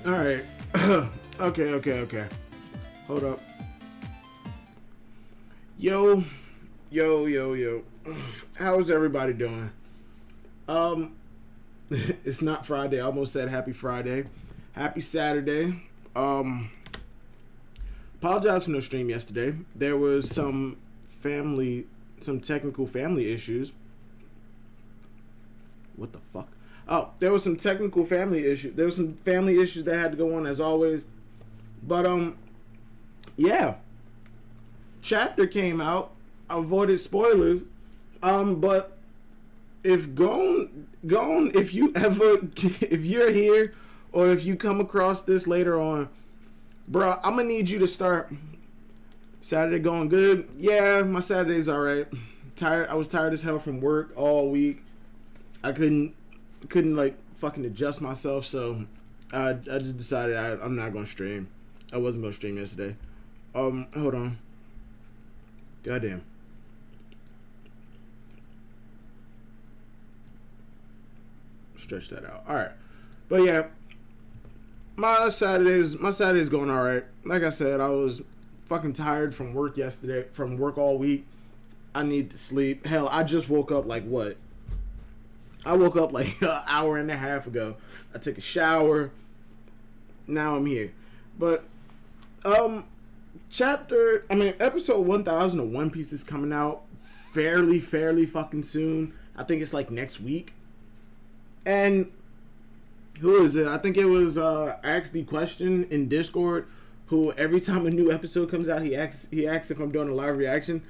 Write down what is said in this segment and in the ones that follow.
All right. Okay. Hold up. Yo. How's everybody doing? It's not Friday. I almost said happy Friday. Happy Saturday. Apologize for no stream yesterday. There was some technical family issues. What the fuck? Oh, there was some technical family issues. There was some family issues that had to go on as always. But yeah. Chapter came out. I avoided spoilers. But if if you're here or if you come across this later on, bro, I'm gonna need you to start. Saturday going good? Yeah, my Saturday's alright. Tired. I was tired as hell from work all week. I couldn't like fucking adjust myself, so I just decided I'm not gonna stream. I wasn't gonna stream yesterday. Hold on. Goddamn. Stretch that out. All right, but yeah, my Saturday's going all right. Like I said, I was fucking tired from work yesterday, from work all week. I need to sleep. Hell, I just woke up like what? I woke up like an hour and a half ago. I took a shower. Now I'm here. But episode 1000 of One Piece is coming out fairly fucking soon. I think it's like next week. And who is it? I think it was Ask the Question in Discord, who every time a new episode comes out, he asks if I'm doing a live reaction.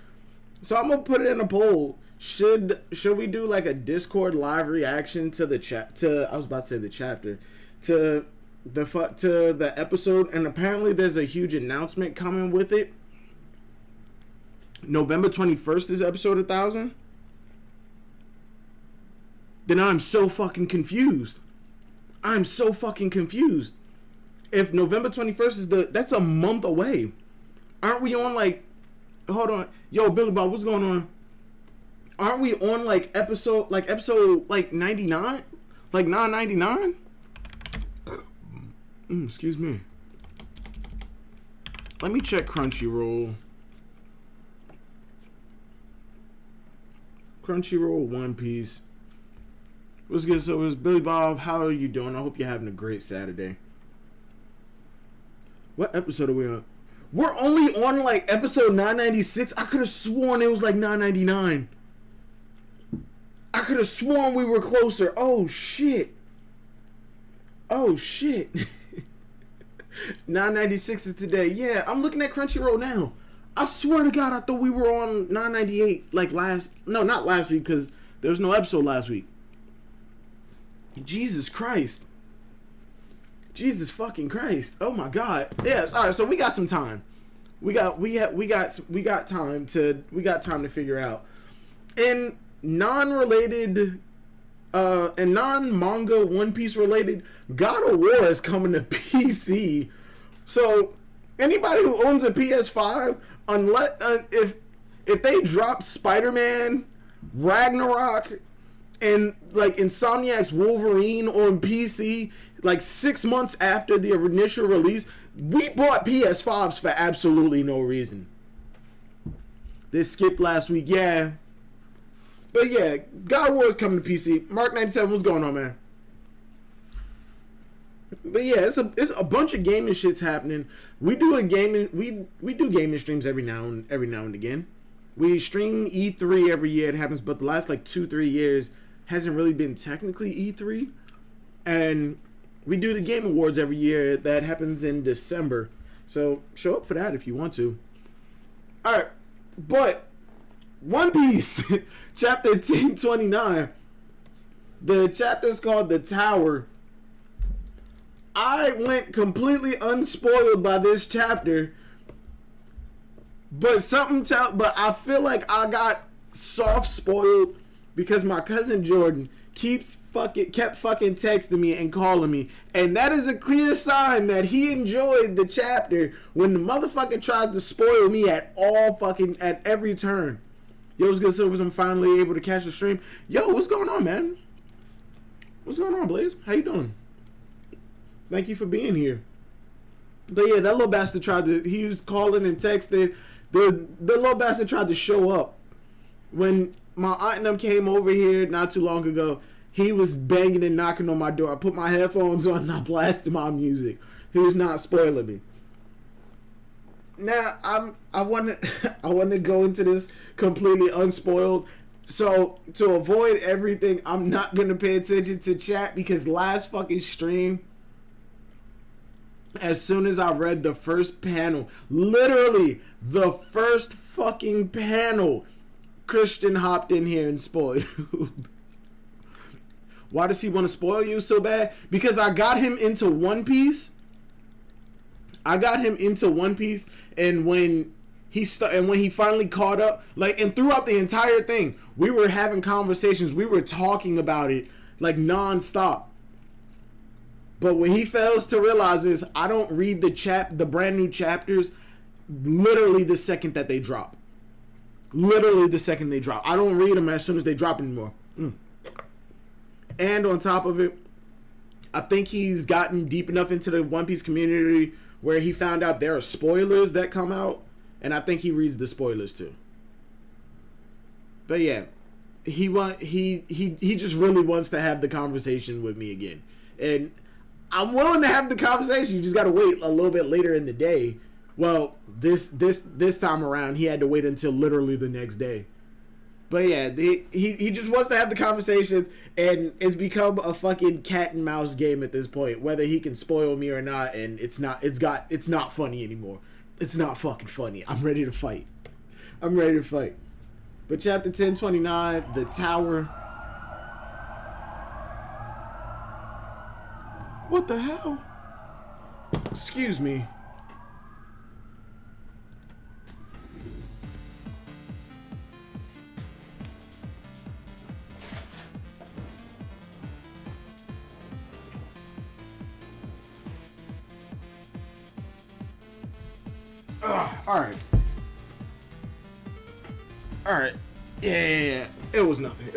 So I'm gonna put it in a poll. Should we do like a Discord live reaction to the episode? And apparently there's a huge announcement coming with it. November 21st is episode 1000. Then I'm so fucking confused. If November 21st is that's a month away. Aren't we on like, hold on. Yo, Billy Bob, what's going on? Aren't we on like episode 99? Like 999? Excuse me. Let me check Crunchyroll. One Piece. What's good? So it's Billy Bob. How are you doing? I hope you're having a great Saturday. What episode are we on? We're only on like episode 996. I could have sworn it was like 999. I could have sworn we were closer. Oh shit. 996 is today. Yeah, I'm looking at Crunchyroll now. I swear to God, I thought we were on 998 like not last week, because there was no episode last week. Jesus Christ. Jesus fucking Christ. Oh my God. Yes. All right. So we got some time. We got time to figure out. In non-related, and non-manga One Piece related, God of War is coming to PC. So anybody who owns a PS5, unless if they drop Spider-Man, Ragnarok, and like Insomniac's Wolverine on PC like 6 months after the initial release, we bought PS5s for absolutely no reason. They skipped last week, yeah. But yeah, God of War is coming to PC. Mark 97, what's going on, man? But yeah, it's a bunch of gaming shits happening. We do gaming streams every now and again. We stream E3 every year. It happens, but the last like 2-3 years hasn't really been technically E3. And we do the Game Awards every year. That happens in December. So show up for that if you want to. Alright. But One Piece chapter 1029. The chapter is called The Tower. I went completely unspoiled by this chapter. But I feel like I got soft spoiled because my cousin Jordan kept fucking texting me and calling me, and that is a clear sign that he enjoyed the chapter when the motherfucker tried to spoil me at every turn. Yo, what's good, Silvers? I'm finally able to catch the stream. Yo, what's going on, man? What's going on, Blaze? How you doing? Thank you for being here. But yeah, that little bastard he was calling and texting. The little bastard tried to show up. When my aunt and them came over here not too long ago, he was banging and knocking on my door. I put my headphones on and I blasted my music. He was not spoiling me. Now I want to go into this completely unspoiled. So to avoid everything, I'm not gonna pay attention to chat because last fucking stream, as soon as I read the first panel, literally the first fucking panel, Christian hopped in here and spoiled. Why does he want to spoil you so bad? Because I got him into One Piece. And when he finally caught up, like, and throughout the entire thing, we were having conversations. We were talking about it like nonstop. But what he fails to realize is I don't read the brand new chapters literally the second that they drop. Literally the second they drop. I don't read them as soon as they drop anymore. And on top of it, I think he's gotten deep enough into the One Piece community where he found out there are spoilers that come out, and I think he reads the spoilers too. But yeah, he just really wants to have the conversation with me again, and I'm willing to have the conversation. You just got to wait a little bit later in the day. Well, this time around, he had to wait until literally the next day. But yeah, he just wants to have the conversations, and it's become a fucking cat and mouse game at this point. Whether he can spoil me or not, and it's not funny anymore. It's not fucking funny. I'm ready to fight. But chapter 1029, the tower. What the hell? Excuse me. Alright. Yeah. It was nothing.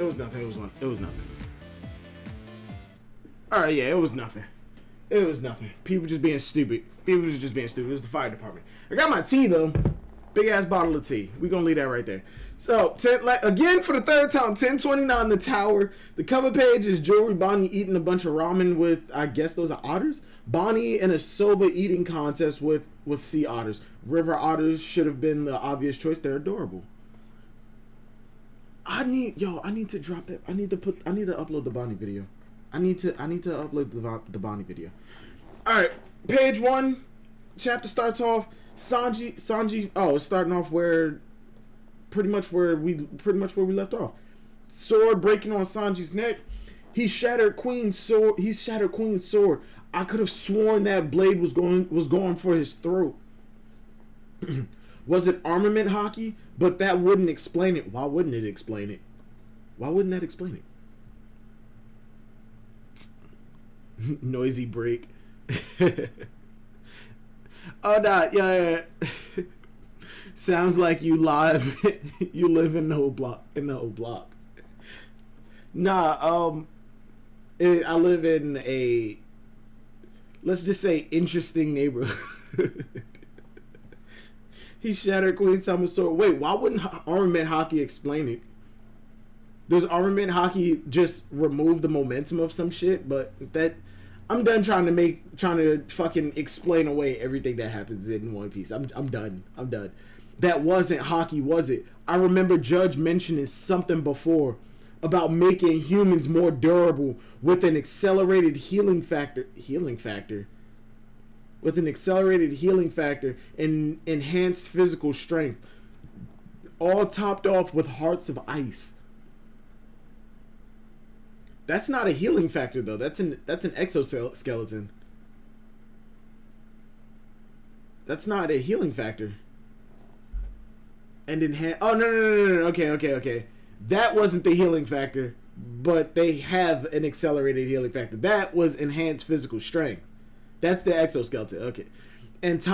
Alright, yeah, it was nothing. People just being stupid. It was the fire department. I got my tea, though. Big ass bottle of tea. We're gonna leave that right there. So, again, for the third time, 1029, the tower. The cover page is Jewelry Bonnie eating a bunch of ramen with, I guess those are otters? Bonnie in a soba eating contest with sea otters. River otters should have been the obvious choice. They're adorable. I need to drop that. I need to upload the Bonnie video. I need to upload the Bonnie video. Alright, page 1. Chapter starts off. Sanji. Oh, it's starting off pretty much where we left off. Sword breaking on Sanji's neck. He shattered Queen's sword. I could have sworn that blade was going for his throat. Was it armament hockey? But that wouldn't explain it. Why wouldn't it explain it? Why wouldn't that explain it? Noisy break. Oh nah, yeah. Sounds like you live. You live in the old block. Nah, I live in a, let's just say, interesting neighborhood. He shattered Queen Summer's sword. Wait, why wouldn't armament hockey explain it? Does armament hockey just remove the momentum of some shit? But that, I'm done trying to fucking explain away everything that happens in One Piece. I'm done. That wasn't hockey, was it? I remember Judge mentioning something before about making humans more durable with an accelerated healing factor. With an accelerated healing factor and enhanced physical strength. All topped off with hearts of ice. That's not a healing factor though. That's an exoskeleton. That's not a healing factor. And oh no. Okay. That wasn't the healing factor, but they have an accelerated healing factor. That was enhanced physical strength. That's the exoskeleton. Okay. And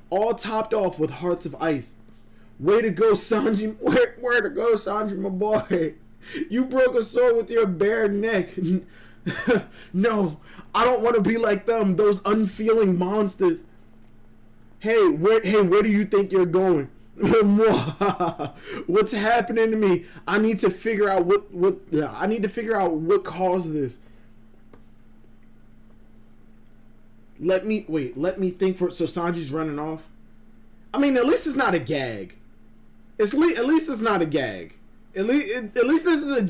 all topped off with hearts of ice. Way to go, Sanji. Where to go, Sanji, my boy. You broke a sword with your bare neck. No, I don't want to be like them, those unfeeling monsters. Hey, where do you think you're going? What's happening to me? I need to figure out I need to figure out what caused this. Let me think for so Sanji's running off. I mean, at least it's not a gag. At least it's not a gag. At least this is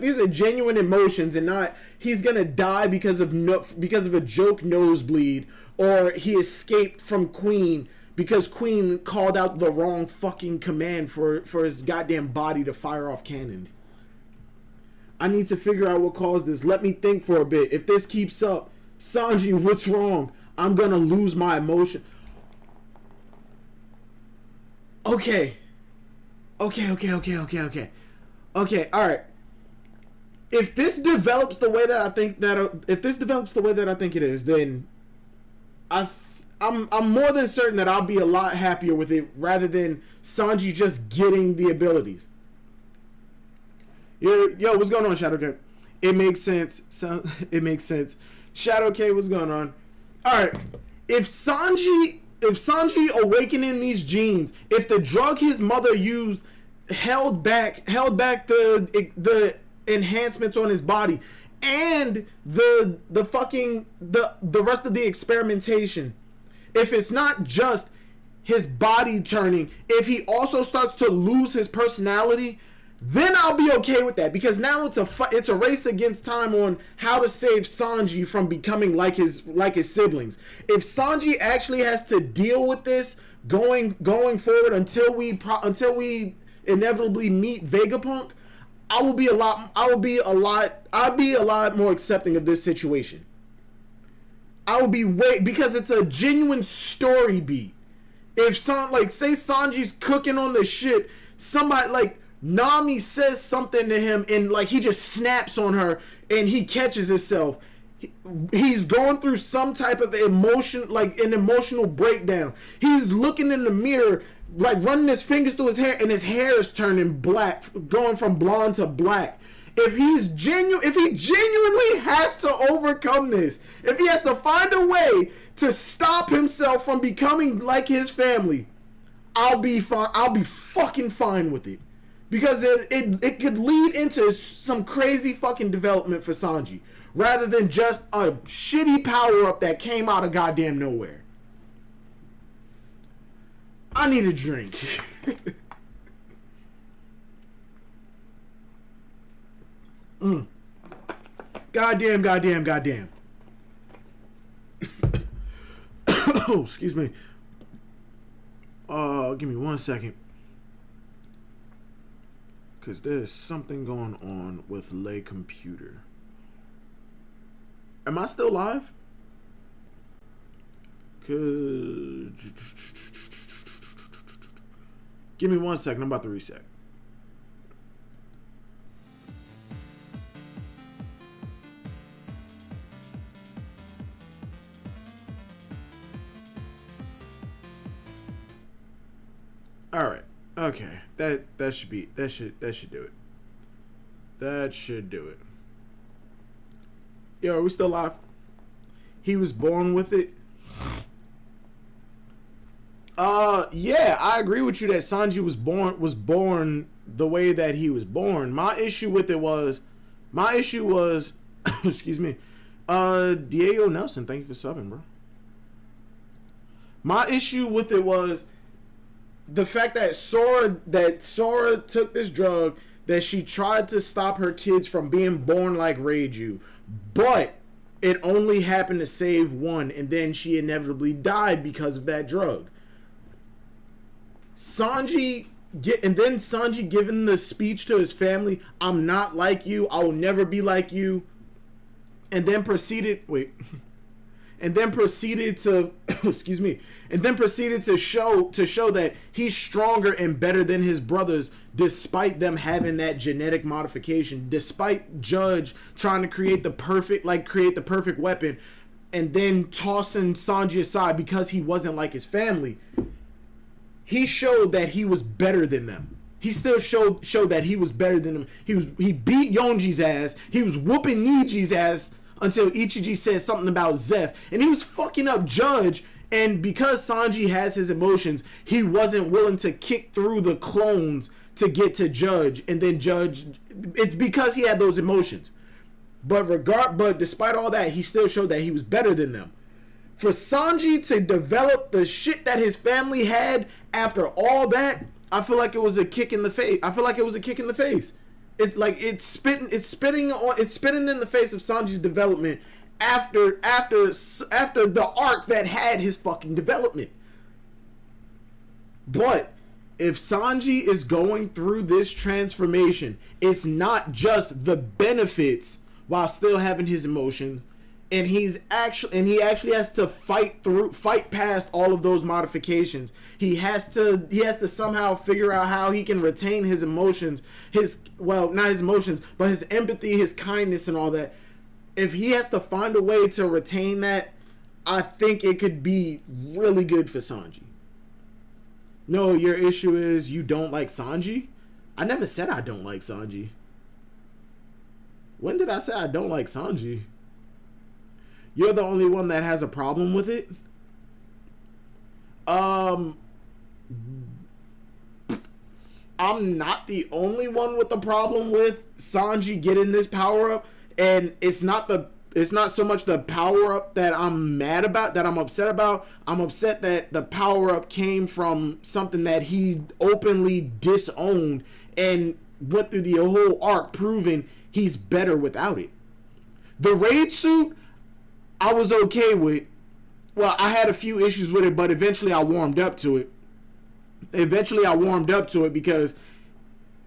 these are genuine emotions and not he's gonna die because of a joke nosebleed, or he escaped from Queen because Queen called out the wrong fucking command for his goddamn body to fire off cannons. I need to figure out what caused this. Let me think for a bit. If this keeps up, Sanji, what's wrong? I'm gonna lose my emotion. Okay, all right. If this develops the way that I think it is, then I'm more than certain that I'll be a lot happier with it rather than Sanji just getting the abilities. Yo, what's going on, Shadow K? It makes sense. It makes sense. Shadow K, what's going on? All right. If Sanji awakening these genes, if the drug his mother used held back the enhancements on his body and the rest of the experimentation, if it's not just his body turning, if he also starts to lose his personality, then I'll be okay with that, because now it's a race against time on how to save Sanji from becoming like his siblings. If Sanji actually has to deal with this going forward until we inevitably meet Vegapunk, I'll be a lot more accepting of this situation. I will be because it's a genuine story beat. If say Sanji's cooking on the ship, somebody like Nami says something to him and like he just snaps on her and he catches himself. He's going through some type of emotion, like an emotional breakdown. He's looking in the mirror, like running his fingers through his hair, and his hair is turning black, going from blonde to black. If he genuinely has to overcome this, if he has to find a way to stop himself from becoming like his family, I'll be fine. I'll be fucking fine with it. Because it could lead into some crazy fucking development for Sanji, rather than just a shitty power-up that came out of goddamn nowhere. I need a drink. Goddamn. Oh, excuse me. Give me 1 second. Because there's something going on with Lay Computer. Am I still live? Give me 1 second. I'm about to reset. All right. Okay. That should do it. That should do it. Yo, are we still live? He was born with it. Yeah, I agree with you that Sanji was born the way that he was born. My issue was excuse me. Diego Nelson, thank you for subbing, bro. My issue with it was the fact that Sora took this drug, that she tried to stop her kids from being born like Reiju, but it only happened to save one, and then she inevitably died because of that drug. Sanji giving the speech to his family, "I'm not like you, I will never be like you," and then proceeded to excuse me, and then proceeded to show that he's stronger and better than his brothers, despite them having that genetic modification, despite Judge trying to create the perfect weapon, and then tossing Sanji aside because he wasn't like his family. He showed that he was better than them. he still showed that he was better than him. He beat Yonji's ass. He was whooping Niji's ass until Ichiji said something about Zeph, and he was fucking up Judge. And because Sanji has his emotions, he wasn't willing to kick through the clones to get to Judge, and then Judge. It's because he had those emotions. But despite all that, he still showed that he was better than them. For Sanji to develop the shit that his family had after all that, I feel like it was a kick in the face. It's spitting in the face of Sanji's development after the arc that had his fucking development. But if Sanji is going through this transformation, it's not just the benefits while still having his emotions, and he actually has to fight past all of those modifications. He has to somehow figure out how he can retain his emotions, not his emotions, but his empathy, his kindness, and all that. If he has to find a way to retain that, I think it could be really good for Sanji. No, your issue is you don't like Sanji? I never said I don't like Sanji. When did I say I don't like Sanji? You're the only one that has a problem with it? I'm not the only one with a problem with Sanji getting this power up, and it's not so much the power up that I'm mad about, that I'm upset about. I'm upset that the power up came from something that he openly disowned and went through the whole arc proving he's better without it. The raid suit, I was okay with. Well, I had a few issues with it, but eventually I warmed up to it. Because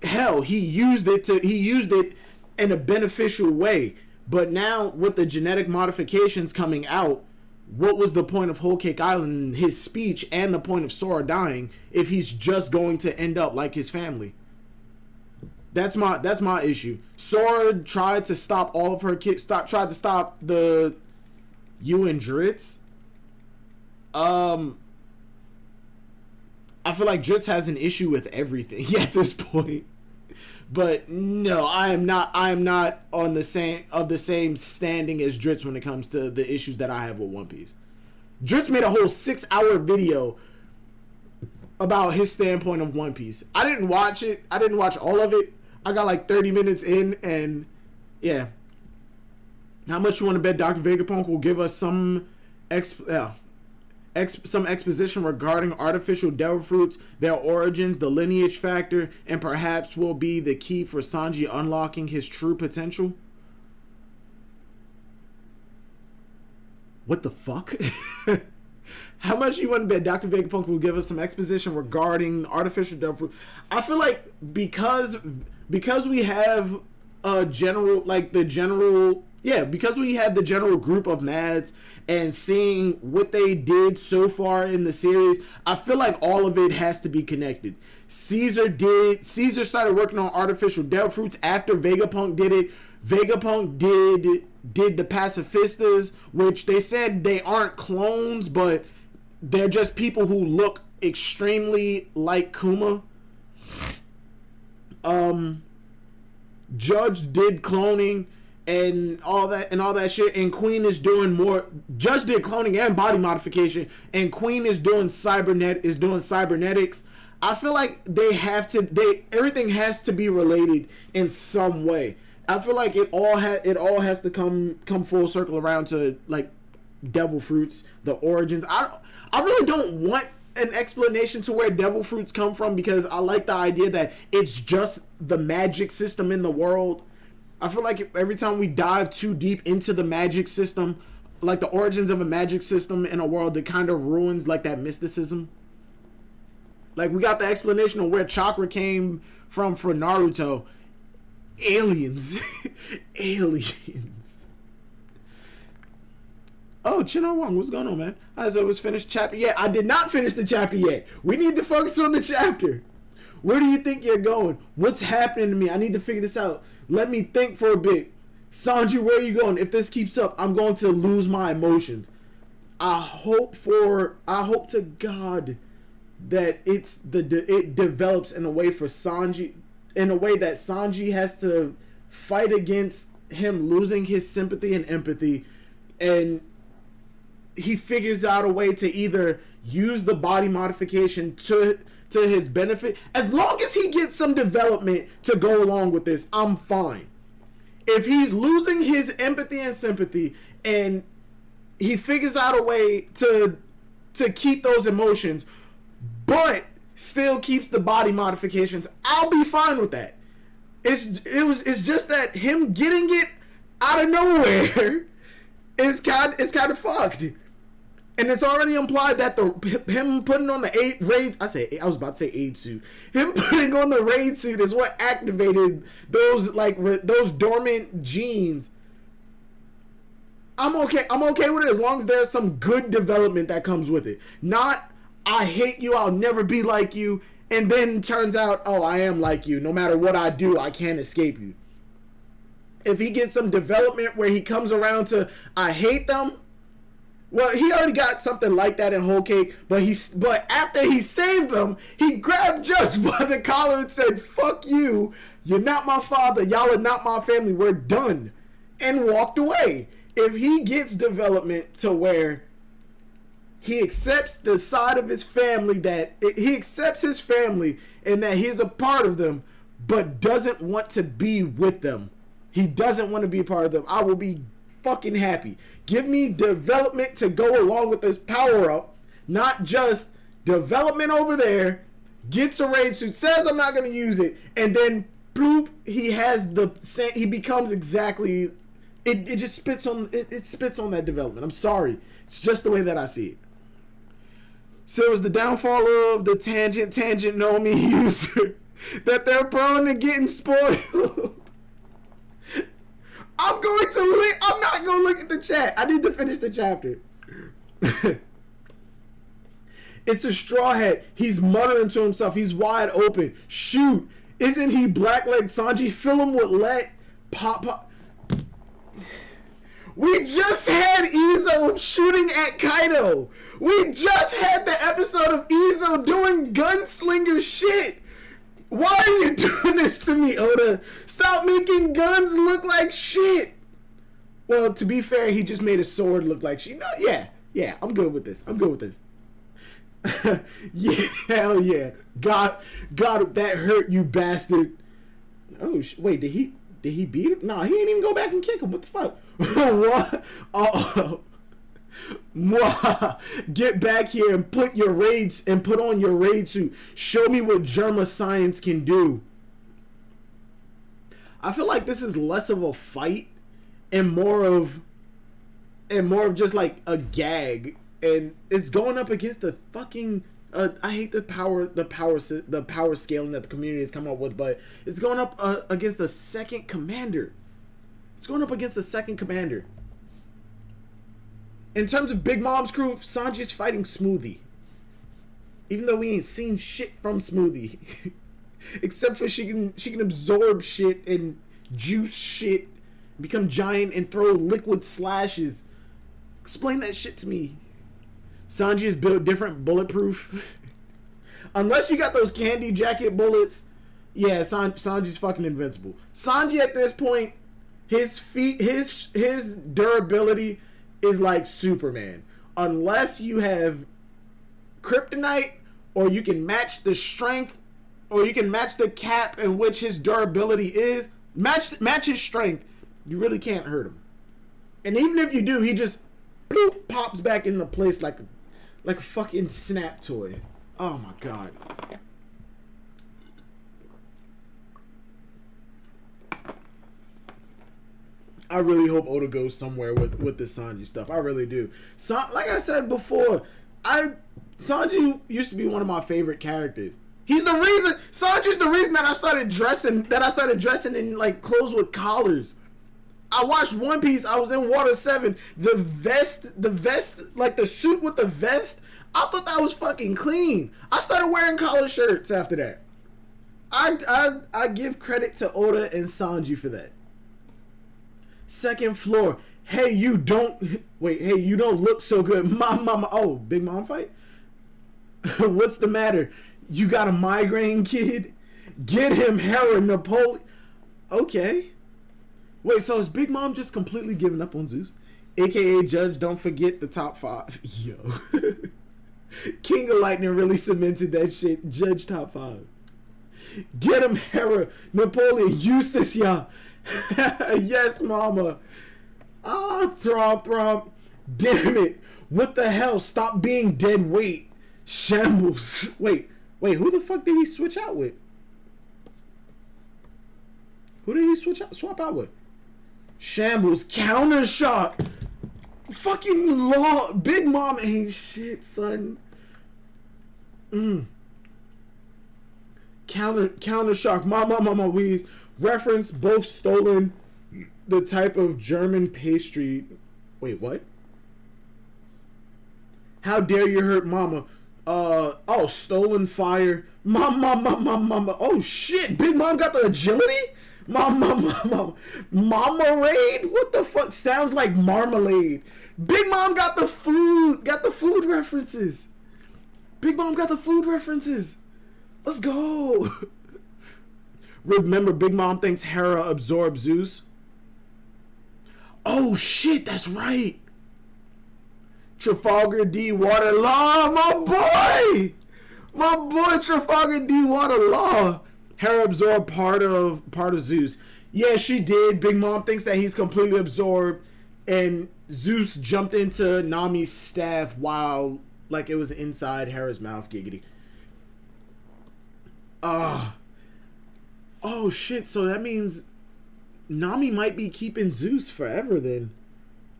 hell, he used it in a beneficial way. But now with the genetic modifications coming out, what was the point of Whole Cake Island, his speech, and the point of Sora dying if he's just going to end up like his family? That's my issue. Sora tried to stop all of her kids. Tried to stop the and Dritz. I feel like Dritz has an issue with everything at this point. But no, I am not on the same standing as Dritz when it comes to the issues that I have with One Piece. Dritz made a whole 6-hour video about his standpoint of One Piece. I didn't watch it. I didn't watch all of it. I got like 30 minutes in, and yeah. How much you want to bet Dr. Vegapunk will give us some exposition regarding artificial devil fruits, their origins, the lineage factor, and perhaps will be the key for Sanji unlocking his true potential? What the fuck? How much you want to bet Dr. Vegapunk will give us some exposition regarding artificial devil fruit? I feel like because we have because we have the general group of Mads and seeing what they did so far in the series, I feel like all of it has to be connected. Caesar started working on artificial devil fruits after Vegapunk did it. Vegapunk did the pacifistas, which they said they aren't clones, but they're just people who look extremely like Kuma. Judge did cloning and all that shit, and Queen is doing more. Judge did cloning and body modification, and Queen is doing cybernetics. I feel like everything has to be related in some way. I feel like it all has to come full circle around to like devil fruits, the origins. I really don't want an explanation to where devil fruits come from, because I like the idea that it's just the magic system in the world. I feel like every time we dive too deep into the magic system, like the origins of a magic system in a world, that kind of ruins like that mysticism. Like, we got the explanation of where chakra came from for Naruto. Aliens. Aliens. Oh, Chino Wong, what's going on, man? I said it was finished chapter. Yeah, I did not finish the chapter yet. We need to focus on the chapter. Where do you think you're going? What's happening to me? I need to figure this out. Let me think for a bit. Sanji, where are you going? If this keeps up, I'm going to lose my emotions. I hope to God that it develops in a way for Sanji, in a way that Sanji has to fight against him losing his sympathy and empathy, and he figures out a way to either use the body modification to his benefit. As long as he gets some development to go along with this, I'm fine. If he's losing his empathy and sympathy and he figures out a way to keep those emotions but still keeps the body modifications, I'll be fine with that. It's just that him getting it out of nowhere is kind of fucked. And it's already implied that him putting on the raid, I was about to say aid suit. Him putting on the raid suit is what activated those dormant genes. I'm okay with it as long as there's some good development that comes with it. Not, I hate you, I'll never be like you, and then turns out, oh, I am like you. No matter what I do, I can't escape you. If he gets some development where he comes around to, I hate them. Well, he already got something like that in Whole Cake, but after he saved them, he grabbed Judge by the collar and said, fuck you, you're not my father, y'all are not my family, we're done, and walked away. If he gets development to where he accepts the side of his family, that he accepts his family and that he's a part of them, but doesn't want to be with them, he doesn't want to be a part of them, I will be fucking happy. Give me development to go along with this power up, not just development over there, gets a raid suit, says I'm not going to use it, and then bloop, he becomes exactly, it just spits on that development. I'm sorry, it's just the way that I see it. So it was the downfall of the tangent Nomi user that they're prone to getting spoiled. I'm not going to look at the chat. I need to finish the chapter. It's a straw hat. He's muttering to himself. He's wide open. Shoot. Isn't he blackleg Sanji? Fill him with lead. Pop. We just had Izo shooting at Kaido. We just had the episode of Izo doing gunslinger shit. Why are you doing this to me, Oda? Stop making guns look like shit. Well, to be fair, he just made a sword look like shit. No, yeah, I'm good with this. Yeah, hell yeah. God, that hurt, you bastard. Oh, wait, did he beat him? No, he didn't even go back and kick him. What the fuck? What? Oh. Get back here and put on your raid suit. Show me what Germa science can do. I feel like this is less of a fight and more of just like a gag, and it's going up against the fucking I hate the power scaling that the community has come up with, but it's going up against the second commander. In terms of Big Mom's crew, Sanji's fighting Smoothie. Even though we ain't seen shit from Smoothie. Except for she can absorb shit and juice shit, become giant and throw liquid slashes. Explain that shit to me. Sanji is built different, bulletproof. Unless you got those candy jacket bullets, yeah, Sanji's fucking invincible. Sanji at this point, his durability is like Superman. Unless you have kryptonite, or you can match the strength, or you can match the cap in which his durability is, match his strength, you really can't hurt him. And even if you do, he just bloop, pops back into place like a fucking snap toy. Oh my god. I really hope Oda goes somewhere with this Sanji stuff. I really do. Like I said before, Sanji used to be one of my favorite characters. Sanji's the reason that I started dressing in like clothes with collars. I watched One Piece. I was in Water 7. The vest, like the suit with the vest, I thought that was fucking clean. I started wearing collar shirts after that. I give credit to Oda and Sanji for that. Second floor. Hey, you don't look so good. My mama. Oh, Big Mom fight? What's the matter? You got a migraine, kid? Get him Hera Napoleon. Okay. Wait, so is Big Mom just completely giving up on Zeus? AKA Judge, don't forget the top 5. Yo. King of Lightning really cemented that shit. Judge top 5. Get him Hera Napoleon. Eustace, y'all. Yes, mama. Ah, throb. Damn it. What the hell? Stop being dead weight. Shambles. Wait, who the fuck did he switch out with? Who did he swap out with? Shambles. Counter shock. Fucking law. Big Mom ain't shit, son. Counter shock. Mama, we reference both stolen the type of German pastry. Wait, what? How dare you hurt Mama? Oh, stolen fire. Mama. Oh shit, Big Mom got the agility? Mama raid? What the fuck? Sounds like marmalade. Big Mom got the food references. Big Mom got the food references. Let's go. Remember, Big Mom thinks Hera absorbed Zeus. Oh shit, that's right. Trafalgar D. Waterlaw, my boy Trafalgar D. Waterlaw. Hera absorbed part of Zeus. Yeah, she did. Big Mom thinks that he's completely absorbed, and Zeus jumped into Nami's staff while like it was inside Hera's mouth. Giggity. Oh shit. So that means Nami might be keeping Zeus forever then.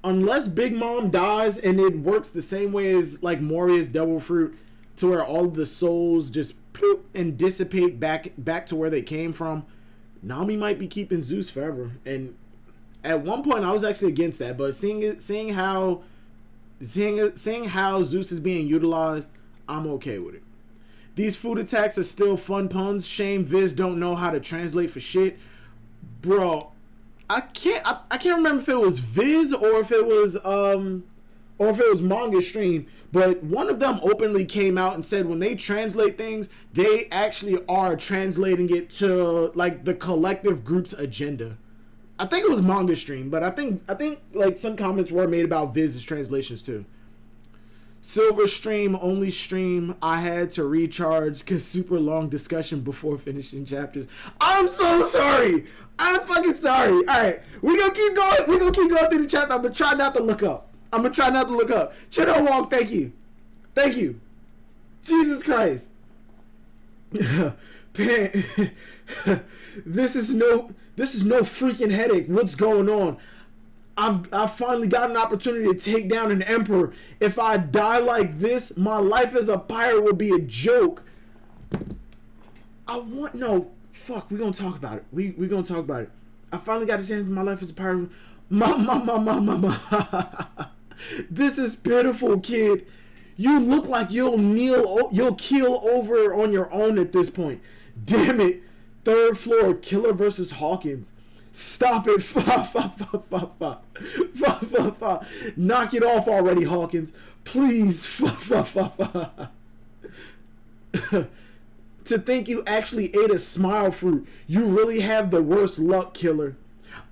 Unless Big Mom dies and it works the same way as like Moria's Devil Fruit, to where all of the souls just poop and dissipate back to where they came from, Nami might be keeping Zeus forever. And at one point I was actually against that, but seeing how Zeus is being utilized, I'm okay with it. These food attacks are still fun puns. Shame Viz don't know how to translate for shit. Bro, I can't remember if it was Viz or if it was Manga Stream, but one of them openly came out and said when they translate things, they actually are translating it to like the collective group's agenda. I think it was Manga Stream, but I think like some comments were made about Viz's translations too. Silver Stream, only stream I had to recharge because super long discussion before finishing chapters. I'm so sorry. I'm fucking sorry. All right, we're gonna keep going. We're gonna keep going through the chapter. I'm gonna try not to look up. Chino Wong, thank you. Jesus Christ. This is no freaking headache. What's going on? I've finally got an opportunity to take down an emperor. If I die like this, my life as a pirate will be a joke. We're gonna talk about it. We're gonna talk about it. I finally got a chance in my life as a pirate. This is pitiful, kid. You look like you'll keel over on your own at this point. Damn it. 3rd floor, Killer versus Hawkins. Stop it. Knock it off already, Hawkins. Please. To think you actually ate a smile fruit. You really have the worst luck, Killer.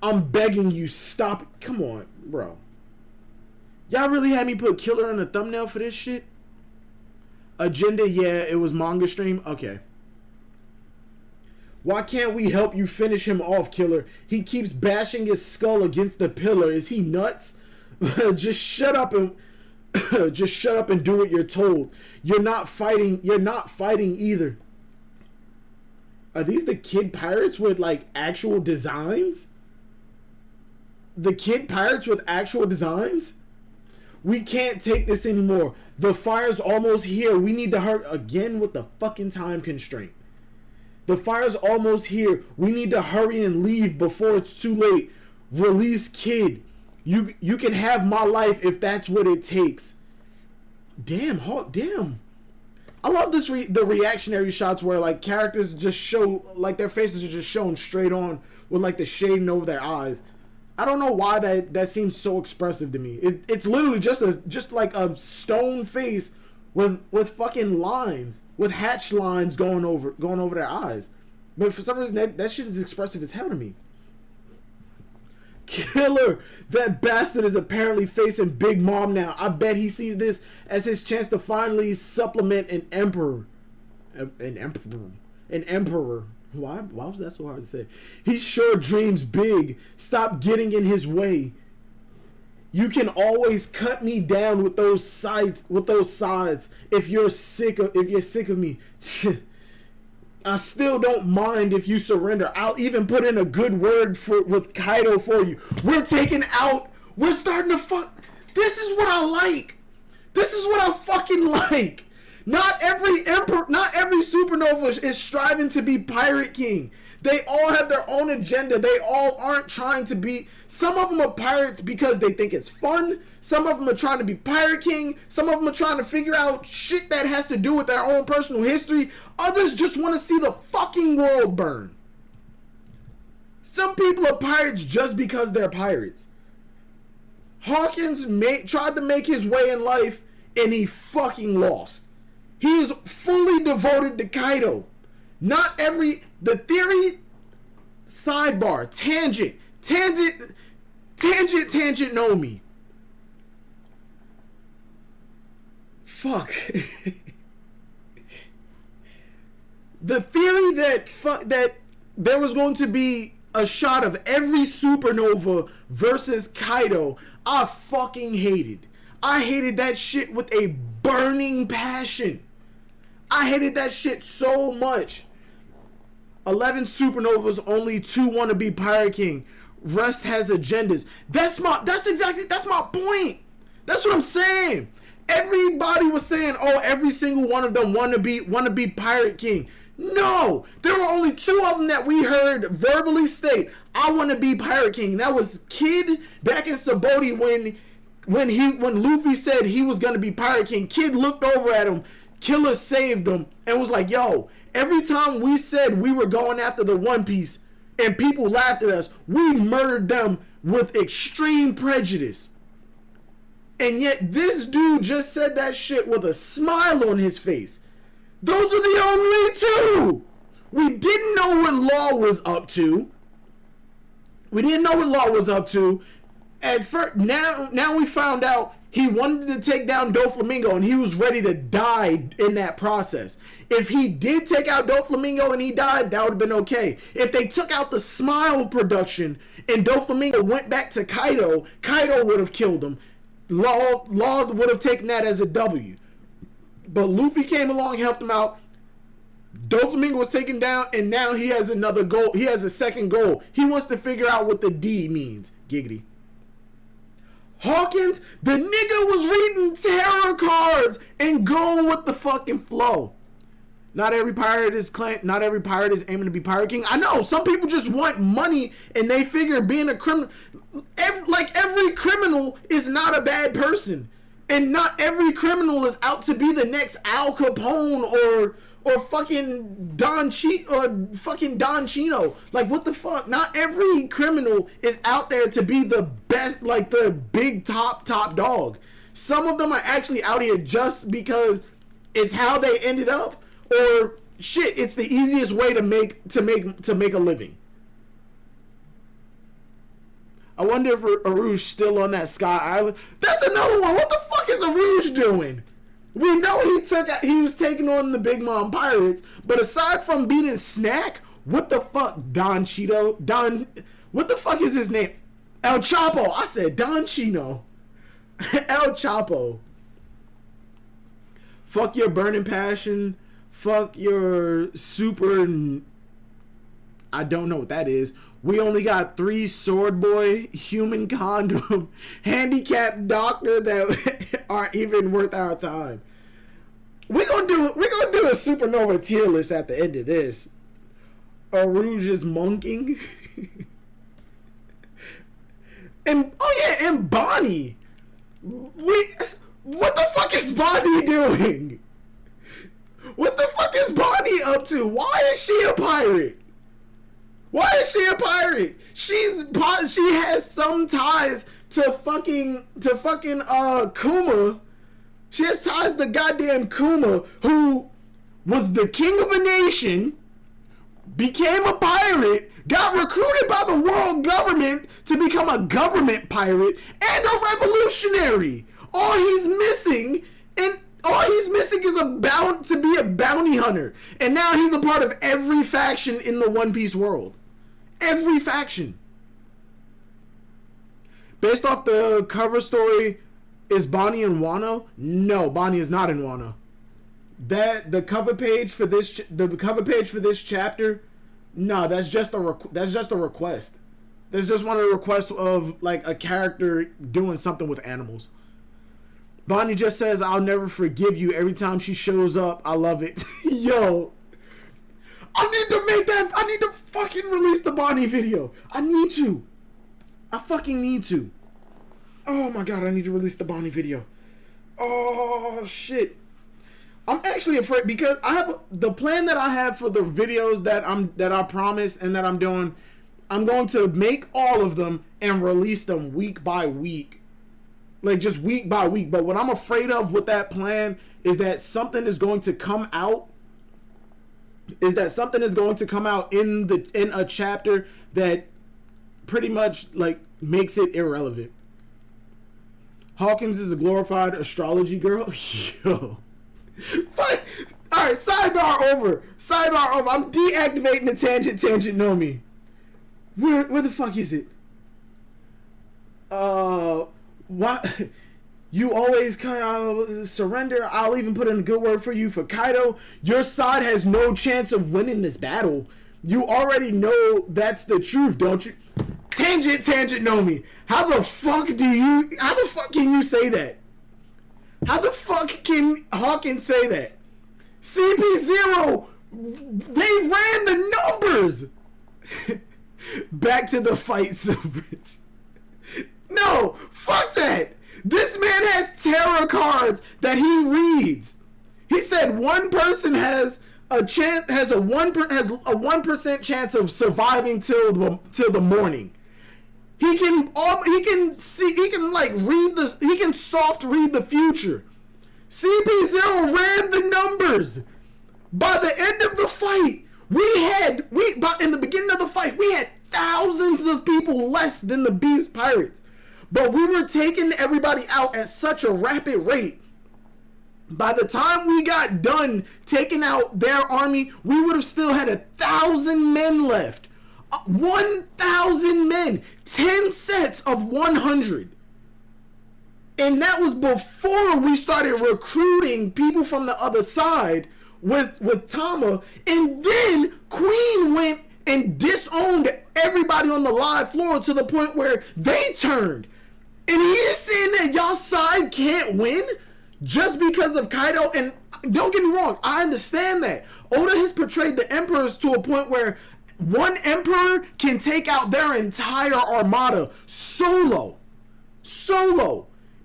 I'm begging you, stop it. Come on, bro. Y'all really had me put Killer in the thumbnail for this shit? Agenda, yeah, it was Manga Stream. Okay. Why can't we help you finish him off, Killer? He keeps bashing his skull against the pillar. Is he nuts? Just shut up and do what you're told. You're not fighting either. Are these the kid pirates with like actual designs? The kid pirates with actual designs? We can't take this anymore. The fire's almost here. We need to hurry again with the fucking time constraint. The fire's almost here. We need to hurry and leave before it's too late. Release Kid. You can have my life if that's what it takes. Damn. I love this the reactionary shots where like characters just show like their faces are just shown straight on with like the shading over their eyes. I don't know why that seems so expressive to me. It's literally just like a stone face with fucking lines, with hatch lines going over their eyes. But for some reason, that shit is expressive as hell to me. Killer, that bastard is apparently facing Big Mom now. I bet he sees this as his chance to finally supplement an emperor. An emperor. Why was that so hard to say? He sure dreams big. Stop getting in his way. You can always cut me down with those sides. If you're sick of me. I still don't mind if you surrender. I'll even put in a good word with Kaido for you. We're taking out. We're starting to fuck. This is what I like. This is what I fucking like. Not every supernova is striving to be Pirate King. They all have their own agenda. They all aren't trying to be. Some of them are pirates because they think it's fun. Some of them are trying to be Pirate King. Some of them are trying to figure out shit that has to do with their own personal history. Others just want to see the fucking world burn. Some people are pirates just because they're pirates. Hawkins tried to make his way in life and he fucking lost. He is fully devoted to Kaido. The theory, sidebar, tangent, know me. Fuck. The theory that there was going to be a shot of every supernova versus Kaido, I fucking hated. I hated that shit with a burning passion. I hated that shit so much. 11 supernovas, only 2 want to be Pirate King. Rest has agendas. That's my point. That's what I'm saying. Everybody was saying, oh, every single one of them want to be Pirate King. No, there were only 2 of them that we heard verbally state, I want to be Pirate King. That was Kid back in Sabaody when Luffy said he was going to be Pirate King. Kid looked over at him, Killer saved him, and was like, yo, every time we said we were going after the One Piece and people laughed at us, we murdered them with extreme prejudice. And yet this dude just said that shit with a smile on his face. Those are the only 2. We didn't know what Law was up to. At first, now we found out he wanted to take down Doflamingo and he was ready to die in that process. If he did take out Doflamingo and he died, that would have been okay. If they took out the Smile production and Doflamingo went back to Kaido, Kaido would have killed him. Law would have taken that as a W. But Luffy came along, helped him out. Doflamingo was taken down, and now he has another goal. He has a second goal. He wants to figure out what the D means. Giggity. Hawkins, the nigga was reading tarot cards and going with the fucking flow. Not every pirate is aiming to be Pirate King. I know some people just want money and they figure being a criminal, every criminal is not a bad person, and not every criminal is out to be the next Al Capone or fucking Don Chino. Like, what the fuck? Not every criminal is out there to be the best, like the big top dog. Some of them are actually out here just because it's how they ended up, or shit, it's the easiest way to make a living. I wonder if Aruj still on that Sky Island. That's another one. What the fuck is Aruj doing? We know he was taking on the Big Mom Pirates, but aside from beating Snack, what the fuck, what the fuck is his name? El Chapo. I said Don Chino. El Chapo. Fuck your burning passion. Fuck your super. I don't know what that is. We only got 3 sword boy, human condom, handicapped doctor that aren't even worth our time. We're gonna do a supernova tier list at the end of this. Aruj is monking. And Bonnie. What the fuck is Bonnie doing? What the fuck is Bonnie up to? Why is she a pirate? She has some ties to fucking Kuma, She has ties to goddamn Kuma, who was the king of a nation, became a pirate, got recruited by the world government to become a government pirate, and a revolutionary. All he's missing is to be a bounty hunter. And now he's a part of every faction in the One Piece world. Every faction. Based off the cover story, is Bonnie in Wano? No, Bonnie is not in Wano. The cover page for this chapter, no, that's just a request. That's just one of the requests of like a character doing something with animals. Bonnie just says, "I'll never forgive you." Every time she shows up, I love it. Yo, I need to fucking release the Bonnie video. I fucking need to. Oh my god, I need to release the Bonnie video. Oh shit. I'm actually afraid because I have the plan that I have for the videos that I promised and that I'm doing. I'm going to make all of them and release them week by week. Like just week by week. But what I'm afraid of with that plan is that something is going to come out. In a chapter that pretty much like makes it irrelevant. Hawkins is a glorified astrology girl. Yo. But, alright, sidebar over. I'm deactivating the tangent know me. Where the fuck is it? What? You always kind of surrender. I'll even put in a good word for you for Kaido. Your side has no chance of winning this battle. You already know that's the truth, don't you? Tangent know me. How the fuck can you say that? How the fuck can Hawkins say that? CP0, they ran the numbers. Back to the fight, Silvers. No, fuck that. This man has tarot cards that he reads. He said one person has a 1% chance of surviving till the morning. He can soft read the future. CP0 ran the numbers. By the end of the fight, in the beginning of the fight, we had thousands of people less than the Beast Pirates. But we were taking everybody out at such a rapid rate. By the time we got done taking out their army, we would have still had 1,000 men left. 1,000 men, 10 sets of 100. And that was before we started recruiting people from the other side with Tama. And then Queen went and disowned everybody on the live floor to the point where they turned. And he is saying that y'all side can't win just because of Kaido. And don't get me wrong, I understand that. Oda has portrayed the emperors to a point where one emperor can take out their entire armada solo.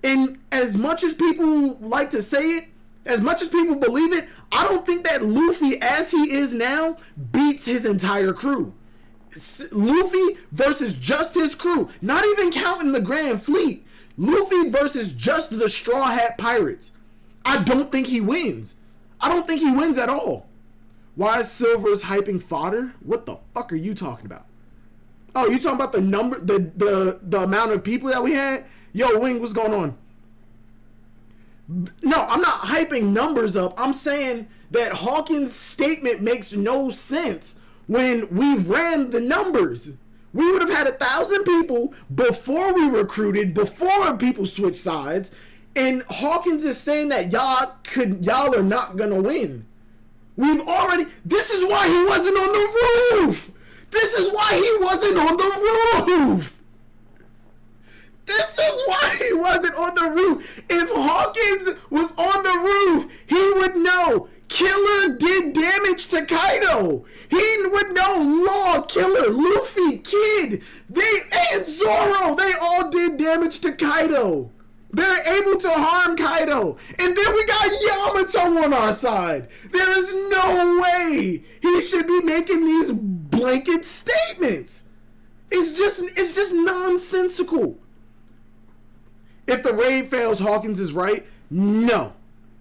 And as much as people like to say it, as much as people believe it, I don't think that Luffy, as he is now, beats his entire crew. Luffy versus just his crew, not even counting the Grand Fleet. Luffy versus just the Straw Hat Pirates. I don't think he wins. I don't think he wins at all. Why is Silver's hyping fodder? What the fuck are you talking about? Oh, you talking about the number, the amount of people that we had? Yo, Wing, what's going on? No, I'm not hyping numbers up. I'm saying that Hawkins' statement makes no sense when we ran the numbers. We would have had 1,000 people before we recruited, before people switched sides, and Hawkins is saying that y'all are not gonna win. This is why he wasn't on the roof. This is why he wasn't on the roof. If Hawkins was on the roof, he would know Killer did damage to Kaido. He would know Law, Killer, Luffy, Kid, and Zoro. They all did damage to Kaido. They're able to harm Kaido. And then we got Yamato on our side. There is no way he should be making these blanket statements. It's just nonsensical. If the raid fails, Hawkins is right. No.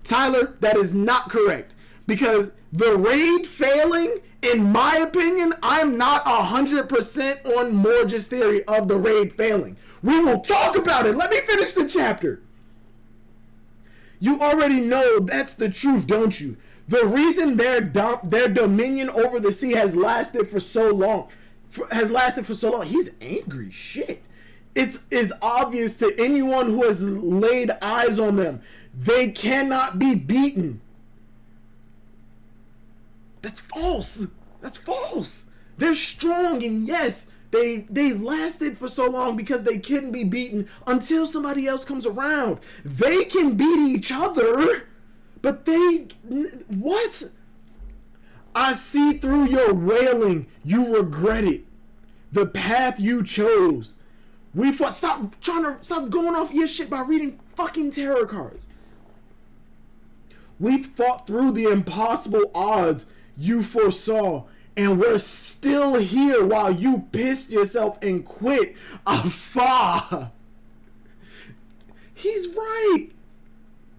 Tyler, that is not correct. Because the raid failing, in my opinion, I'm not 100% on Morge's theory of the raid failing. We will talk about it. Let me finish the chapter. You already know that's the truth, don't you? The reason their dominion over the sea has lasted for so long, he's angry. Shit. It's obvious to anyone who has laid eyes on them. They cannot be beaten. That's false. That's false. They're strong, and yes, they lasted for so long because they couldn't be beaten until somebody else comes around. They can beat each other, but what? I see through your railing. You regret it. The path you chose. Stop going off your shit by reading fucking tarot cards. We fought through the impossible odds you foresaw, and we're still here while you pissed yourself and quit. Afar. He's right.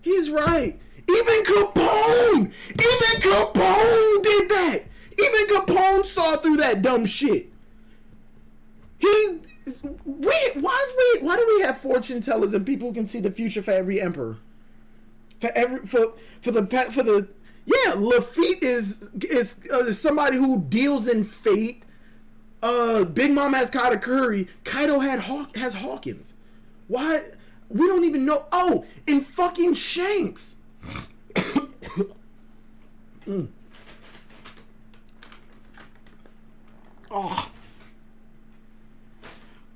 He's right. Even Capone did that. Even Capone saw through that dumb shit. Why do we have fortune tellers and people who can see the future for every emperor? Lafitte is somebody who deals in fate. Big Mom has Katakuri. Kaido has Hawkins. Why? We don't even know. Oh, and fucking Shanks.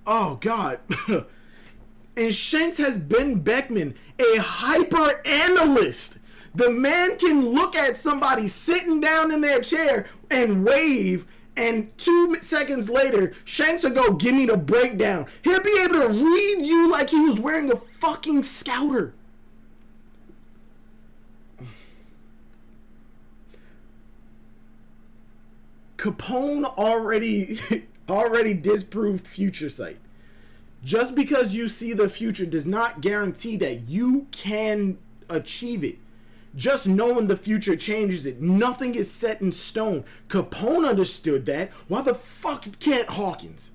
Oh God. And Shanks has Ben Beckman, a hyper analyst. The man can look at somebody sitting down in their chair and wave, and 2 seconds later, Shanks will go, give me the breakdown. He'll be able to read you like he was wearing a fucking scouter. Capone already disproved future sight. Just because you see the future does not guarantee that you can achieve it. Just knowing the future changes it. Nothing is set in stone. Capone understood that. Why the fuck can't Hawkins?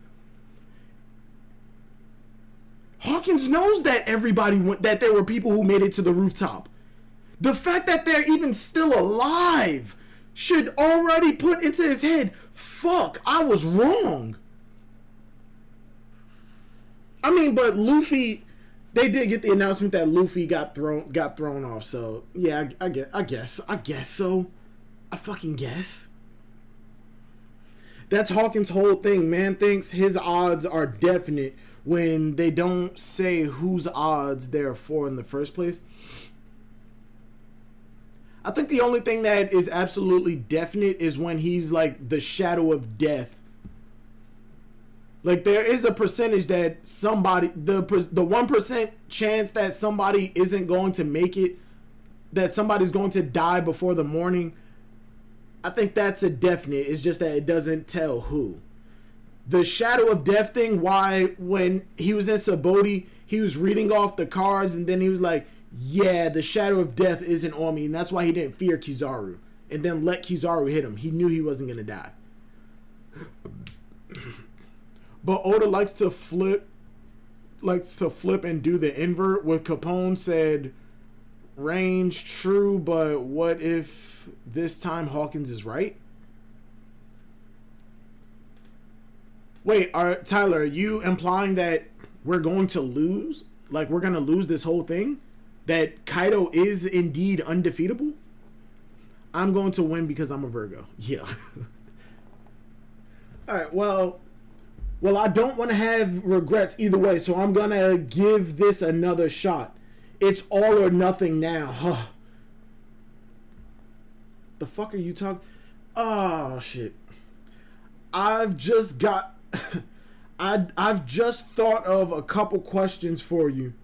Hawkins knows that that there were people who made it to the rooftop. The fact that they're even still alive should already put into his head, fuck, I was wrong. I mean, but Luffy, they did get the announcement that Luffy got thrown off. So yeah, I guess so. I fucking guess. That's Hawkins' whole thing. Man thinks his odds are definite when they don't say whose odds they're for in the first place. I think the only thing that is absolutely definite is when he's like the shadow of death. Like, there is a percentage that somebody, the 1% chance that somebody isn't going to make it, that somebody's going to die before the morning, I think that's a definite. It's just that it doesn't tell who. The shadow of death thing, why when he was in Saboti, he was reading off the cards and then he was like, yeah, the shadow of death isn't on me, and that's why he didn't fear Kizaru and then let Kizaru hit him. He knew he wasn't going to die. But Oda likes to flip and do the invert. With Capone said, range true, but what if this time Hawkins is right? Wait, Tyler, are you implying that we're going to lose? Like, we're going to lose this whole thing? That Kaido is indeed undefeatable? I'm going to win because I'm a Virgo. Yeah. Alright, well, I don't want to have regrets either way, so I'm going to give this another shot. It's all or nothing now. Huh. The fuck are you talking? Oh, shit. I've just got... I've just thought of a couple questions for you.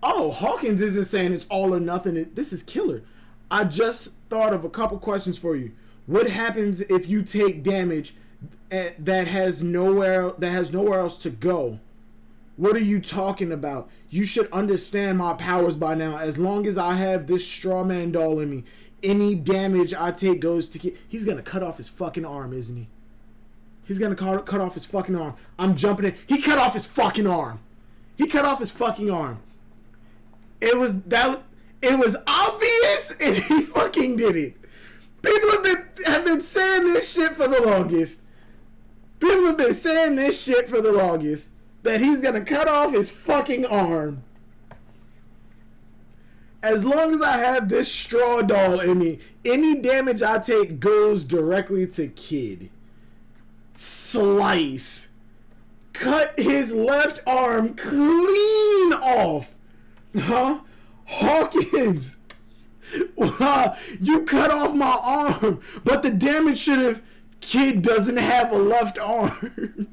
Oh, Hawkins isn't saying it's all or nothing. This is killer. I just thought of a couple questions for you. What happens if you take damage that has nowhere else to go? What are you talking about? You should understand my powers by now. As long as I have this straw man doll in me, any damage I take goes to Kid. He's gonna cut off his fucking arm, isn't he? He's gonna cut off his fucking arm. I'm jumping in. He cut off his fucking arm. He cut off his fucking arm. It was obvious, and he fucking did it. People have been saying this shit for the longest. People have been saying this shit for the longest. That he's gonna cut off his fucking arm. As long as I have this straw doll in me, any damage I take goes directly to Kid. Slice. Cut his left arm clean off. Huh? Hawkins. You cut off my arm, but the damage should have... Kid doesn't have a left arm.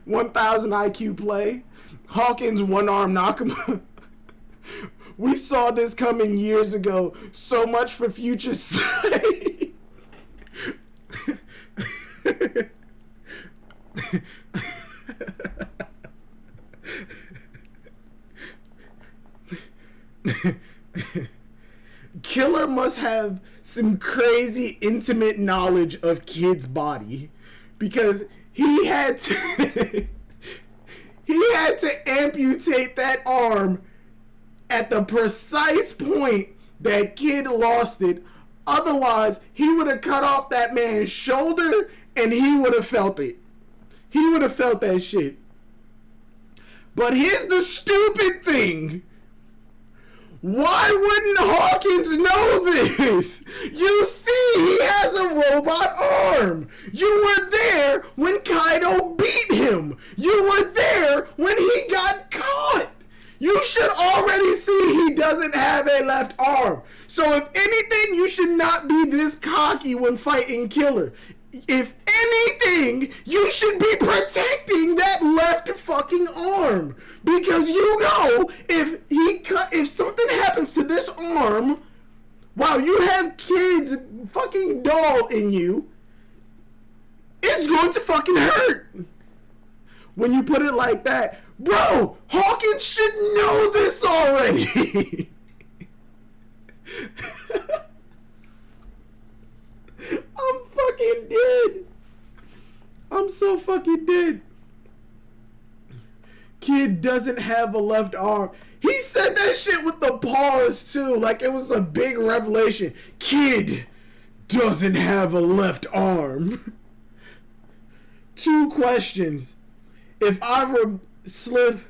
1000 IQ play. Hawkins one arm Nakama. We saw this coming years ago. So much for future sight. Killer must have some crazy intimate knowledge of Kid's body, because he had to amputate that arm at the precise point that Kid lost it. Otherwise, he would have cut off that man's shoulder and he would have felt it. He would have felt that shit. But here's the stupid thing. Why wouldn't Hawkins know this? You see, he has a robot arm. You were there when Kaido beat him. You were there when he got caught. You should already see he doesn't have a left arm. So if anything, you should not be this cocky when fighting Killer. If anything, you should be protecting that left fucking arm. Because you know, if something happens to this arm, while you have Kid's fucking doll in you, it's going to fucking hurt. When you put it like that, bro, Hawkins should know this already. I'm fucking dead. I'm so fucking dead. Kid doesn't have a left arm. He said that shit with the pause too, like it was a big revelation. Kid doesn't have a left arm. 2 questions. If I slip,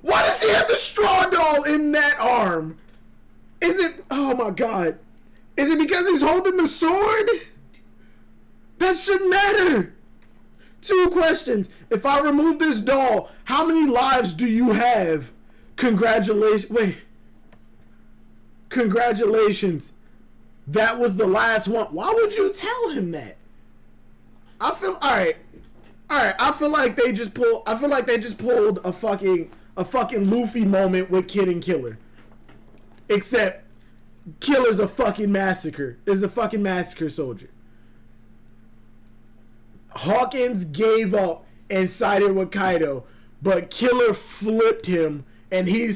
why does he have the straw doll in that arm? Is it, oh my god, is it because he's holding the sword? That shouldn't matter. 2 questions. If I remove this doll, how many lives do you have? Congratulations. Wait. Congratulations. That was the last one. Why would you tell him that? I feel, alright. I feel like they just pulled a fucking Luffy moment with Kid and Killer. Except Killer's a fucking massacre. Is a fucking massacre soldier. Hawkins gave up and sided with Kaido, but Killer flipped him, and he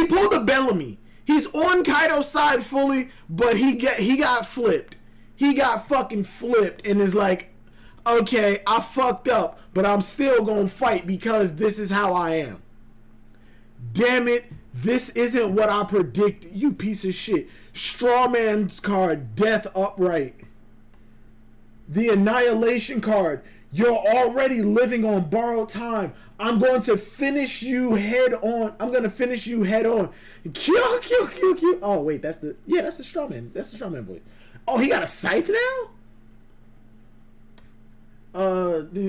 pulled a Bellamy. He's on Kaido's side fully, but he got flipped. He got fucking flipped and is like, okay, I fucked up, but I'm still gonna fight because this is how I am. Damn it, this isn't what I predicted, you piece of shit. Strawman's card, Death Upright. The Annihilation card. You're already living on borrowed time. I'm going to finish you head on. Kill. Oh, wait, that's the Strawman. That's the Strawman boy. Oh, he got a scythe now?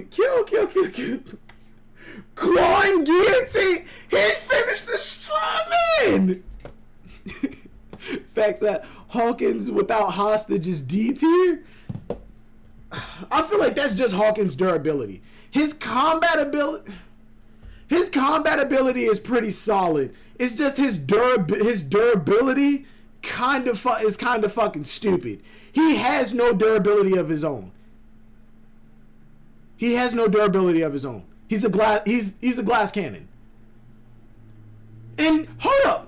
Kill. Clawing guillotine. He finished the Strawman. Facts that Hawkins without hostage is D tier. I feel like that's just Hawkins' durability. His combat ability is pretty solid. It's just his durability is kind of fucking stupid. He has no durability of his own. He's a glass cannon. And hold up.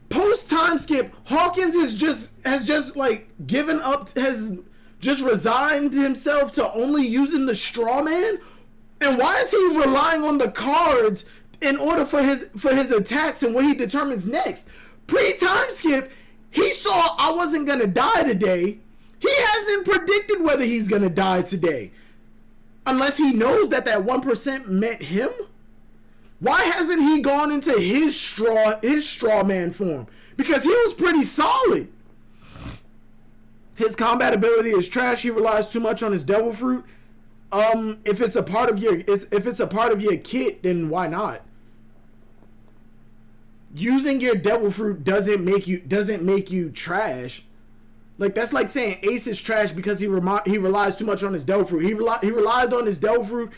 Post time skip, Hawkins has just like given up, has just resigned himself to only using the straw man. And why is he relying on the cards in order for his attacks and what he determines next? Pre-time skip, he saw I wasn't gonna die today. He hasn't predicted whether he's gonna die today, unless he knows that 1% meant him. Why hasn't he gone into his straw man form? Because he was pretty solid. His combat ability is trash. He relies too much on his devil fruit. If it's a part of your kit, then why not? Using your devil fruit doesn't make you trash. Like, that's like saying Ace is trash because he relies too much on his devil fruit. He relied on his devil fruit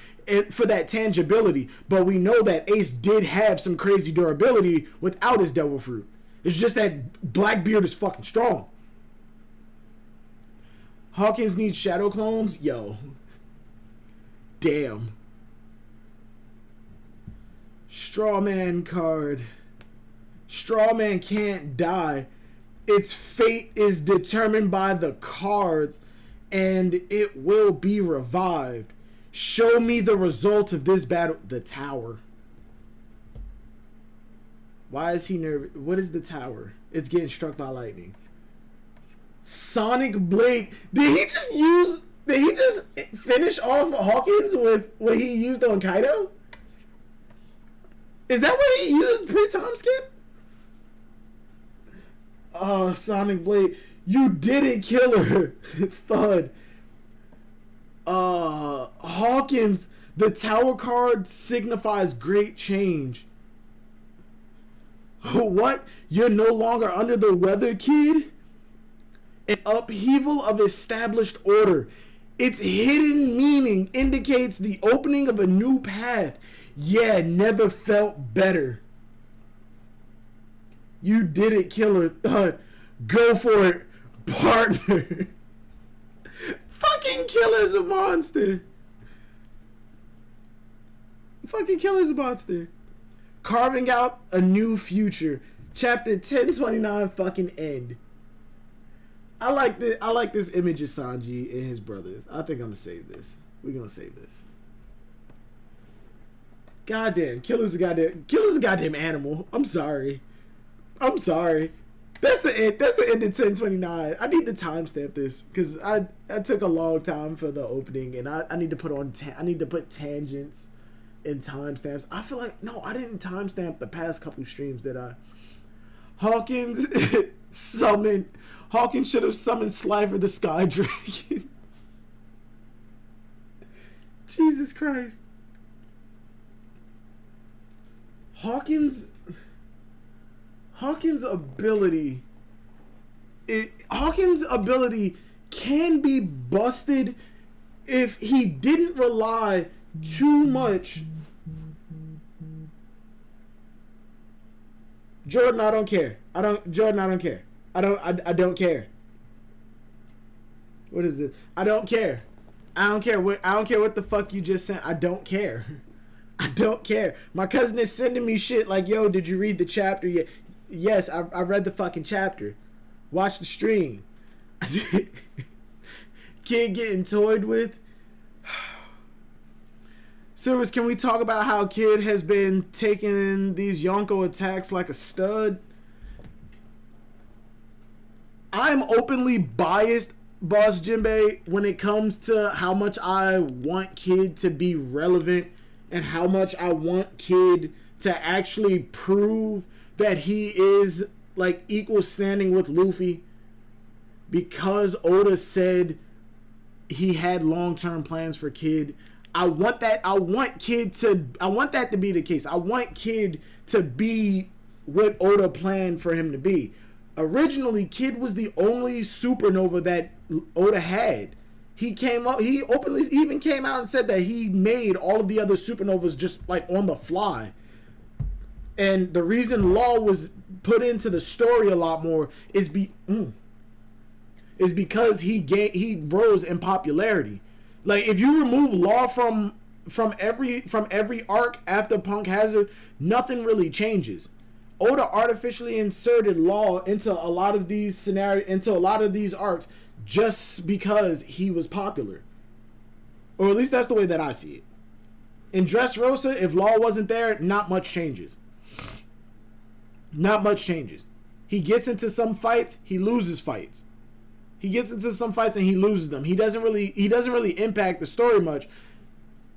for that tangibility, but we know that Ace did have some crazy durability without his devil fruit. It's just that Blackbeard is fucking strong. Hawkins needs shadow clones? Yo. Damn. Strawman card. Strawman can't die. Its fate is determined by the cards, and it will be revived. Show me the result of this battle. The tower. Why is he nervous? What is the tower? It's getting struck by lightning. Sonic Blade. Did he just finish off Hawkins with what he used on Kaido? Is that what he used pre-time skip? Oh, Sonic Blade. You didn't kill her. Thud. Hawkins. The tower card signifies great change. What? You're no longer under the weather, kid? An upheaval of established order. Its hidden meaning indicates the opening of a new path. Yeah, never felt better. You didn't kill her. Go for it, partner. Fucking Killer's a monster. Fucking Killer's a monster. Carving out a new future. Chapter 1029 fucking end. I like this image of Sanji and his brothers. I think I'm gonna save this. We're gonna save this. Goddamn, Killer's a goddamn animal. I'm sorry. That's the end. That's the end of 1029. I need to timestamp this because I took a long time for the opening, and I need to put tangents and timestamps. I feel like I didn't timestamp the past couple streams, did I? Hawkins Hawkins should have summoned Sliver the Sky Dragon. Jesus Christ. Hawkins' ability can be busted if he didn't rely too much. Jordan, I don't care. I don't care. I don't care. What is this? I don't care. I don't care what the fuck you just sent. I don't care. I don't care. My cousin is sending me shit like, yo, did you read the chapter yet? Yes, I read the fucking chapter. Watch the stream. Kid getting toyed with. Silvers, can we talk about how Kid has been taking these Yonko attacks like a stud? I'm openly biased, Boss Jinbei, when it comes to how much I want Kid to be relevant and how much I want Kid to actually prove that he is like equal standing with Luffy, because Oda said he had long-term plans for Kid. I want that to be the case. I want Kid to be what Oda planned for him to be. Originally, Kid was the only supernova that Oda had. He openly even came out and said that he made all of the other supernovas just like on the fly. And the reason Law was put into the story a lot more is because he rose in popularity. Like, if you remove Law from every arc after Punk Hazard, nothing really changes. Oda artificially inserted Law into a lot of these arcs just because he was popular. Or at least that's the way that I see it. In Dressrosa, if Law wasn't there, not much changes. Not much changes. He gets into some fights, he loses fights. He gets into some fights and he loses them. He doesn't really impact the story much.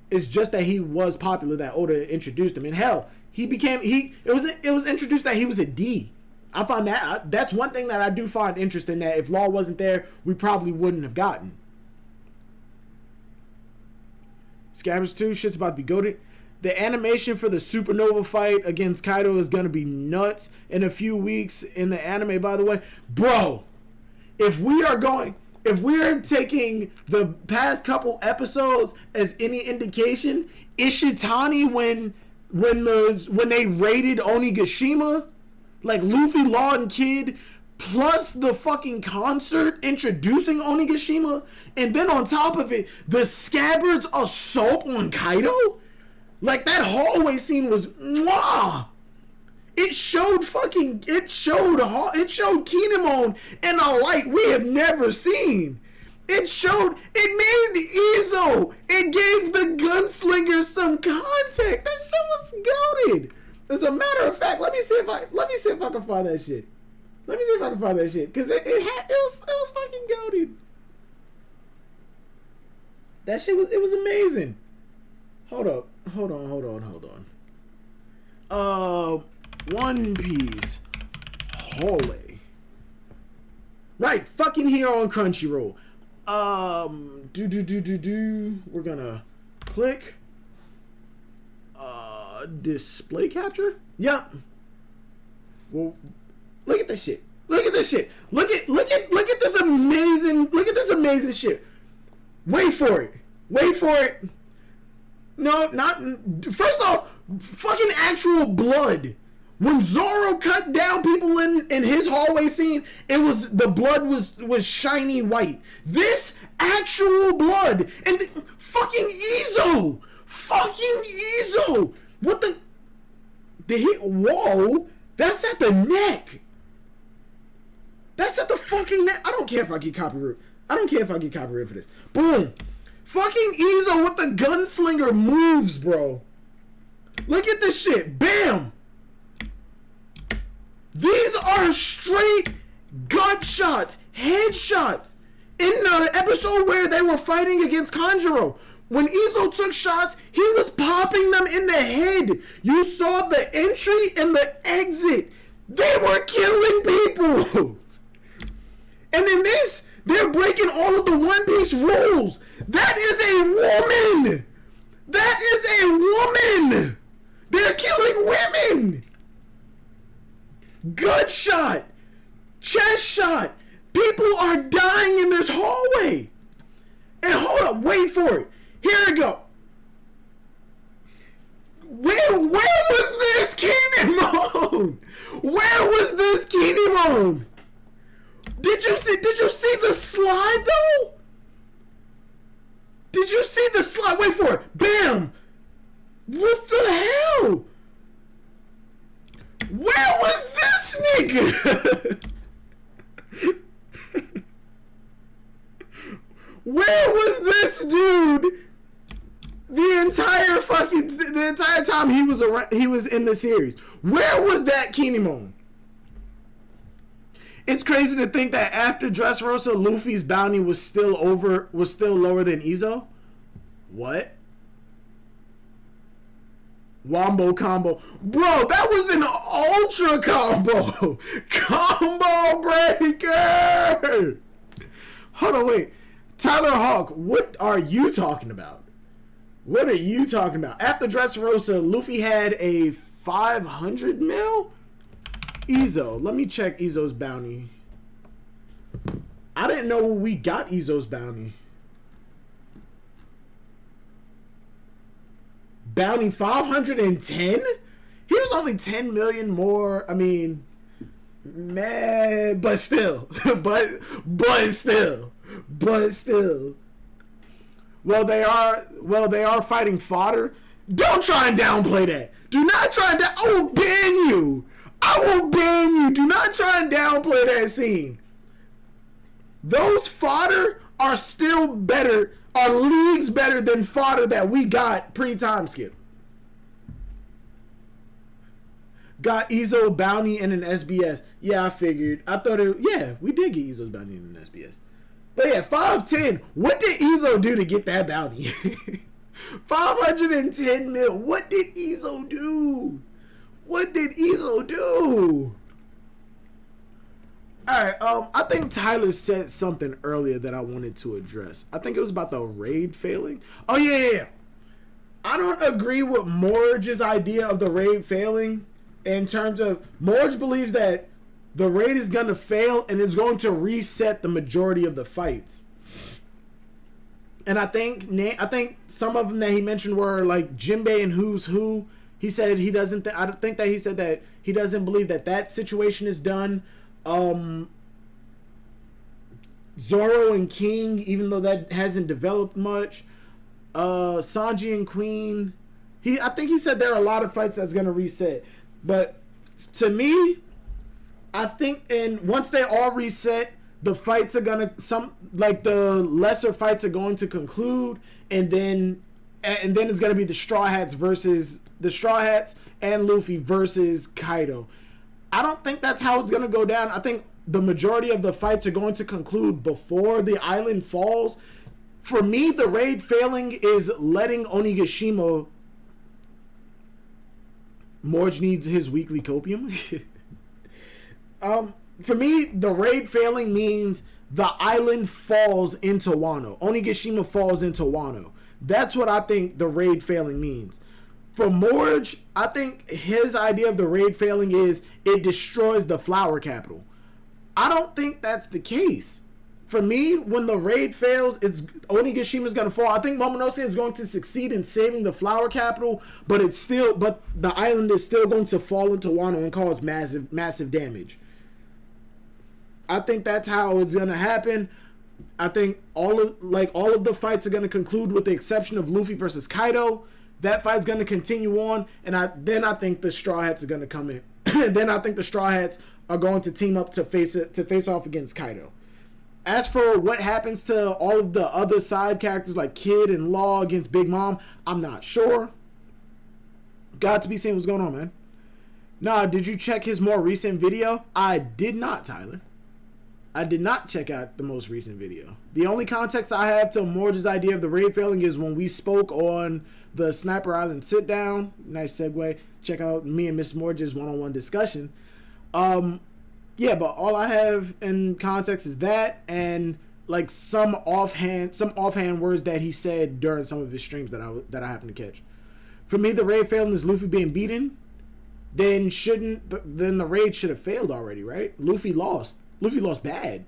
It's just that he was popular, that Oda introduced him. And hell, it was introduced that he was a D. I find that's one thing that I do find interesting, that if Law wasn't there, we probably wouldn't have gotten. Scabbers 2, shit's about to be goated. The animation for the Supernova fight against Kaido is gonna be nuts in a few weeks in the anime, by the way. Bro, if we are taking the past couple episodes as any indication, Ishitani when they raided Onigashima, like Luffy, Law, and Kid, plus the fucking concert introducing Onigashima, and then on top of it, the Scabbard's assault on Kaido? Like, that hallway scene was mwah! It showed Kinemon in a light we have never seen. It made Izo. It gave the gunslinger some contact. That shit was goated. As a matter of fact, let me see if I can find that shit. Cause it was fucking goated. That shit was amazing. Hold on. One Piece hallway. Right, fucking here on Crunchyroll. We're gonna click display capture. Yep. Well, look at this shit. Look at this this amazing shit. Wait for it. No, not first off, fucking actual blood. When Zoro cut down people in his hallway scene, the blood was shiny white. This actual blood, and fucking Izo. What the hit? Whoa, that's at the neck. That's at the fucking neck. I don't care if I get copyright for this. Boom. Fucking Izo with the gunslinger moves, bro. Look at this shit. Bam. These are straight gut shots, headshots. In the episode where they were fighting against Kanjuro, when Izo took shots, he was popping them in the head. You saw the entry and the exit. They were killing people. And in this, they're breaking all of the One Piece rules. That is a woman. They're killing women. Gut shot. Chest shot. People are dying in this hallway. And hold up, wait for it. Here we go. Where was this Kinemon? Did you see the slide though? Did you see the slide? Wait for it. Bam. What the hell? Where was this nigga? Where was this dude? The entire time he was in the series. Where was that Kinemon? It's crazy to think that after Dressrosa, Luffy's bounty was still lower than Izo. What? Wombo combo. Bro, that was an ultra combo. Combo breaker. Hold on, wait. Tyler Hawk, what are you talking about? After Dressrosa, Luffy had a 500 mil? Izo. Let me check Izo's bounty. I didn't know we got Izo's bounty. bounty 510. He was only 10 million more. I mean, man, but still, but still. Well, they are fighting fodder. Don't try and downplay that. Do not try and I will ban you. I will ban you. Do not try and downplay that scene. Those fodder are still better, are leagues better than fodder that we got pre-time skip. Got Izzo bounty and an SBS. Yeah, I figured. I thought we did get Izzo's bounty and an SBS. But yeah, 510. What did Izzo do to get that bounty? 510 mil. What did Izzo do? What did Izzo do? Alright, I think Tyler said something earlier that I wanted to address. I think it was about the raid failing. Oh, yeah. I don't agree with Morge's idea of the raid failing in terms of Morge believes that the raid is going to fail and it's going to reset the majority of the fights. And I think some of them that he mentioned were like Jinbei and Who's Who. He said he doesn't. I think that he said that he doesn't believe that situation is done. Zoro and King, even though that hasn't developed much. Sanji and Queen. I think he said there are a lot of fights that's gonna reset. But to me, I think once they all reset, the fights are gonna the lesser fights are going to conclude, and then it's gonna be the Straw Hats and Luffy versus Kaido. I don't think that's how it's gonna go down. I think the majority of the fights are going to conclude before the island falls. For me, the raid failing is letting Onigashima. Morge needs his weekly copium. For me, the raid failing means the island falls into Wano. Onigashima falls into Wano. That's what I think the raid failing means. For Morge, I think his idea of the raid failing is it destroys the flower capital. I don't think that's the case. For me, when the raid fails, Onigashima's going to fall. I think Momonosuke is going to succeed in saving the flower capital, but the island is still going to fall into Wano and cause massive damage. I think that's how it's going to happen. I think all of the fights are going to conclude with the exception of Luffy versus Kaido. That fight's going to continue on, and then I think the Straw Hats are going to come in. Then I think the Straw Hats are going to team up to face off against Kaido. As for what happens to all of the other side characters like Kid and Law against Big Mom, I'm not sure. Got to be seeing what's going on, man. Nah, did you check his more recent video? I did not, Tyler. I did not check out the most recent video. The only context I have to Morge's idea of the raid failing is when we spoke on the Sniper Island sit down. Nice segue. Check out me and Miss Morge's one-on-one discussion. Yeah, but all I have in context is that and like some offhand words that he said during some of his streams that I happened to catch. For me, the raid failing is Luffy being beaten. Then the raid should have failed already, right? Luffy lost bad.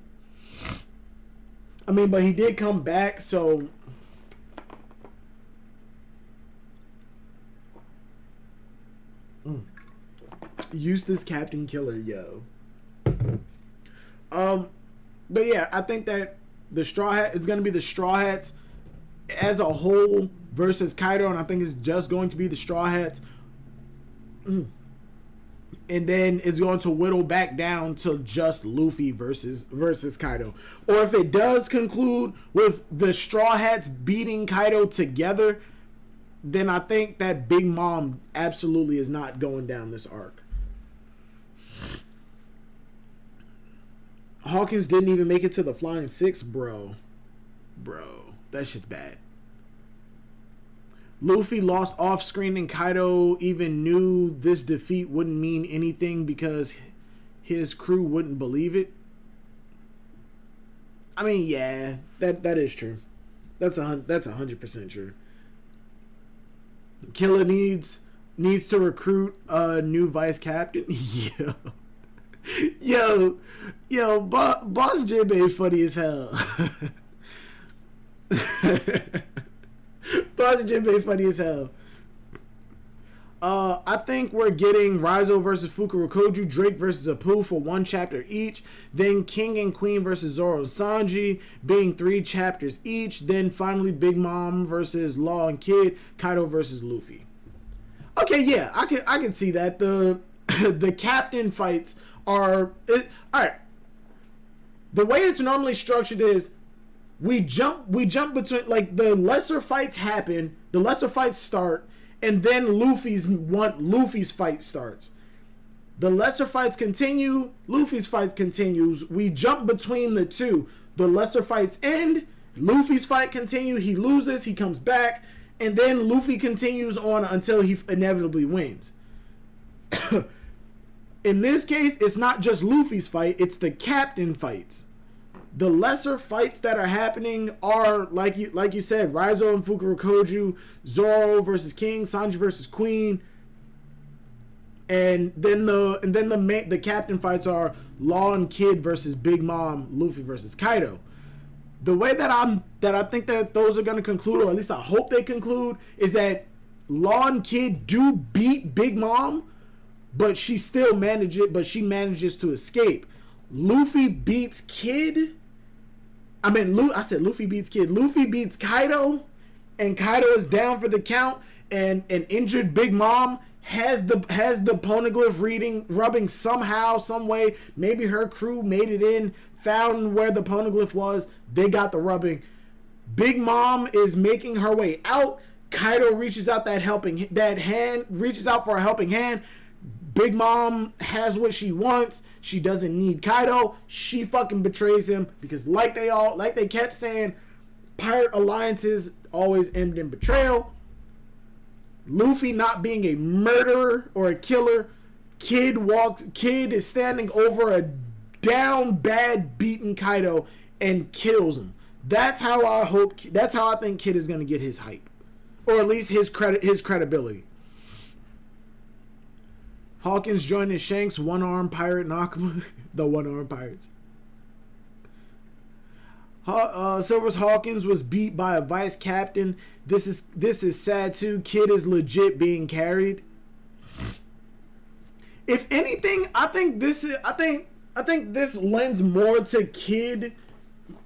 I mean, but he did come back, so Eustace Captain Killer, yo. But yeah, I think that it's going to be the Straw Hats as a whole versus Kaido, and I think it's just going to be the Straw Hats. And then it's going to whittle back down to just Luffy versus Kaido. Or if it does conclude with the Straw Hats beating Kaido together, then I think that Big Mom absolutely is not going down this arc. Hawkins didn't even make it to the Flying Six, bro. That shit's bad. Luffy lost off screen and Kaido even knew this defeat wouldn't mean anything because his crew wouldn't believe it. I mean, yeah, that is true. That's 100% true. Killer needs to recruit a new vice captain. Yo, Boss Jinbei funny as hell. Boss Jinbei funny as hell. I think we're getting Raizo versus Fukurokoju, Drake versus Apu for 1 chapter each. Then King and Queen versus Zoro and Sanji being 3 chapters each. Then finally Big Mom versus Law and Kid, Kaido versus Luffy. Okay, yeah, I can see that. The the captain fights are alright. The way it's normally structured is we jump between, like, the lesser fights happen, the lesser fights start, and then Luffy's fight starts. The lesser fights continue, Luffy's fight continues. We jump between the two. The lesser fights end, Luffy's fight continue, he loses, he comes back, and then Luffy continues on until he inevitably wins. In this case, it's not just Luffy's fight, it's the captain fights. The lesser fights that are happening are, like you said, Raizo and Fukurokoju, Zoro versus King, Sanji versus Queen, and then the captain fights are Law and Kid versus Big Mom, Luffy versus Kaido. The way that I think that those are going to conclude, or at least I hope they conclude, is that Law and Kid do beat Big Mom, but she manages to escape. Luffy beats Kid. I said Luffy beats Kid. Luffy beats Kaido, and Kaido is down for the count. And an injured Big Mom has the poneglyph rubbing somehow, some way. Maybe her crew made it in, found where the poneglyph was. They got the rubbing. Big Mom is making her way out. Kaido reaches out for a helping hand. Big Mom has what she wants. She doesn't need Kaido. She fucking betrays him because, like they kept saying, pirate alliances always end in betrayal. Luffy not being a murderer or a killer. Kid is standing over a down bad beaten Kaido and kills him. That's how I think Kid is gonna get his hype, or at least his credibility. Hawkins joining Shanks, one-armed pirate Nakama. The one-armed pirates. Silver's Hawkins was beat by a vice captain. This is sad too. Kid is legit being carried. If anything, I think this lends more to Kid,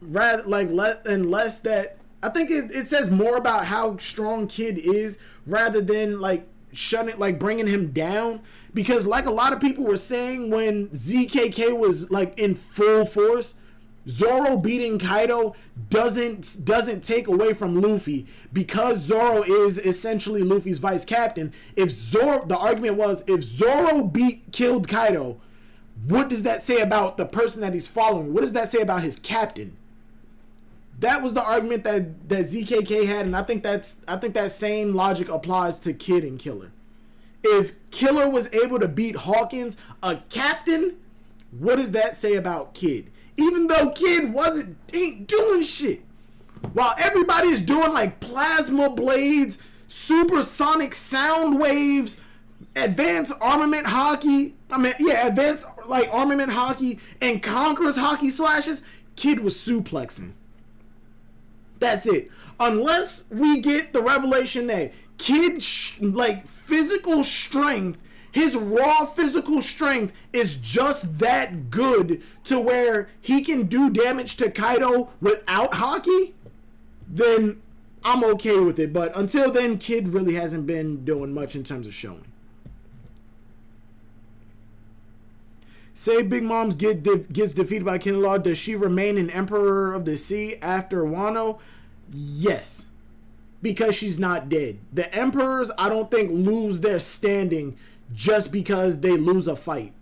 rather less that. I think it says more about how strong Kid is rather than bringing him down, because like a lot of people were saying when ZKK was like in full force, Zoro beating Kaido doesn't take away from Luffy, because Zoro is essentially Luffy's vice captain. The argument was, if Zoro killed Kaido, what does that say about the person that he's following? What does that say about his captain? That was the argument that ZKK had, and I think that same logic applies to Kid and Killer. If Killer was able to beat Hawkins, a captain, what does that say about Kid? Even though Kid ain't doing shit. While everybody's doing like plasma blades, supersonic sound waves, advanced armament hockey, advanced armament hockey and Conqueror's hockey slashes, Kid was suplexing. That's it. Unless we get the revelation that Kid, physical strength, his raw physical strength is just that good to where he can do damage to Kaido without hockey, then I'm okay with it. But until then, Kid really hasn't been doing much in terms of showing. Say Big Mom's gets defeated by Kinlaw. Does she remain an Emperor of the Sea after Wano? Yes. Because she's not dead. The Emperors, I don't think, lose their standing just because they lose a fight.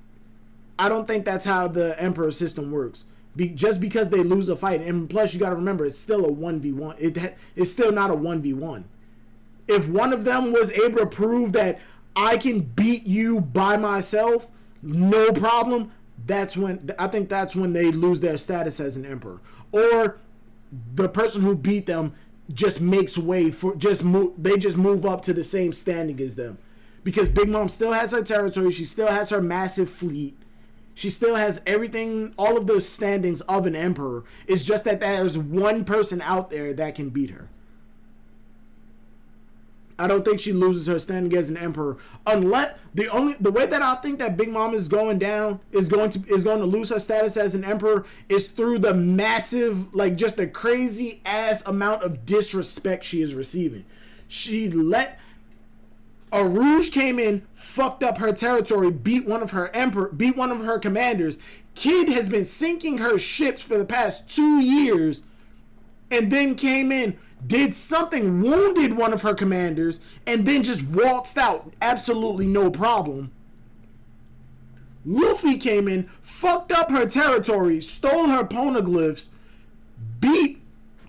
I don't think that's how the Emperor system works. Just because they lose a fight. And plus, you got to remember, it's still a 1v1. It's still not a 1v1. If one of them was able to prove that I can beat you by myself, no problem, I think that's when they lose their status as an Emperor. Or the person who beat them just makes way for they just move up to the same standing as them, because Big Mom still has her territory, she still has her massive fleet, she still has everything, all of those standings of an Emperor. It's just that there's one person out there that can beat her. I don't think she loses her standing as an emperor unless the way that I think that Big Mom is going down is going to lose her status as an emperor is through the massive, like, just a crazy ass amount of disrespect she is receiving. Arouge came in, fucked up her territory, beat one of her commanders. Kid has been sinking her ships for the past 2 years, and then came in, did something, wounded one of her commanders, and then just waltzed out. Absolutely no problem. Luffy came in, fucked up her territory, stole her poneglyphs, beat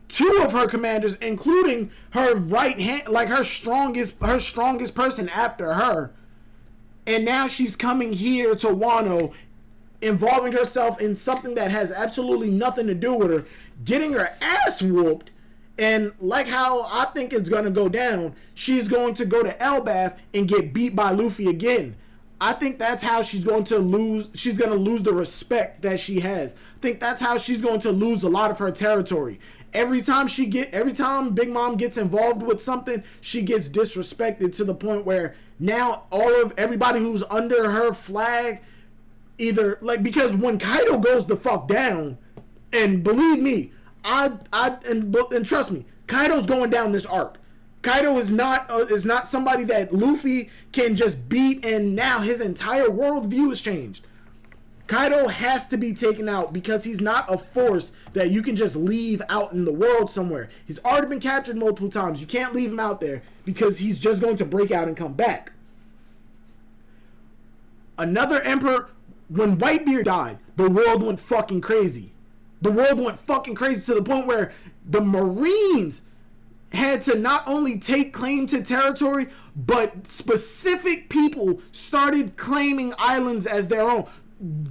2 of her commanders, including her right hand, like her strongest person after her. And now she's coming here to Wano, involving herself in something that has absolutely nothing to do with her, getting her ass whooped. And like how I think it's going to go down, she's going to go to Elbaf and get beat by Luffy again. I think that's how she's going to lose. She's going to lose the respect that she has. I think that's how she's going to lose a lot of her territory. Every time Big Mom gets involved with something, she gets disrespected to the point where now everybody who's under her flag, either, like, because when Kaido goes the fuck down, and believe me, and trust me, Kaido's going down this arc. Kaido is not somebody that Luffy can just beat and now his entire worldview has changed. Kaido has to be taken out because he's not a force that you can just leave out in the world somewhere. He's already been captured multiple times. You can't leave him out there because he's just going to break out and come back. Another emperor, when Whitebeard died, the world went fucking crazy. The world went fucking crazy to the point where the Marines had to not only take claim to territory, but specific people started claiming islands as their own.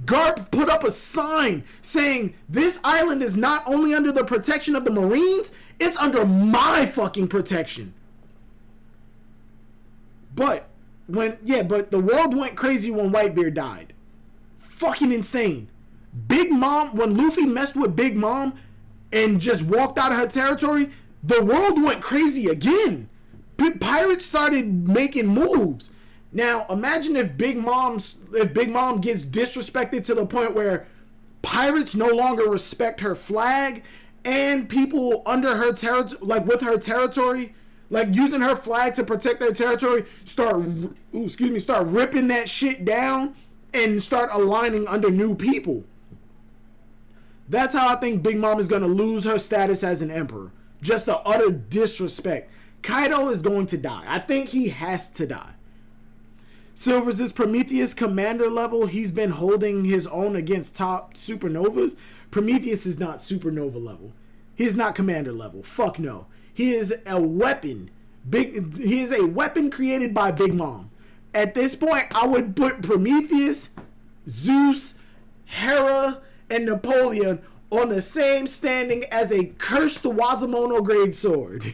Garp put up a sign saying, this island is not only under the protection of the Marines, it's under my fucking protection. But the world went crazy when Whitebeard died. Fucking insane. Big Mom, when Luffy messed with Big Mom and just walked out of her territory, the world went crazy again. Pirates started making moves. Now, imagine if Big Mom gets disrespected to the point where pirates no longer respect her flag, and people under her territory, like with her territory, like using her flag to protect their territory, start ripping that shit down and start aligning under new people. That's how I think Big Mom is going to lose her status as an emperor. Just the utter disrespect. Kaido is going to die. I think he has to die. Silver's is Prometheus commander level. He's been holding his own against top supernovas. Prometheus is not supernova level. He is not commander level. Fuck no. He is a weapon. He is a weapon created by Big Mom. At this point, I would put Prometheus, Zeus, Hera, and Napoleon on the same standing as a cursed Wazamono grade sword.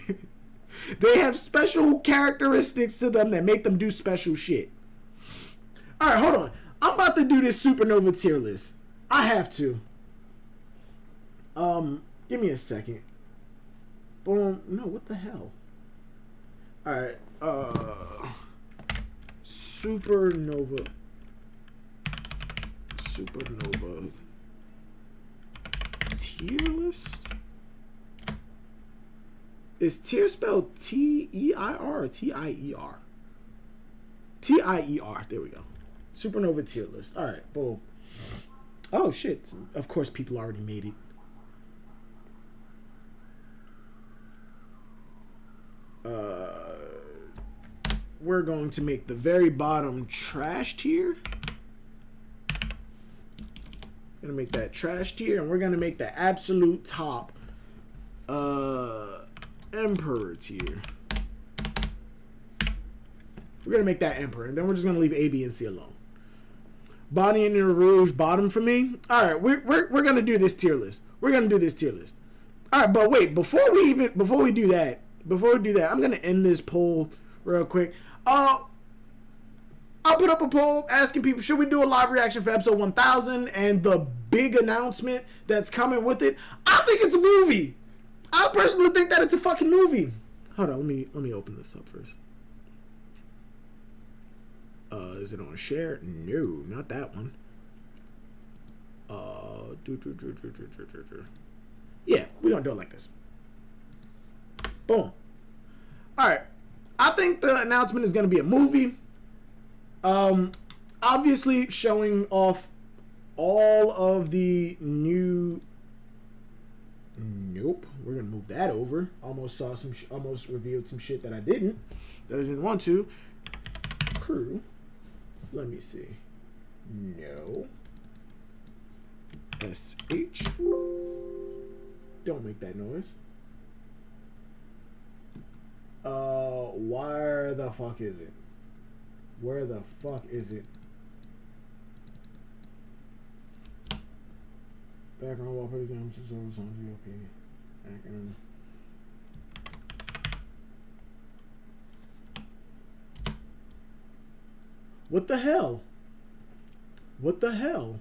They have special characteristics to them that make them do special shit. Alright, hold on. I'm about to do this Supernova tier list. I have to. Give me a second. Boom. No, what the hell? Alright, Supernova tier list? Is tier spelled T-E-I-R or T-I-E-R? T-I-E-R. There we go. Supernova tier list. Alright, boom. Oh, shit. Of course, people already made it. We're going to make the very bottom trash tier. Gonna make that trash tier, and we're gonna make the absolute top Emperor tier. We're gonna make that Emperor, and then we're just gonna leave A, B, and C alone. Bonnie and Rouge bottom for me. All right, we're gonna do this tier list. We're gonna do this tier list. All right, but wait, before we do that, I'm gonna end this poll real quick. I'll put up a poll asking people, should we do a live reaction for episode 1000 and the big announcement that's coming with it? I think it's a movie. I personally think that it's a fucking movie. Hold on, let me open this up first. Is it on share? No, not that one. Yeah, we're gonna do it like this. Boom. Alright. I think the announcement is gonna be a movie. Obviously showing off all of the new. Nope, we're gonna move that over. Almost revealed some shit that I didn't want to. Crew. Let me see. No. SH. Don't make that noise. Where the fuck is it? Where the fuck is it? Background wallpaper, Sanji, okay. Background. What the hell? What the hell?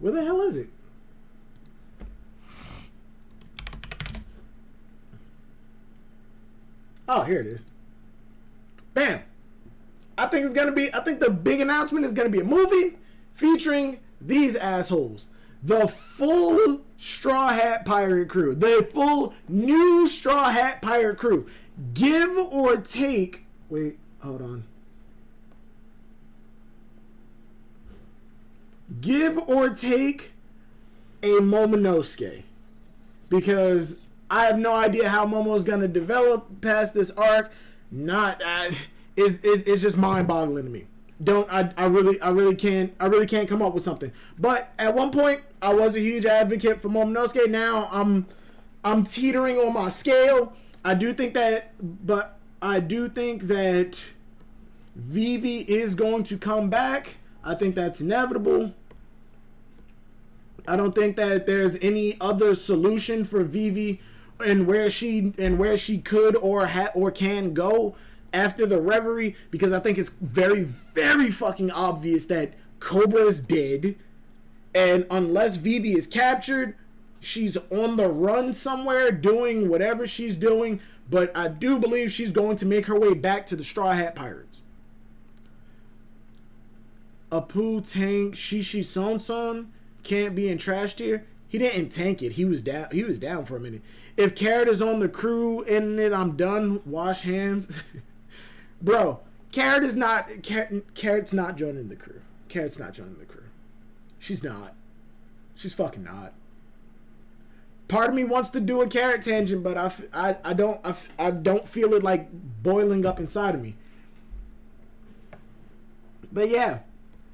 Where the hell is it? Oh, here it is. Bam. I think the big announcement is gonna be a movie featuring these assholes. The full Straw Hat Pirate crew. The full new Straw Hat Pirate crew. Give or take. Wait, hold on. Give or take a Momonosuke. Because I have no idea how Momo's gonna develop past this arc. It's just mind-boggling to me. I really can't come up with something. But at one point, I was a huge advocate for Momonosuke. Now I'm teetering on my scale. I do think that Vivi is going to come back. I think that's inevitable. I don't think that there's any other solution for Vivi and where she could or can go after the Reverie, because I think it's very, very fucking obvious that Cobra is dead, and unless Vivi is captured, she's on the run somewhere doing whatever she's doing. But I do believe she's going to make her way back to the Straw Hat Pirates. Apu Tank Shishi Son can't be in trash tier. He didn't tank it. He was down for a minute. If Carrot is on the crew in it, I'm done. Wash hands. Bro, Carrot's not joining the crew. Carrot's not joining the crew. She's not. She's fucking not. Part of me wants to do a Carrot tangent, but I don't feel it like boiling up inside of me. But yeah,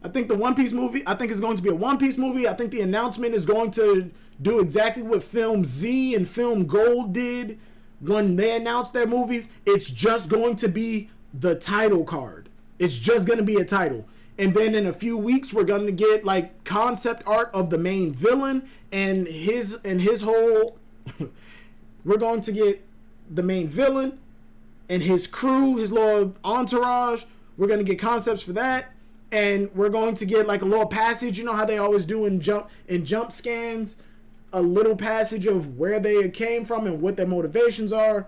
I think the One Piece movie, I think it's going to be a One Piece movie. I think the announcement is going to do exactly what Film Z and Film Gold did when they announced their movies. It's just going to be the title card. It's just going to be a title. And then in a few weeks, we're going to get like concept art of the main villain and his whole... We're going to get the main villain and his crew, his little entourage. We're going to get concepts for that. And we're going to get like a little passage. You know how they always do in jump scans? A little passage of where they came from and what their motivations are.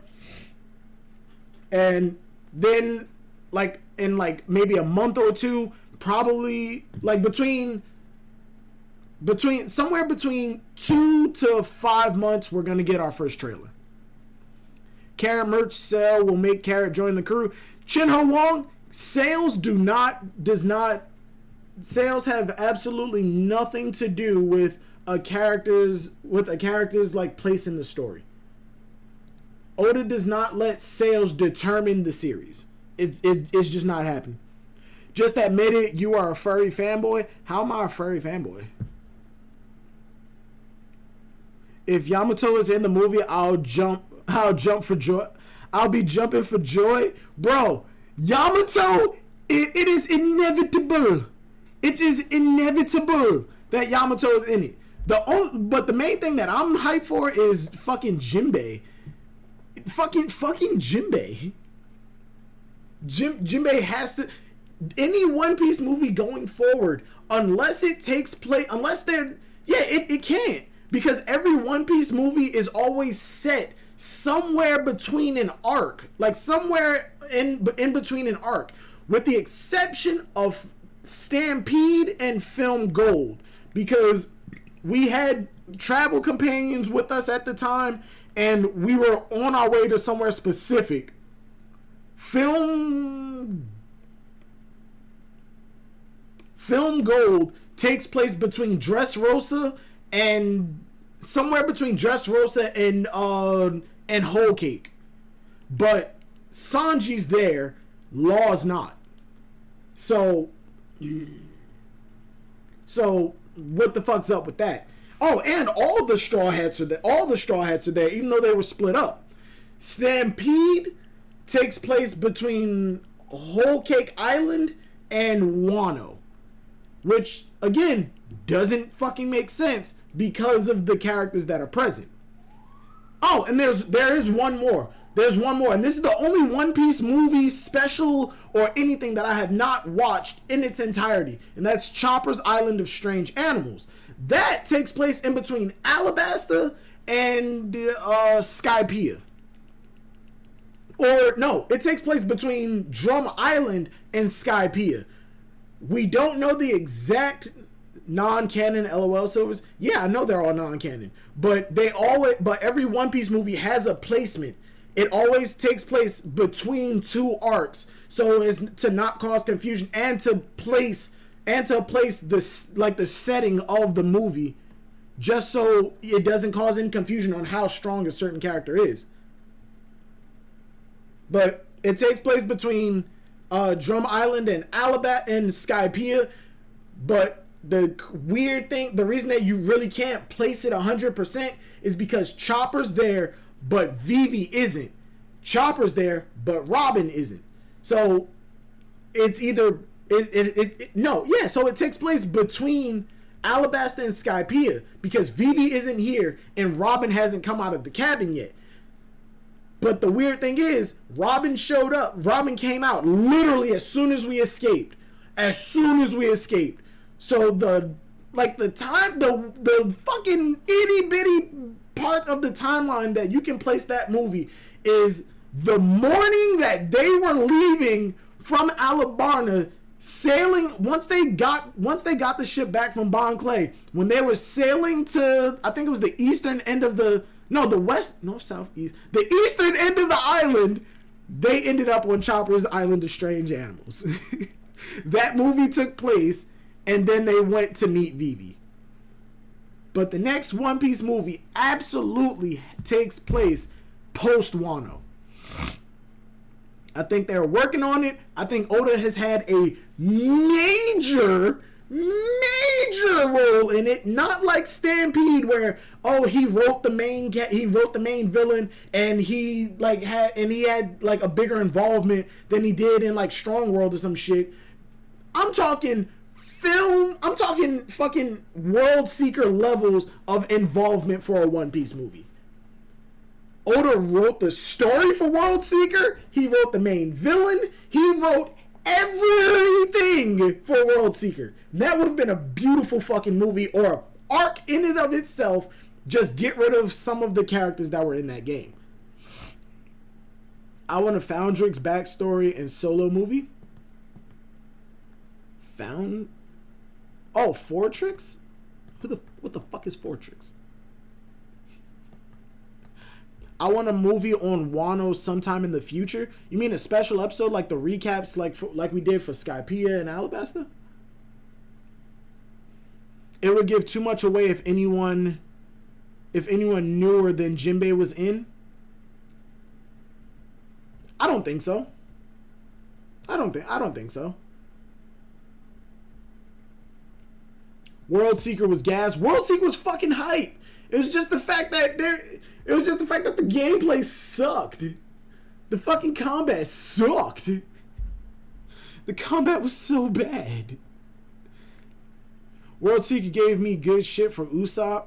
And then like in like maybe a month or two, probably like between somewhere between 2 to 5 months, we're gonna get our first trailer. Carrot merch sale will make Carrot join the crew. Shinho Wong, sales have absolutely nothing to do with a character's like place in the story. Oda does not let sales determine the series. It's just not happening. Just admit it, you are a furry fanboy. How am I a furry fanboy? If Yamato is in the movie, I'll jump for joy. I'll be jumping for joy. Bro, Yamato, it is inevitable. It is inevitable that Yamato is in it. But the main thing that I'm hyped for is fucking Jinbei. Fucking Jinbei. Jinbei has to... Any One Piece movie going forward, unless it takes place... Unless they're... Yeah, it can't. Because every One Piece movie is always set somewhere between an arc. Like somewhere in between an arc. with the exception of Stampede and Film Gold, because we had travel companions with us at the time and we were on our way to somewhere specific. Film Gold takes place between Dressrosa and somewhere between Dressrosa and Whole Cake. But Sanji's there, Law's not. So what the fuck's up with that? Oh, and all the Straw Hats are there. All the Straw Hats are there, even though they were split up. Stampede takes place between Whole Cake Island and Wano, which again doesn't fucking make sense because of the characters that are present. Oh, and there is one more. There's one more, and this is the only One Piece movie special or anything that I have not watched in its entirety, and that's Chopper's Island of Strange Animals. That takes place in between Alabasta and Skypiea. Or no, it takes place between Drum Island and Skypiea. We don't know the exact non-canon LOL servers. Yeah, I know they're all non-canon, but every One Piece movie has a placement. It always takes place between two arcs, so as to not cause confusion and to place this like the setting of the movie, just so it doesn't cause any confusion on how strong a certain character is. But it takes place between Drum Island and Alabasta and Skypiea. But the weird thing, the reason that you really can't place it 100% is because Chopper's there, but Vivi isn't. Chopper's there, but Robin isn't. So it's either so it takes place between Alabasta and Skypiea because Vivi isn't here and Robin hasn't come out of the cabin yet. But the weird thing is, Robin showed up. Robin came out literally as soon as we escaped. So the fucking itty bitty part of the timeline that you can place that movie is the morning that they were leaving from Alabasta, sailing once they got the ship back from Bon Clay, when they were sailing to, I think it was the eastern end of the eastern end of the island, they ended up on Chopper's Island of Strange Animals. That movie took place, and then they went to meet Vivi. But the next One Piece movie absolutely takes place post Wano. I think they're working on it. I think Oda has had a major role in it, not like Stampede where he wrote the main villain and he had like a bigger involvement than he did in like Strong World or some shit. I'm talking fucking World Seeker levels of involvement for a One Piece movie. Oda wrote the story for World Seeker. He wrote the main villain. He wrote everything for World Seeker. That would have been a beautiful fucking movie or an arc in and of itself. Just get rid of some of the characters that were in that game. I want a Foundrix backstory and solo movie. Fortrix? What the fuck is Fortrix? I want a movie on Wano sometime in the future. You mean a special episode like the recaps like we did for Skypiea and Alabasta? It would give too much away if anyone newer than Jinbei was in. I don't think so. I don't think so. World Seeker was gas. World Seeker was fucking hype. It was just the fact that the gameplay sucked. The fucking combat sucked. The combat was so bad. World Seeker gave me good shit for Usopp.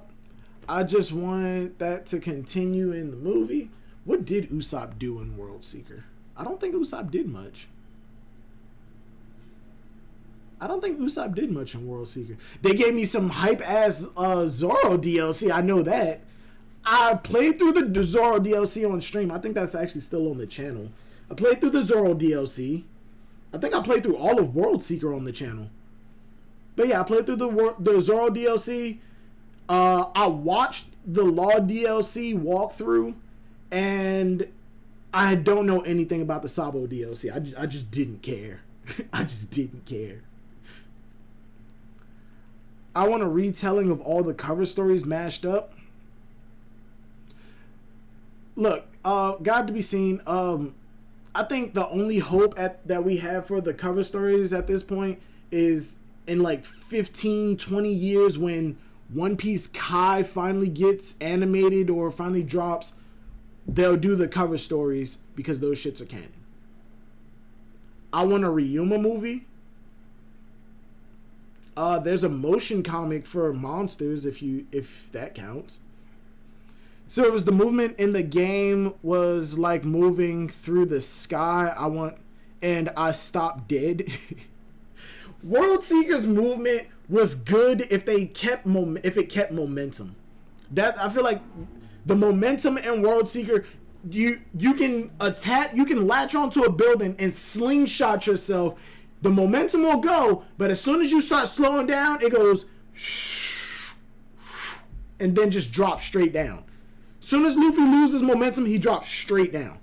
I just wanted that to continue in the movie. What did Usopp do in World Seeker? I don't think Usopp did much. I don't think Usopp did much in World Seeker. They gave me some hype-ass Zoro DLC. I know that. I played through the Zoro DLC on stream. I think that's actually still on the channel. I played through the Zoro DLC. I think I played through all of World Seeker on the channel. But yeah, I played through the Zoro DLC. I watched the Law DLC walkthrough, and I don't know anything about the Sabo DLC. I just didn't care. I just didn't care. I want a retelling of all the cover stories mashed up. Look, God to be seen. I think the only hope that we have for the cover stories at this point is in like 15, 20 years when One Piece Kai finally gets animated or finally drops, they'll do the cover stories because those shits are canon. I want a Ryuma movie. There's a motion comic for Monsters if that counts. So it was the movement in the game was like moving through the sky. And I stopped dead. World Seeker's movement was good if it kept momentum. That I feel like the momentum in World Seeker, you can attack, you can latch onto a building and slingshot yourself. The momentum will go, but as soon as you start slowing down, it goes and then just drops straight down. As soon as Luffy loses momentum, he drops straight down.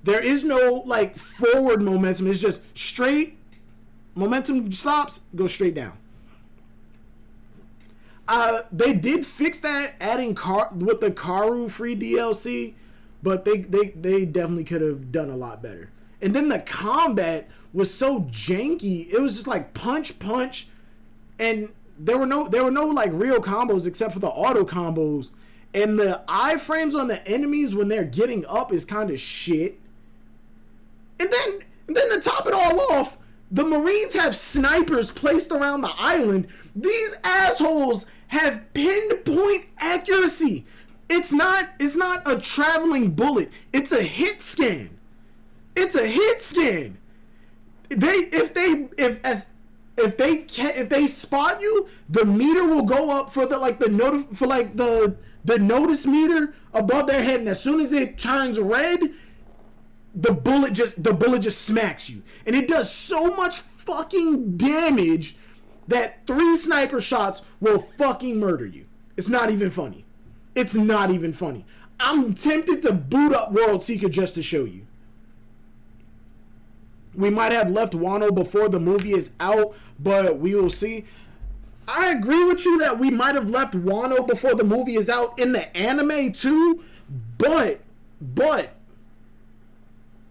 There is no like forward momentum. It's just straight. Momentum stops, goes straight down. They did fix that adding with the Karu free DLC, but they definitely could have done a lot better. And then the combat was so janky. It was just like punch, and there were no like real combos except for the auto combos. And the iframes on the enemies when they're getting up is kind of shit. And then to top it all off, the Marines have snipers placed around the island. These assholes have pinpoint accuracy. It's not a traveling bullet. It's a hit scan. It's a hit scan. If they spot you, the meter will go up for the notice meter above their head, and as soon as it turns red, the bullet just smacks you. And it does so much fucking damage that 3 sniper shots will fucking murder you. It's not even funny. It's not even funny. I'm tempted to boot up World Seeker just to show you. We might have left Wano before the movie is out, but we will see. I agree with you that we might have left Wano before the movie is out in the anime too, but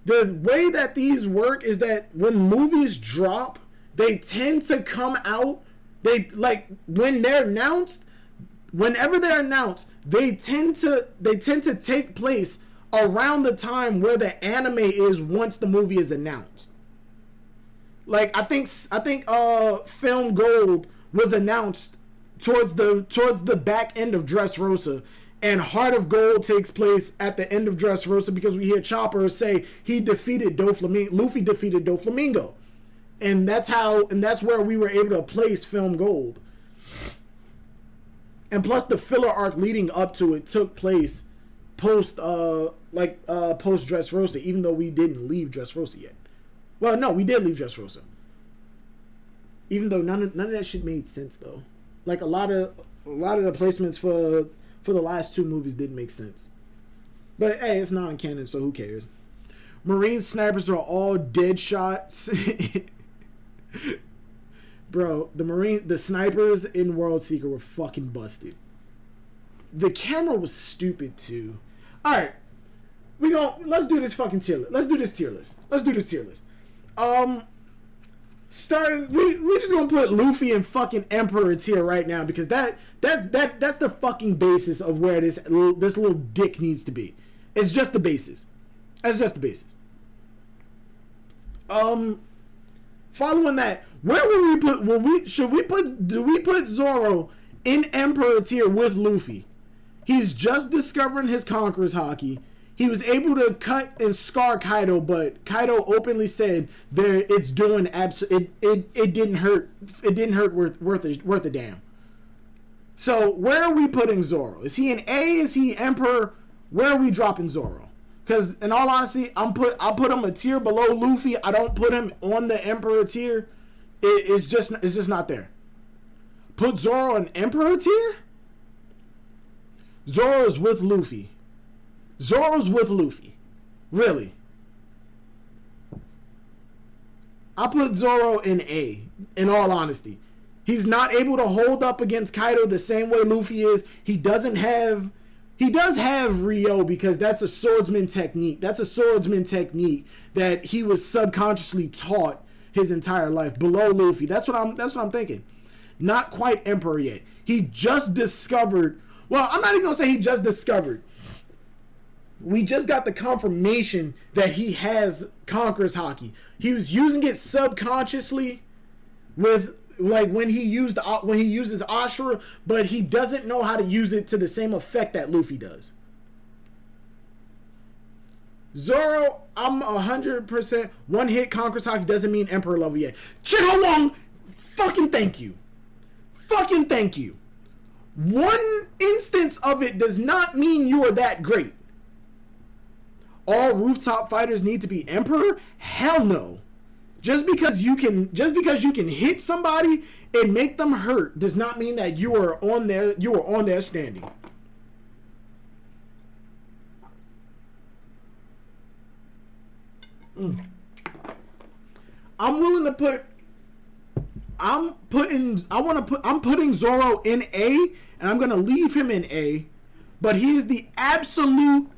the way that these work is that when movies drop, they tend to come out, when they're announced, whenever they're announced, they tend to take place around the time where the anime is once the movie is announced. Like I think Film Gold was announced towards the back end of Dressrosa, and Heart of Gold takes place at the end of Dressrosa because we hear Chopper say he defeated Luffy defeated Doflamingo. And that's where we were able to place Film Gold. And plus the filler arc leading up to it took place post Dressrosa, even though we didn't leave Dressrosa yet. Well, no, we did leave Dressrosa. Even though none of that shit made sense though. Like a lot of the placements for the last 2 movies didn't make sense. But hey, it's non-canon, so who cares? Marine snipers are all dead shots. Bro, the snipers in World Seeker were fucking busted. The camera was stupid too. Alright. Let's do this fucking tier list. Let's do this tier list. We're just gonna put Luffy and fucking Emperor tier right now because that's the fucking basis of where this little dick needs to be. It's just the basis. That's just the basis. Following that, where will we put? Do we put Zoro in Emperor tier with Luffy? He's just discovering his Conqueror's Haki. He was able to cut and scar Kaido, but Kaido openly said it didn't hurt. It didn't hurt worth a damn. So where are we putting Zoro? Is he an A? Is he Emperor? Where are we dropping Zoro? Because in all honesty, I'll put him a tier below Luffy. I don't put him on the Emperor tier. It's just not there. Put Zoro in Emperor tier? Zoro's with Luffy. Zoro's with Luffy. Really. I put Zoro in A, in all honesty. He's not able to hold up against Kaido the same way Luffy is. He does have Ryo because that's a swordsman technique. That's a swordsman technique that he was subconsciously taught his entire life below Luffy. That's what I'm thinking. Not quite Emperor yet. He just discovered, well, I'm not even gonna say he just discovered. We just got the confirmation that he has Conqueror's Haki. He was using it subconsciously with, like, when he uses Ashura, but he doesn't know how to use it to the same effect that Luffy does. Zoro, I'm 100% one hit Conqueror's Haki doesn't mean Emperor level yet. Shinho Wong, fucking thank you. Fucking thank you. One instance of it does not mean you are that great. All rooftop fighters need to be Emperor? Hell no. Just because you can hit somebody and make them hurt does not mean that you are on their standing. I'm putting Zoro in A, and I'm gonna leave him in A, but he is the absolute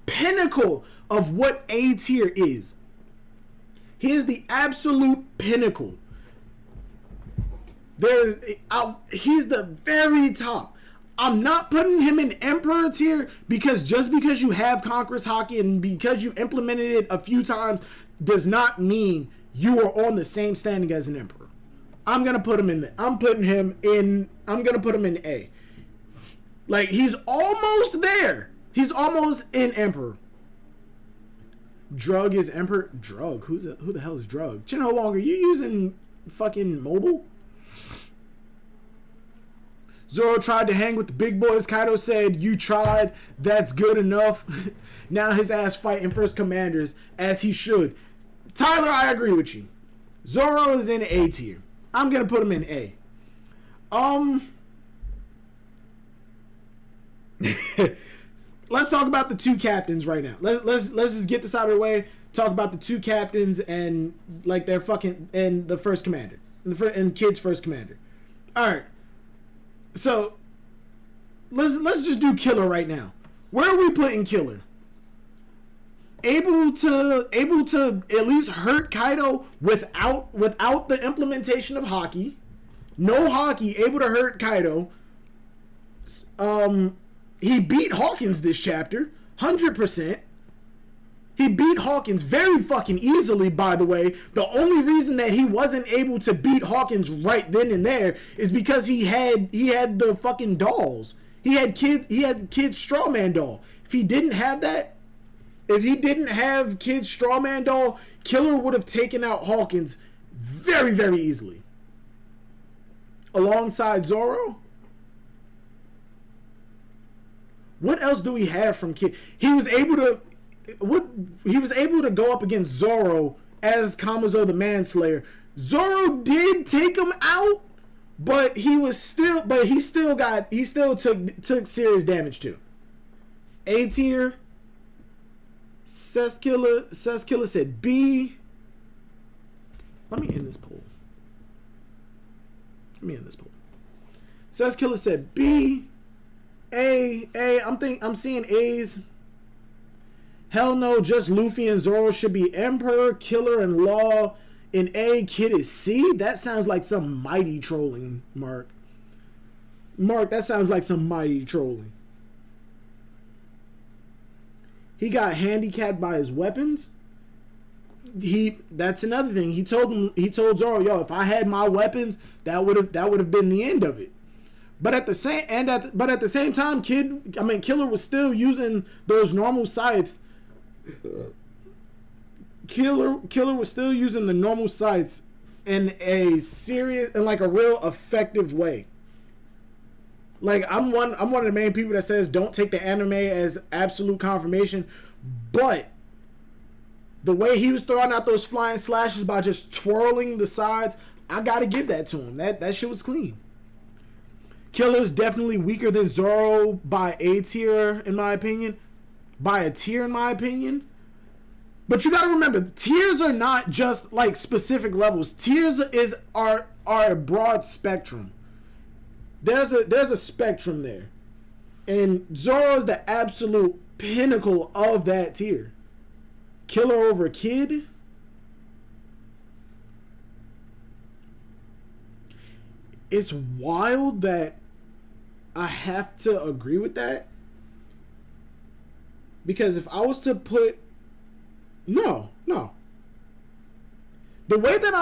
pinnacle of what A tier is. He is the absolute pinnacle. He's the very top. I'm not putting him in Emperor tier because just because you have Conqueror's Haki and because you implemented it a few times does not mean you are on the same standing as an Emperor. I'm gonna put him in A. Like, he's almost there. He's almost in Emperor. Drug is Emperor. Drug? Who the hell is Drug? Shinho Wong, are you using fucking mobile? Zoro tried to hang with the big boys. Kaido said, "You tried. That's good enough." Now his ass fighting first commanders as he should. Tyler, I agree with you. Zoro is in A tier. I'm gonna put him in A. Let's talk about the two captains right now. Let's just get this out of the way. Talk about the two captains and like their fucking and the first commander and Kid's first commander. All right. So let's just do Killer right now. Where are we putting Killer? Able to at least hurt Kaido without the implementation of Haki. No Haki, able to hurt Kaido. He beat Hawkins this chapter, 100%. He beat Hawkins very fucking easily, by the way. The only reason that he wasn't able to beat Hawkins right then and there is because he had the fucking dolls. He had Kid's Strawman doll. If he didn't have Kid's Strawman doll, Killer would have taken out Hawkins very, very easily. Alongside Zoro. What else do we have from Kid? He was able to go up against Zoro as Kamazo the Manslayer. Zoro did take him out, but he still took serious damage too. A tier. Seskiller said B. Let me end this poll. Seskiller said B. I'm seeing A's. Hell no, just Luffy and Zoro should be Emperor, Killer, and Law. In A, Kid is C? That sounds like some mighty trolling, Mark. That sounds like some mighty trolling. He got handicapped by his weapons. That's another thing. He told Zoro, yo, if I had my weapons, that would have been the end of it. But at the same time, Killer was still using those normal scythes. Killer was still using the normal scythes in a serious and like a real effective way. Like I'm one of the main people that says don't take the anime as absolute confirmation, But the way he was throwing out those flying slashes by just twirling the sides, I gotta give that to him. That shit was clean. Killer's definitely weaker than Zoro by a tier, in my opinion. By a tier, in my opinion. But you gotta remember, tiers are not just like specific levels. Tiers are a broad spectrum. There's a spectrum there. And Zoro is the absolute pinnacle of that tier. Killer over Kid. It's wild that I have to agree with that. Because if I was to put no. The way that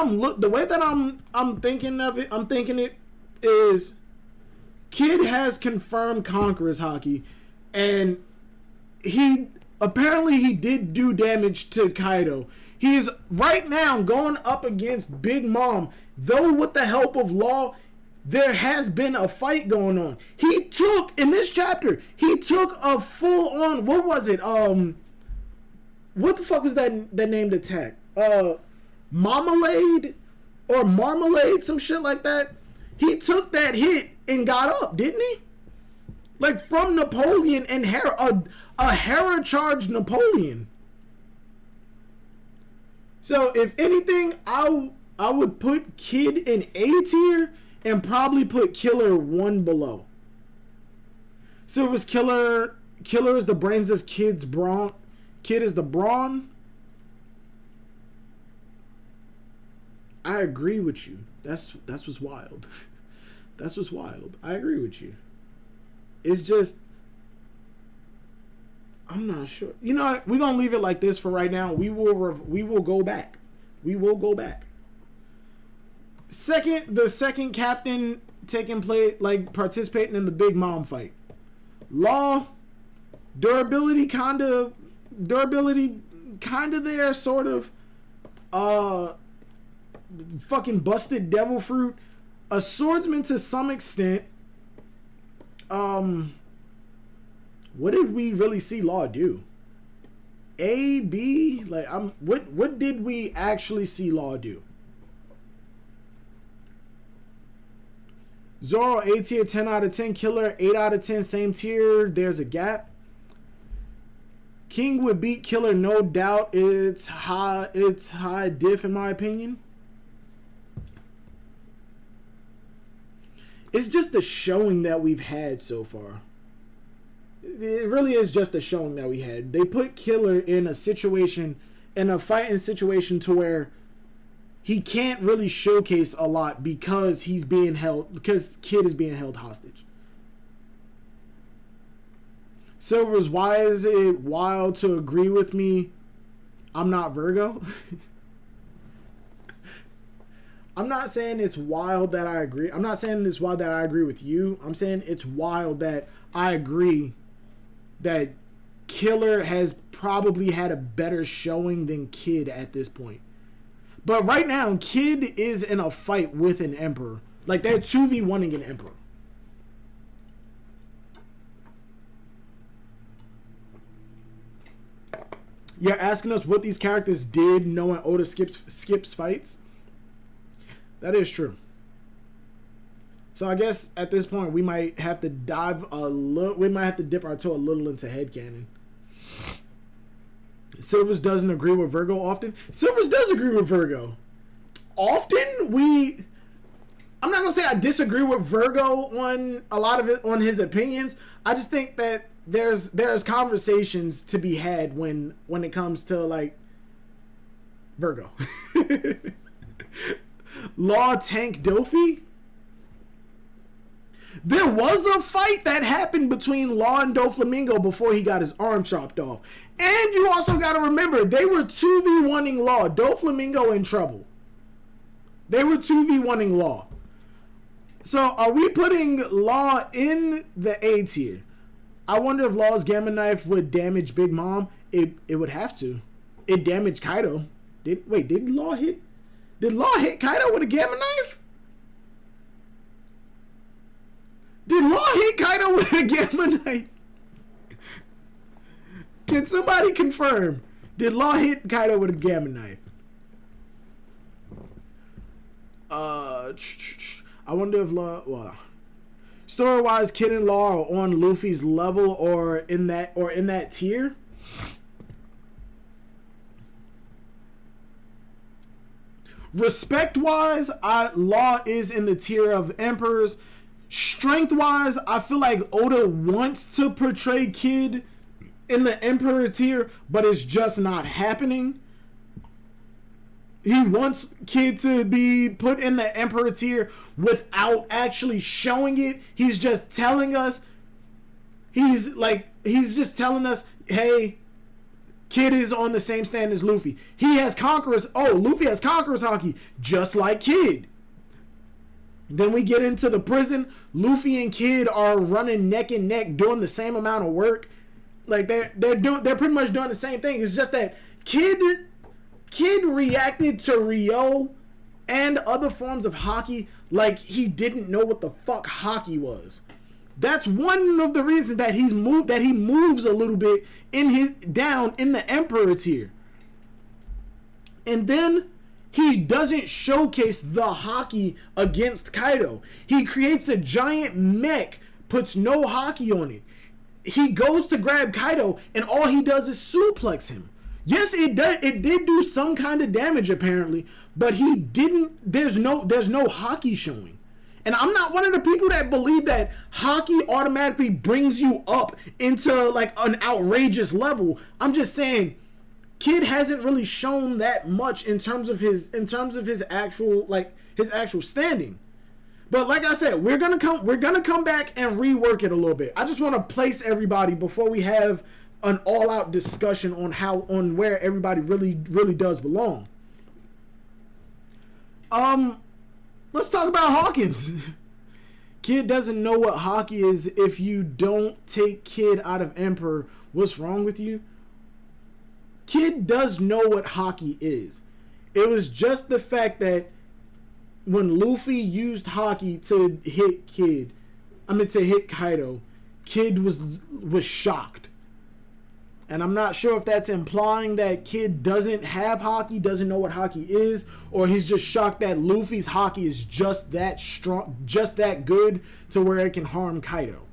I'm thinking of it, I'm thinking it is Kid has confirmed Conqueror's Haki, and he did do damage to Kaido. He is right now going up against Big Mom, though with the help of Law. There has been a fight going on. He took, in this chapter, a full-on, what was it? What the fuck was that named attack? Marmalade? Or Marmalade, some shit like that. He took that hit and got up, didn't he? Like from Napoleon and Hera, a Hera-charged Napoleon. So, if anything, I would put Kid in A tier and probably put Killer one below. Silver's Killer is the brains of Kid's brawn. Kid is the brawn. I agree with you. That's what's wild. That's what's wild. I agree with you. It's just, I'm not sure. You know what? We're gonna leave it like this for right now. We will go back. We will go back. The second captain participating in the Big Mom fight. Law, durability kinda there, sort of. Fucking busted devil fruit. A swordsman to some extent. What did we really see Law do? A, B, what did we actually see Law do? Zoro, A tier, 10 out of 10. Killer, 8 out of 10. Same tier. There's a gap. King would beat Killer, no doubt. It's high diff, in my opinion. It's just the showing that we've had so far. It really is just the showing that we had. They put Killer in a fighting situation to where he can't really showcase a lot because Kid is being held hostage. Silver's, why is it wild to agree with me? I'm not Virgo. I'm not saying it's wild that I agree. I'm not saying it's wild that I agree with you. I'm saying it's wild that I agree that Killer has probably had a better showing than Kid at this point. But right now, Kid is in a fight with an Emperor. Like, they're 2v1ing an Emperor. You're asking us what these characters did knowing Oda skips fights? That is true. So I guess at this point, we might have to dip our toe a little into headcanon. Silvers doesn't agree with Virgo often. Silvers does agree with Virgo. Often, I'm not going to say I disagree with Virgo on a lot of it, on his opinions. I just think that there's conversations to be had when it comes to, like, Virgo. Law tank Dofi. There was a fight that happened between Law and Doflamingo before he got his arm chopped off. And you also got to remember, they were 2v1ing Law. Doflamingo in trouble. They were 2v1ing Law. So, are we putting Law in the A tier? I wonder if Law's Gamma Knife would damage Big Mom. It would have to. It damaged Kaido. Did Law hit Kaido with a Gamma Knife? Did Law hit Kaido with a Gamma Knife? Can somebody confirm? Did Law hit Kaido with a gamma knife? I wonder if Law. Well, story-wise, Kid and Law are on Luffy's level or in that tier. Respect-wise, Law is in the tier of Emperors. Strength-wise, I feel like Oda wants to portray Kid in the Emperor tier, but it's just not happening. He wants Kid to be put in the Emperor tier without actually showing it. He's just telling us, he's just telling us, hey, Kid is on the same stand as Luffy. He has Conqueror's. Oh, Luffy has Conqueror's Haki, just like Kid. Then we get into the prison. Luffy and Kid are running neck and neck, doing the same amount of work. Like they're pretty much doing the same thing. It's just that Kid reacted to Ryo and other forms of Haki like he didn't know what the fuck Haki was. That's one of the reasons that he moves a little bit down in the Emperor tier. And then he doesn't showcase the Haki against Kaido. He creates a giant mech, puts no Haki on it. He goes to grab Kaido and all he does is suplex him. Yes, it did do some kind of damage apparently, but he didn't. There's no Haki showing. And I'm not one of the people that believe that Haki automatically brings you up into like an outrageous level. I'm just saying Kid hasn't really shown that much in terms of his actual standing. But like I said, we're gonna come back and rework it a little bit. I just want to place everybody before we have an all-out discussion on where everybody really does belong. Let's talk about Hawkins. Kid doesn't know what Haki is. If you don't take Kid out of Emperor, what's wrong with you? Kid does know what Haki is. It was just the fact that when Luffy used Haki to hit Kaido, Kid was shocked. And I'm not sure if that's implying that Kid doesn't have Haki, doesn't know what Haki is, or he's just shocked that Luffy's Haki is just that strong, just that good to where it can harm Kaido.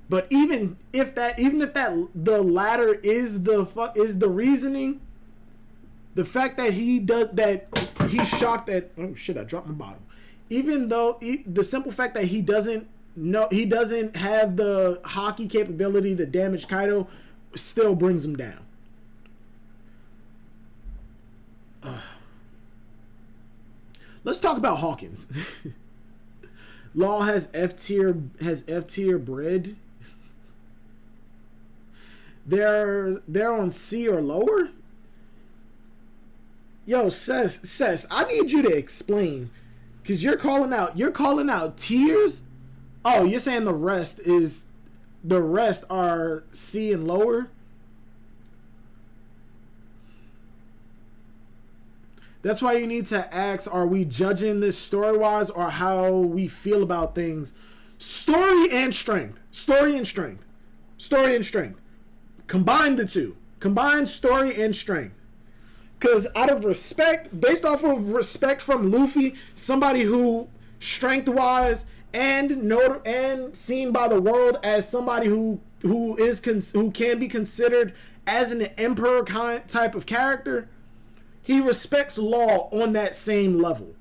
But even if the latter is the reasoning, the fact that he's shocked that, oh shit, I dropped my bottle. Even though the simple fact that he doesn't have the Haki capability to damage Kaido still brings him down. Let's talk about Hawkins. Law has F tier bread. They're on C or lower. Yo, Cess, I need you to explain, because you're calling out tiers. Oh, you're saying the rest are C and lower. That's why you need to ask, are we judging this story-wise or how we feel about things? Story and strength. Combine the two. Combine story and strength. Because out of respect, based off of respect from Luffy, somebody who strength-wise and seen by the world as somebody who can be considered as an emperor type of character, he respects Law on that same level.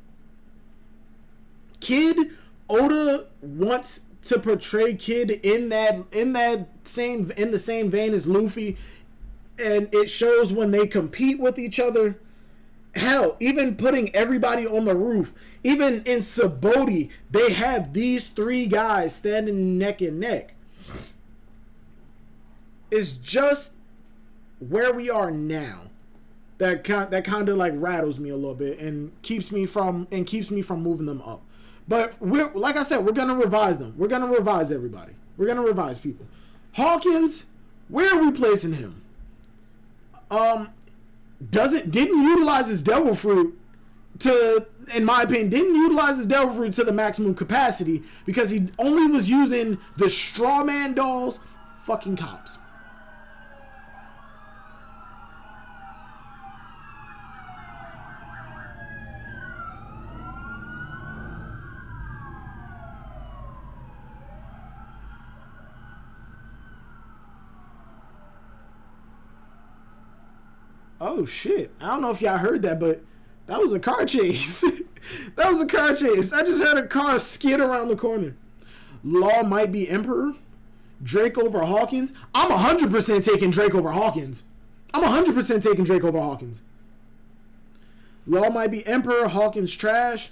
Oda wants to portray Kid in the same vein as Luffy, and it shows when they compete with each other. Hell, even putting everybody on the roof, even in Sabaody, they have these three guys standing neck and neck. It's just where we are now that kind of like rattles me a little bit and keeps me from moving them up. But like I said, we're gonna revise them. We're gonna revise everybody. We're gonna revise people. Hawkins, where are we placing him? Didn't utilize his devil fruit to, in my opinion, to the maximum capacity, because he only was using the straw man dolls. Fucking cops. Oh shit! I don't know if y'all heard that, but that was a car chase. That was a car chase. I just had a car skid around the corner. Law might be emperor. Drake over Hawkins. I'm 100% taking Drake over Hawkins. I'm 100% taking Drake over Hawkins. Law might be emperor. Hawkins trash.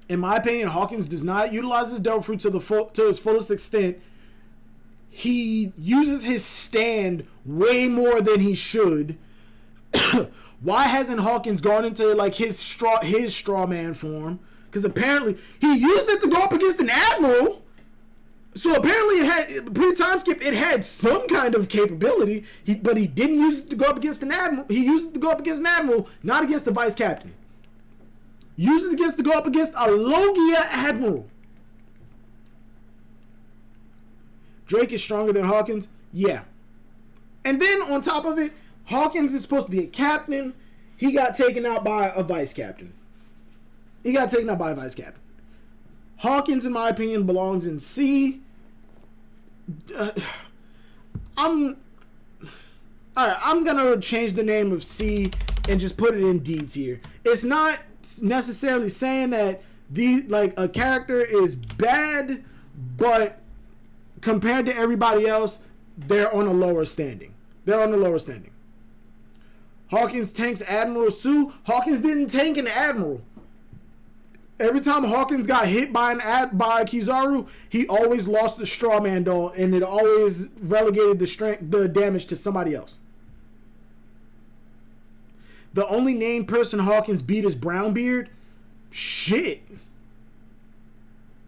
In my opinion, Hawkins does not utilize his devil fruit to his fullest extent. He uses his stand way more than he should. Why hasn't Hawkins gone into like his straw man form? Because apparently he used it to go up against an admiral. So apparently it had pre-time skip. It had some kind of capability, but he didn't use it to go up against an admiral. He used it to go up against an admiral, not against the vice captain. Used it to go up against a Logia admiral. Drake is stronger than Hawkins, yeah. And then on top of it, Hawkins is supposed to be a captain. He got taken out by a vice captain. Hawkins, in my opinion, belongs in C. I'm gonna change the name of C and just put it in D tier. It's not necessarily saying that a character is bad, but compared to everybody else, they're on a lower standing. Hawkins tanks admirals too. Hawkins didn't tank an admiral. Every time Hawkins got hit by Kizaru, he always lost the straw man doll, and it always relegated the damage to somebody else. The only named person Hawkins beat is Brownbeard. Shit,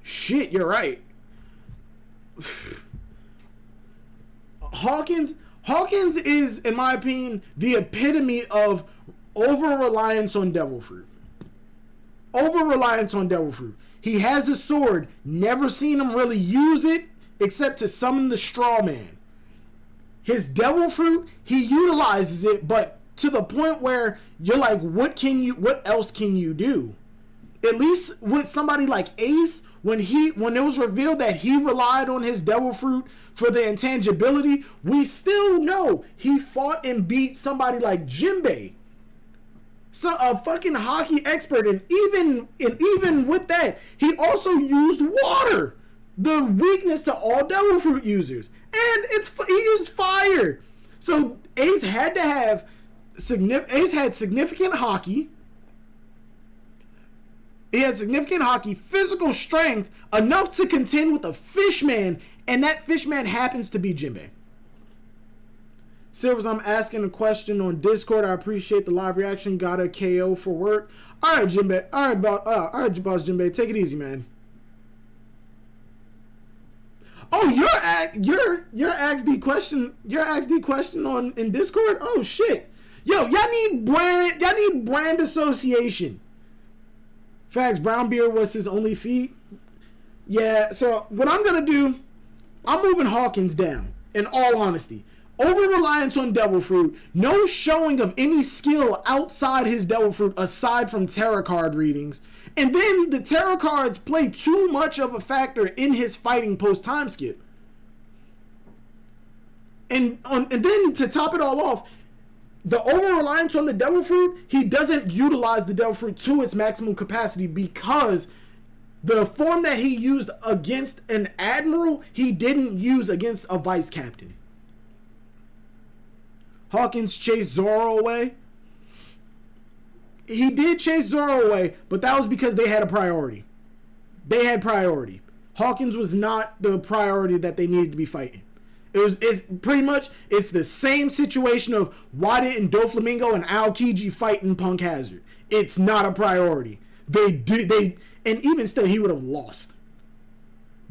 you're right. Hawkins is, in my opinion, the epitome of over-reliance on devil fruit. He has a sword. Never seen him really use it except to summon the straw man. His devil fruit, he utilizes it, but to the point where you're like, what else can you do? At least with somebody like Ace, when it was revealed that he relied on his devil fruit for the intangibility, we still know he fought and beat somebody like Jinbei. So a fucking hockey expert, and even with that, he also used water, the weakness to all devil fruit users, and he used fire. So Ace had significant hockey. He had significant hockey, physical strength enough to contend with a fishman, and that fishman happens to be Jinbei. Silvers, I'm asking a question on Discord. I appreciate the live reaction. Got a KO for work. All right, Jinbei. All right, boss Jinbei. Take it easy, man. Oh, your asked the question. Your asked the question in Discord. Oh shit. Yo, y'all need brand association. Facts. Brownbeard was his only feat. Yeah. So what I'm gonna do, I'm moving Hawkins down. In all honesty. Over-reliance on devil fruit, no showing of any skill outside his devil fruit aside from tarot card readings, and then the tarot cards play too much of a factor in his fighting post-time skip. And then to top it all off, the over-reliance on the devil fruit, he doesn't utilize the devil fruit to its maximum capacity because the form that he used against an admiral, he didn't use against a vice captain. Hawkins chased Zoro away. He did chase Zoro away, but that was because they had a priority. Hawkins was not the priority that they needed to be fighting. It's pretty much the same situation of why didn't Doflamingo and Aokiji fight in Punk Hazard? It's not a priority. And even still, he would have lost.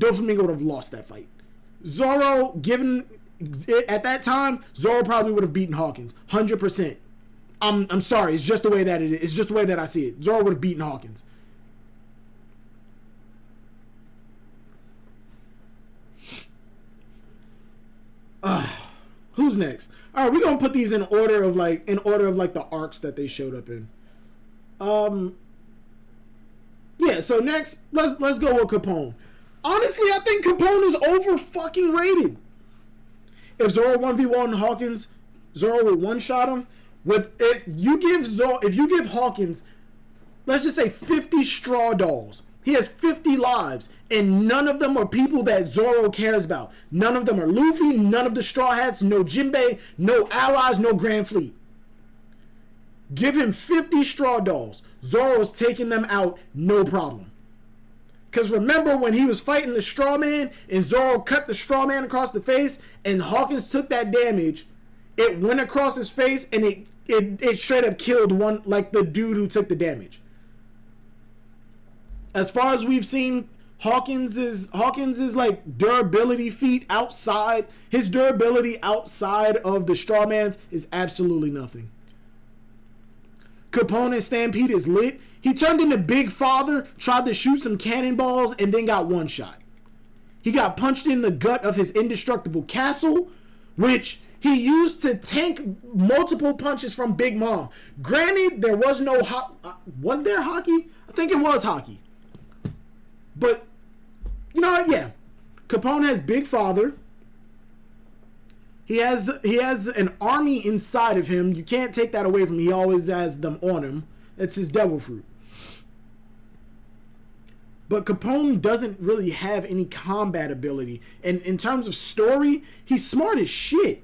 Doflamingo would have lost that fight. Zoro, at that time, Zoro probably would have beaten Hawkins 100%. I'm sorry, it's just the way that it is. It's just the way that I see it. Zoro would have beaten Hawkins. Who's next? All right, we're gonna put these in order of the arcs that they showed up in. Yeah. So next, let's go with Capone. Honestly, I think Capone is over fucking rated. If Zoro 1v1 Hawkins, Zoro would one-shot him. If you give Hawkins, let's just say 50 straw dolls. He has 50 lives, and none of them are people that Zoro cares about. None of them are Luffy, none of the Straw Hats, no Jinbei, no allies, no Grand Fleet. Give him 50 straw dolls. Zoro's taking them out, no problem. Because remember when he was fighting the Straw Man, and Zoro cut the Straw Man across the face, and Hawkins took that damage, it went across his face, and it straight up killed one, like the dude who took the damage. As far as we've seen, Hawkins is like durability feat outside. His durability outside of the Straw Man's is absolutely nothing. Capone and Stampede is lit. He turned into Big Father, tried to shoot some cannonballs, and then got one shot. He got punched in the gut of his indestructible castle, which he used to tank multiple punches from Big Mom. Granted, there was no was there hockey? I think it was hockey. But, you know what? Yeah. Capone has Big Father. He has an army inside of him. You can't take that away from him. He always has them on him. It's his devil fruit. But Capone doesn't really have any combat ability. And in terms of story, he's smart as shit.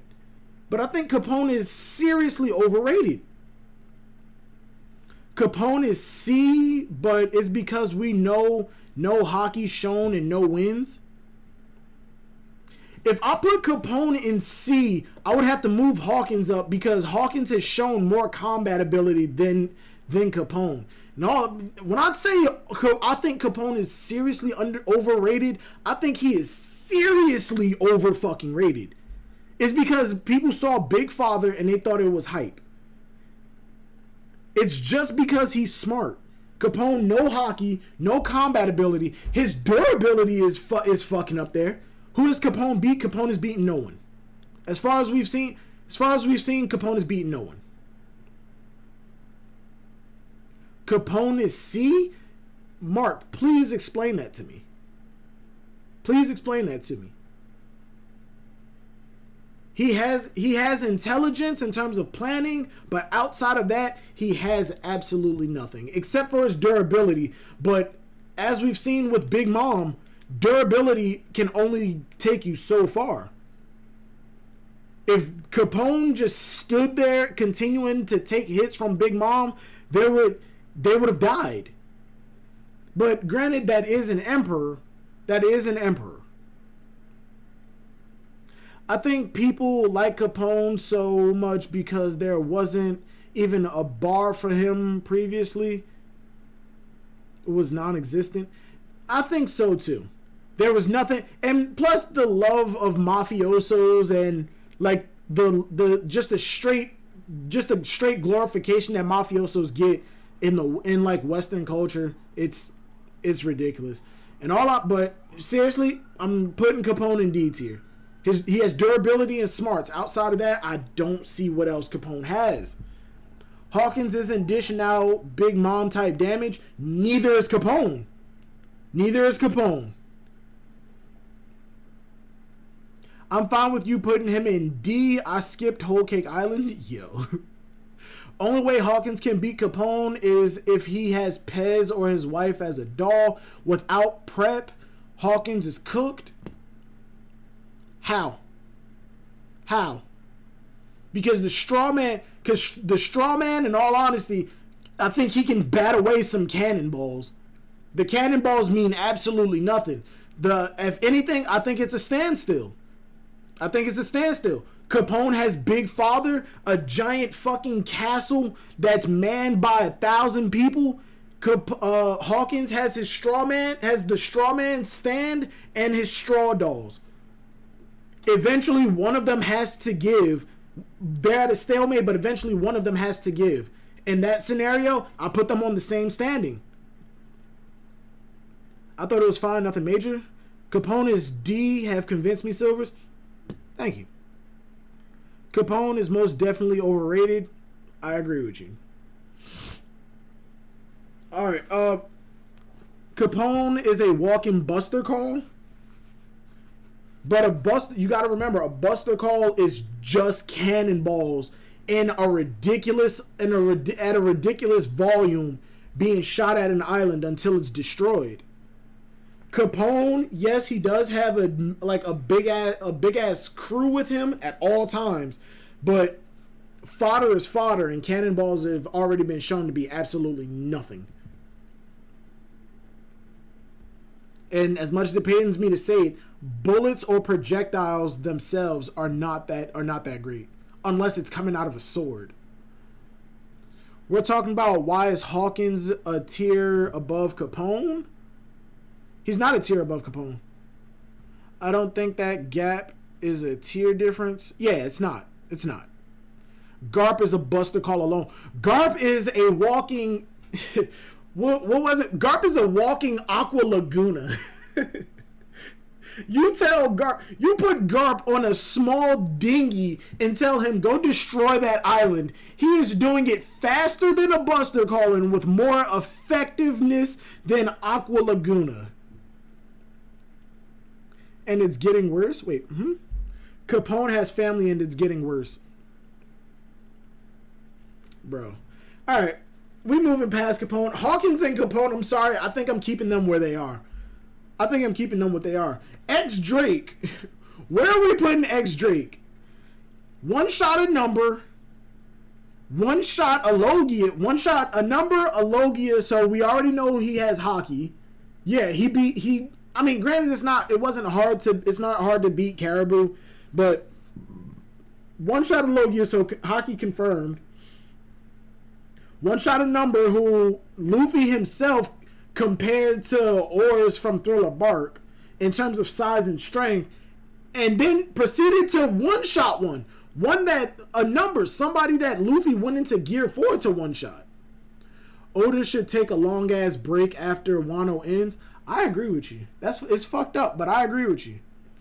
But I think Capone is seriously overrated. Capone is C, but it's because we know no hockey shown and no wins. If I put Capone in C, I would have to move Hawkins up because Hawkins has shown more combat ability than Capone. No, when I say I think Capone is seriously overrated, I think he is seriously over fucking rated. It's because people saw Big Father and they thought it was hype. It's just because he's smart. Capone, no hockey, no combat ability. His durability is fucking up there. Who does Capone beat? Capone has beaten no one. As far as we've seen, Capone has beaten no one. Capone is C? Mark, please explain that to me. Please explain that to me. He has intelligence in terms of planning, but outside of that, he has absolutely nothing except for his durability. But as we've seen with Big Mom, durability can only take you so far. If Capone just stood there continuing to take hits from Big Mom, they would have died. But granted, that is an emperor. I think people like Capone so much because there wasn't even a bar for him previously. It was non-existent. I think so too. There was nothing, and plus the love of mafiosos and like just a straight glorification that mafiosos get in like Western culture. It's ridiculous. But seriously, I'm putting Capone in D tier. He has durability and smarts. Outside of that, I don't see what else Capone has. Hawkins isn't dishing out Big Mom type damage. Neither is Capone. I'm fine with you putting him in D. I skipped Whole Cake Island. Yo. Only way Hawkins can beat Capone is if he has Pez or his wife as a doll. Without prep, Hawkins is cooked. How? Because the straw man, in all honesty, I think he can bat away some cannonballs. The cannonballs mean absolutely nothing. If anything, I think it's a standstill. Capone has Big Father, a giant fucking castle that's manned by 1,000 people. Hawkins has the straw man stand and his straw dolls. Eventually, one of them has to give. They're at a stalemate, but eventually one of them has to give. In that scenario, I put them on the same standing. I thought it was fine, nothing major. Capone is D, have convinced me, Silvers. Thank you. Capone is most definitely overrated. I agree with you. Alright, Capone is a walking buster call. But you got to remember, a buster call is just cannonballs in a ridiculous at a ridiculous volume being shot at an island until it's destroyed. Capone, yes, he does have a big ass crew with him at all times, but fodder is fodder, and cannonballs have already been shown to be absolutely nothing. And as much as it pains me to say it, bullets or projectiles themselves are not that great, unless it's coming out of a sword. We're talking about why is Hawkins a tier above Capone? He's not a tier above Capone. I don't think that gap is a tier difference. Yeah, it's not. It's not. Garp is a buster call alone. Garp is a walking... what was it? Garp is a walking Aqua Laguna. You tell Garp, you put Garp on a small dinghy and tell him go destroy that island. He is doing it faster than a buster call and with more effectiveness than Aqua Laguna. And it's getting worse? Wait, Capone has family and it's getting worse. Bro. Alright, we moving past Capone. Hawkins and Capone, I'm sorry, I think I'm keeping them where they are. I think I'm keeping them what they are. X-Drake. Where are we putting X-Drake? One shot a number. One shot a Logia. One shot a number, a Logia, so we already know he has hockey. Yeah, I mean, granted it's not hard to beat Caribou, but one shot a Logia, so hockey confirmed. One shot a number who Luffy himself compared to Oars from Thriller Bark in terms of size and strength, and then proceeded to one-shot somebody that Luffy went into Gear 4 to one-shot. Oda should take a long-ass break after Wano ends. I agree with you. It's fucked up, but I agree with you.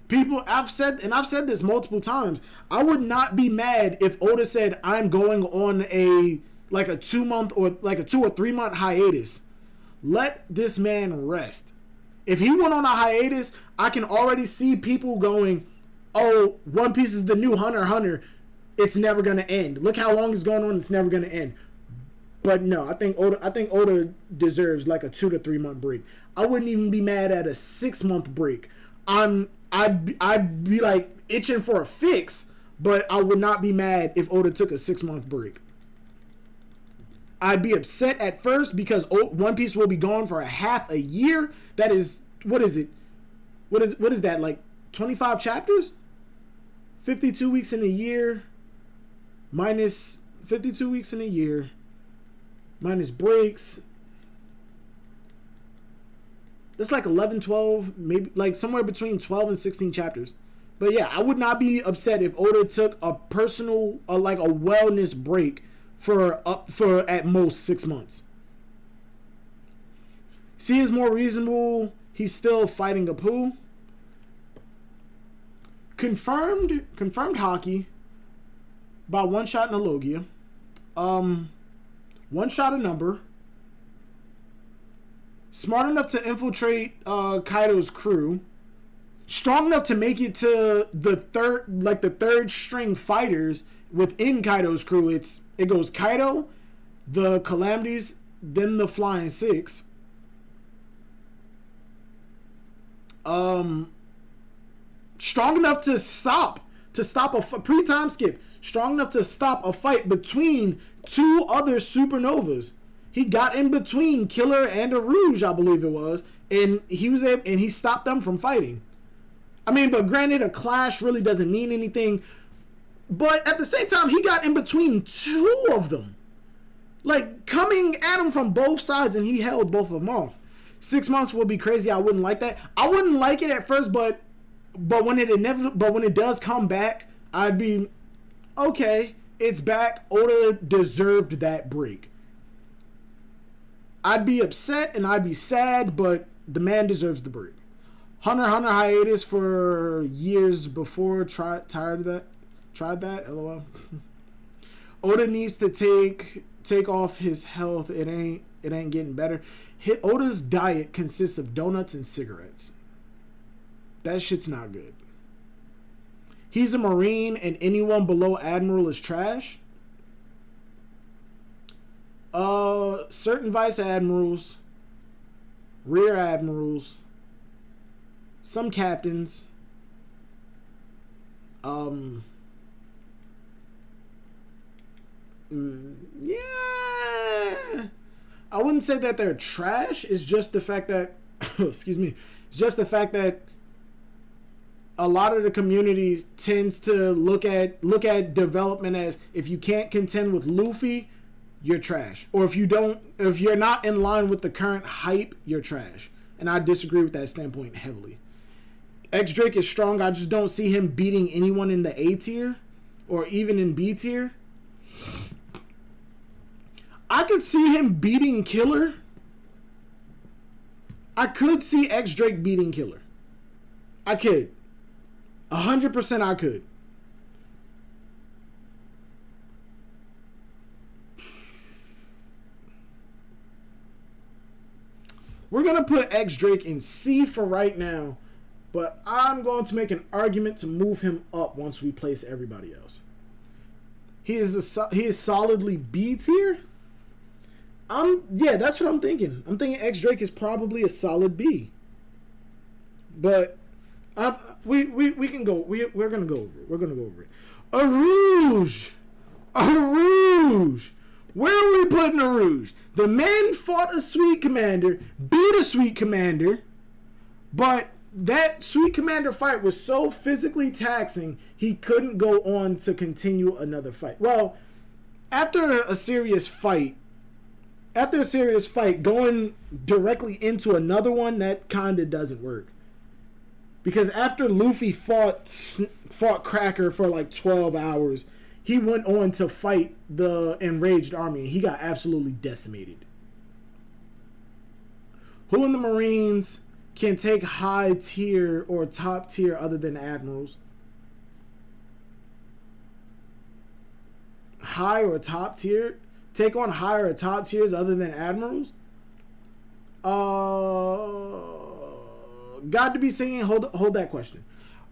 People, I've said this multiple times, I would not be mad if Oda said, I'm going on a 2-month or like a 2 or 3 month hiatus. Let this man rest. If he went on a hiatus, I can already see people going, oh, One Piece is the new Hunter x Hunter. It's never going to end. Look how long it's going on. It's never going to end. But no, I think Oda deserves like a 2 to 3 month break. I wouldn't even be mad at a 6-month break. I'd be like itching for a fix, but I would not be mad if Oda took a 6-month break. I'd be upset at first because One Piece will be gone for a half a year. That is, what is it? What is that, like 25 chapters? 52 weeks in a year minus 52 weeks in a year minus breaks. That's like 11, 12, maybe like somewhere between 12 and 16 chapters. But yeah, I would not be upset if Oda took a personal, like a wellness break for at most 6 months. C is more reasonable. He's still fighting a poo. Confirmed hockey by one shot in a Logia. One shot a number. Smart enough to infiltrate Kaido's crew. Strong enough to make it to the third string fighters within Kaido's crew. It goes Kaido, the Calamities, then the Flying Six. Strong enough to stop a pre-time skip. Strong enough to stop a fight between two other supernovas. He got in between Killer and a Rouge, I believe it was, and he stopped them from fighting. I mean, but granted, a clash really doesn't mean anything. But at the same time, he got in between two of them, like coming at him from both sides, and he held both of them off. 6 months will be crazy. I wouldn't like that. I wouldn't like it at first, but when it does come back, I'd be okay. It's back. Oda deserved that break. I'd be upset and I'd be sad, but the man deserves the break. Hunter x Hunter hiatus for years before. Tried that. LOL. Oda needs to take off his health. It ain't getting better. Oda's diet consists of donuts and cigarettes. That shit's not good. He's a Marine and anyone below Admiral is trash. Certain Vice Admirals, Rear Admirals, some Captains, yeah, I wouldn't say that they're trash. It's just the fact that, excuse me, it's just the fact that a lot of the community tends to look at development as, if you can't contend with Luffy, you're trash. Or if you're not in line with the current hype, you're trash. And I disagree with that standpoint heavily. X-Drake is strong. I just don't see him beating anyone in the A tier or even in B tier. I could see him beating Killer. I could see X-Drake beating Killer. I could. 100% I could. We're going to put X-Drake in C for right now, but I'm going to make an argument to move him up once we place everybody else. He is solidly B tier. Yeah, that's what I'm thinking. I'm thinking X-Drake is probably a solid B. But we can go. We're gonna go over it. We're gonna go over it. Arouge. Where are we putting Arouge? The man fought a Sweet Commander, beat a Sweet Commander, but that Sweet Commander fight was so physically taxing he couldn't go on to continue another fight. Well, after a serious fight, going directly into another one, that kind of doesn't work. Because after Luffy fought Cracker for like 12 hours, he went on to fight the enraged army, and he got absolutely decimated. Who in the Marines can take high tier or top tier other than admirals? High or top tier? Take on higher or top tiers other than admirals? Got to be singing. Hold that question.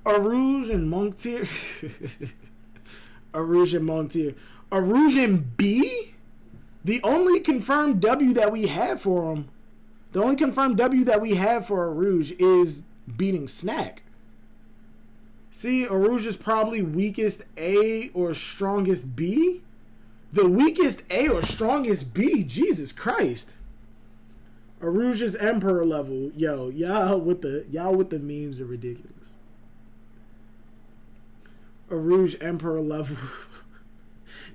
Arouge and Monk tier. Arouge and Monk tier. Arouge and B? The only confirmed W that we have for him, the only confirmed W that we have for Arouge is beating Snack. See, Arouge is probably weakest A or strongest B. The weakest A or strongest B? Jesus Christ. Arouge's Emperor level. Yo, y'all with the memes are ridiculous. Arouge Emperor level.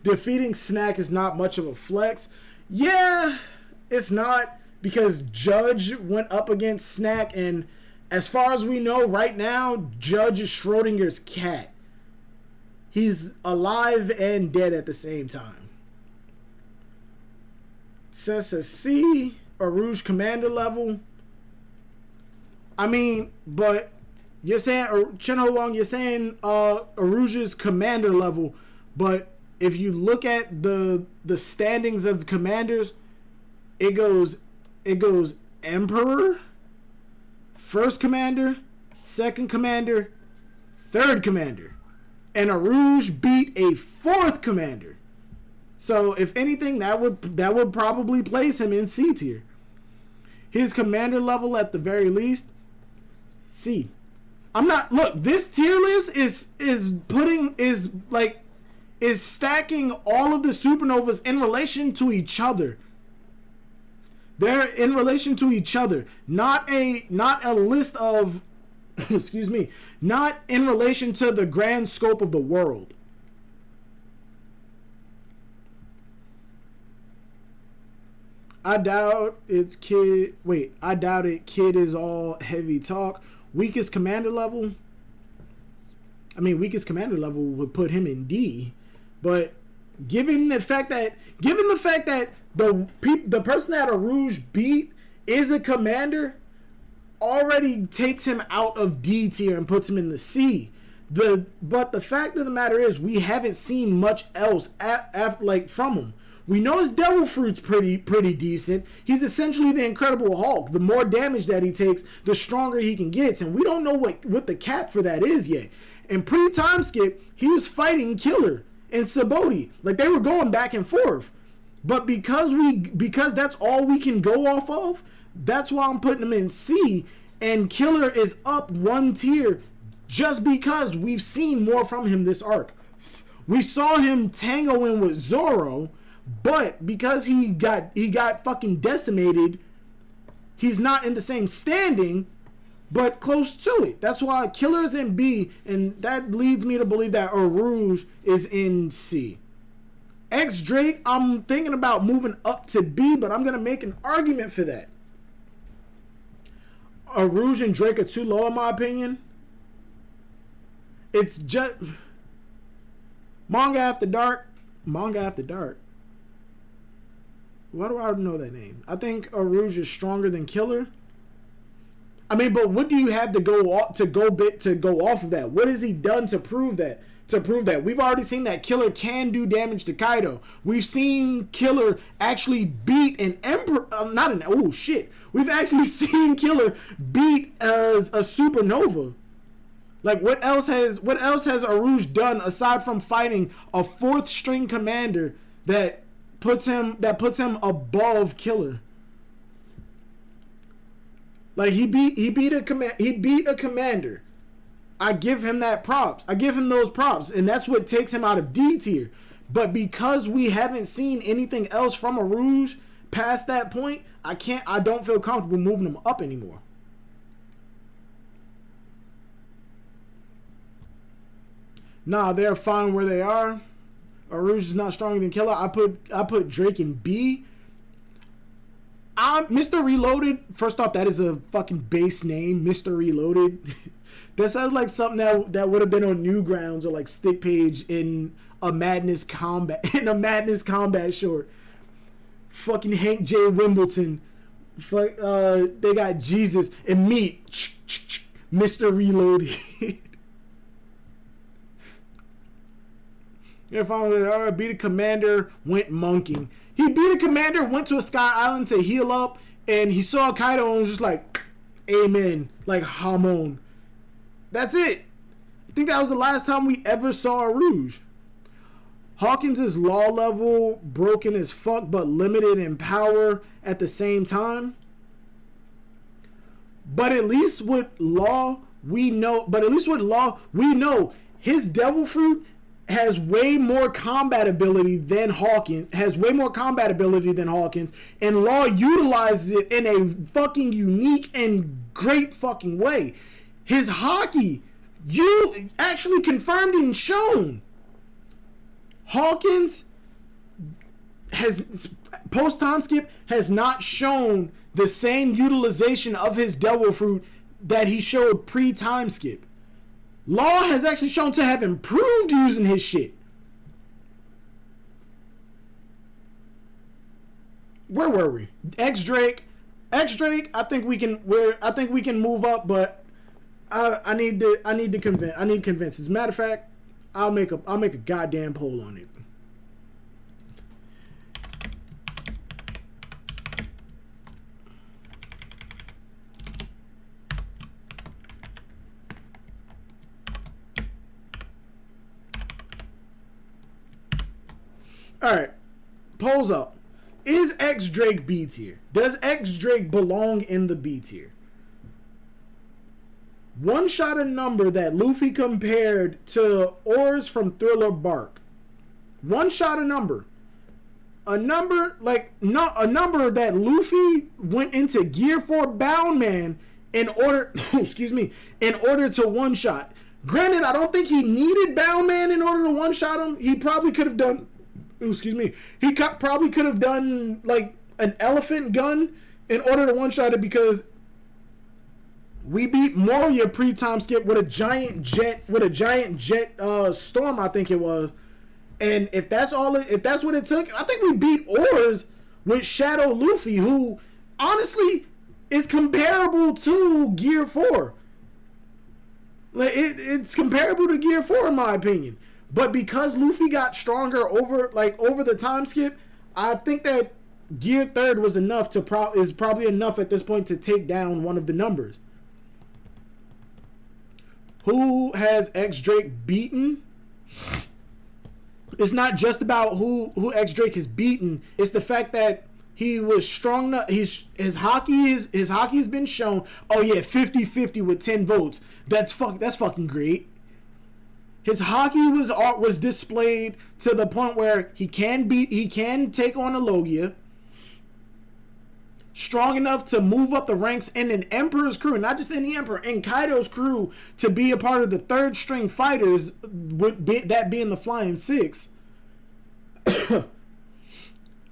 Defeating Snack is not much of a flex. Yeah, it's not, because Judge went up against Snack, and as far as we know right now, Judge is Schrodinger's cat. He's alive and dead at the same time. Says a C. Arouge Commander level. I mean, but you're saying, Chen Ho Wong, you're saying Arouge's Commander level, but if you look at the standings of commanders, it goes Emperor, First Commander, Second Commander, Third Commander, and Arouge beat a Fourth Commander. So if anything, that would probably place him in C tier. His commander level at the very least, C. Look, this tier list is stacking all of the supernovas in relation to each other. They're in relation to each other, not a list of excuse me, not in relation to the grand scope of the world. I doubt it. Kid is all heavy talk. Weakest commander level. I mean, weakest commander level would put him in D, but given the fact that the person that Arouge beat is a commander, already takes him out of D tier and puts him in the C. But the fact of the matter is, we haven't seen much else from him. We know his Devil Fruit's pretty decent. He's essentially the Incredible Hulk. The more damage that he takes, the stronger he can get. And we don't know what the cap for that is yet. And pre-time skip, he was fighting Killer and Sabaody. Like, they were going back and forth. But because that's all we can go off of, that's why I'm putting him in C. And Killer is up one tier just because we've seen more from him this arc. We saw him tangoing with Zoro, but because he got fucking decimated, he's not in the same standing, but close to it. That's why Killer's in B, and that leads me to believe that Arouge is in C. X Drake, I'm thinking about moving up to B, but I'm gonna make an argument for that. Arouge and Drake are too low in my opinion. It's just Manga After Dark. Why do I know that name? I think Arouge is stronger than Killer. I mean, but what do you have to go off of that? What has he done to prove that? We've already seen that Killer can do damage to Kaido. We've seen Killer actually beat an Emperor. We've actually seen Killer beat a Supernova. Like, what else has Arouge done aside from fighting a 4th string commander that puts him above Killer? Like, he beat a commander. I give him that props. I give him those props, and that's what takes him out of D tier. But because we haven't seen anything else from Arouge past that point, I don't feel comfortable moving him up anymore. Nah, they're fine where they are. Arouge is not stronger than Killer. I put Drake in B. Mr. Reloaded. First off, that is a fucking base name, Mr. Reloaded. That sounds like something that would have been on Newgrounds or like Stick Page in a Madness Combat short. Fucking Hank J. Wimbledon. They got Jesus and me, Mr. Reloaded. If I beat a commander, went monking. He beat a commander, went to a sky island to heal up, and he saw Kaido and was just like, amen, like Hamon. That's it. I think that was the last time we ever saw Arouge. Hawkins is law level, broken as fuck, but limited in power at the same time. But at least with law, we know his devil fruit has way more combat ability than Hawkins, and Law utilizes it in a fucking unique and great fucking way. His hockey, you actually confirmed and shown. Hawkins has, post time skip, has not shown the same utilization of his devil fruit that he showed pre-time skip. Law has actually shown to have improved using his shit. Where were we? X Drake. I think we can move up, but I need to convince. As a matter of fact, I'll make a goddamn poll on it. Alright, polls up. Is X Drake B tier? Does X Drake belong in the B tier? One shot a number that Luffy compared to Oars from Thriller Bark. One shot a number. A number that Luffy went into Gear 4 Bound Man in order to one shot. Granted, I don't think he needed Bound Man in order to one shot him. He probably could have done probably could have done like an elephant gun in order to one-shot it, because we beat Moria pre-time skip with a giant jet storm, I think it was. And if that's what it took, I think we beat Oars with Shadow Luffy, who honestly is comparable to Gear 4. Like it's comparable to Gear 4 in my opinion. But because Luffy got stronger over the time skip, I think that Gear 3rd was enough is probably enough at this point to take down one of the numbers. Who has X Drake beaten? It's not just about who X Drake has beaten. It's the fact that he was strong enough. His hockey has been shown. Oh yeah, 50-50 with 10 votes. That's fucking great. His hockey was displayed to the point where he can take on a Logia. Strong enough to move up the ranks in an Emperor's crew, not just any Emperor, in Kaido's crew, to be a part of the third string fighters, that being the Flying Six. Like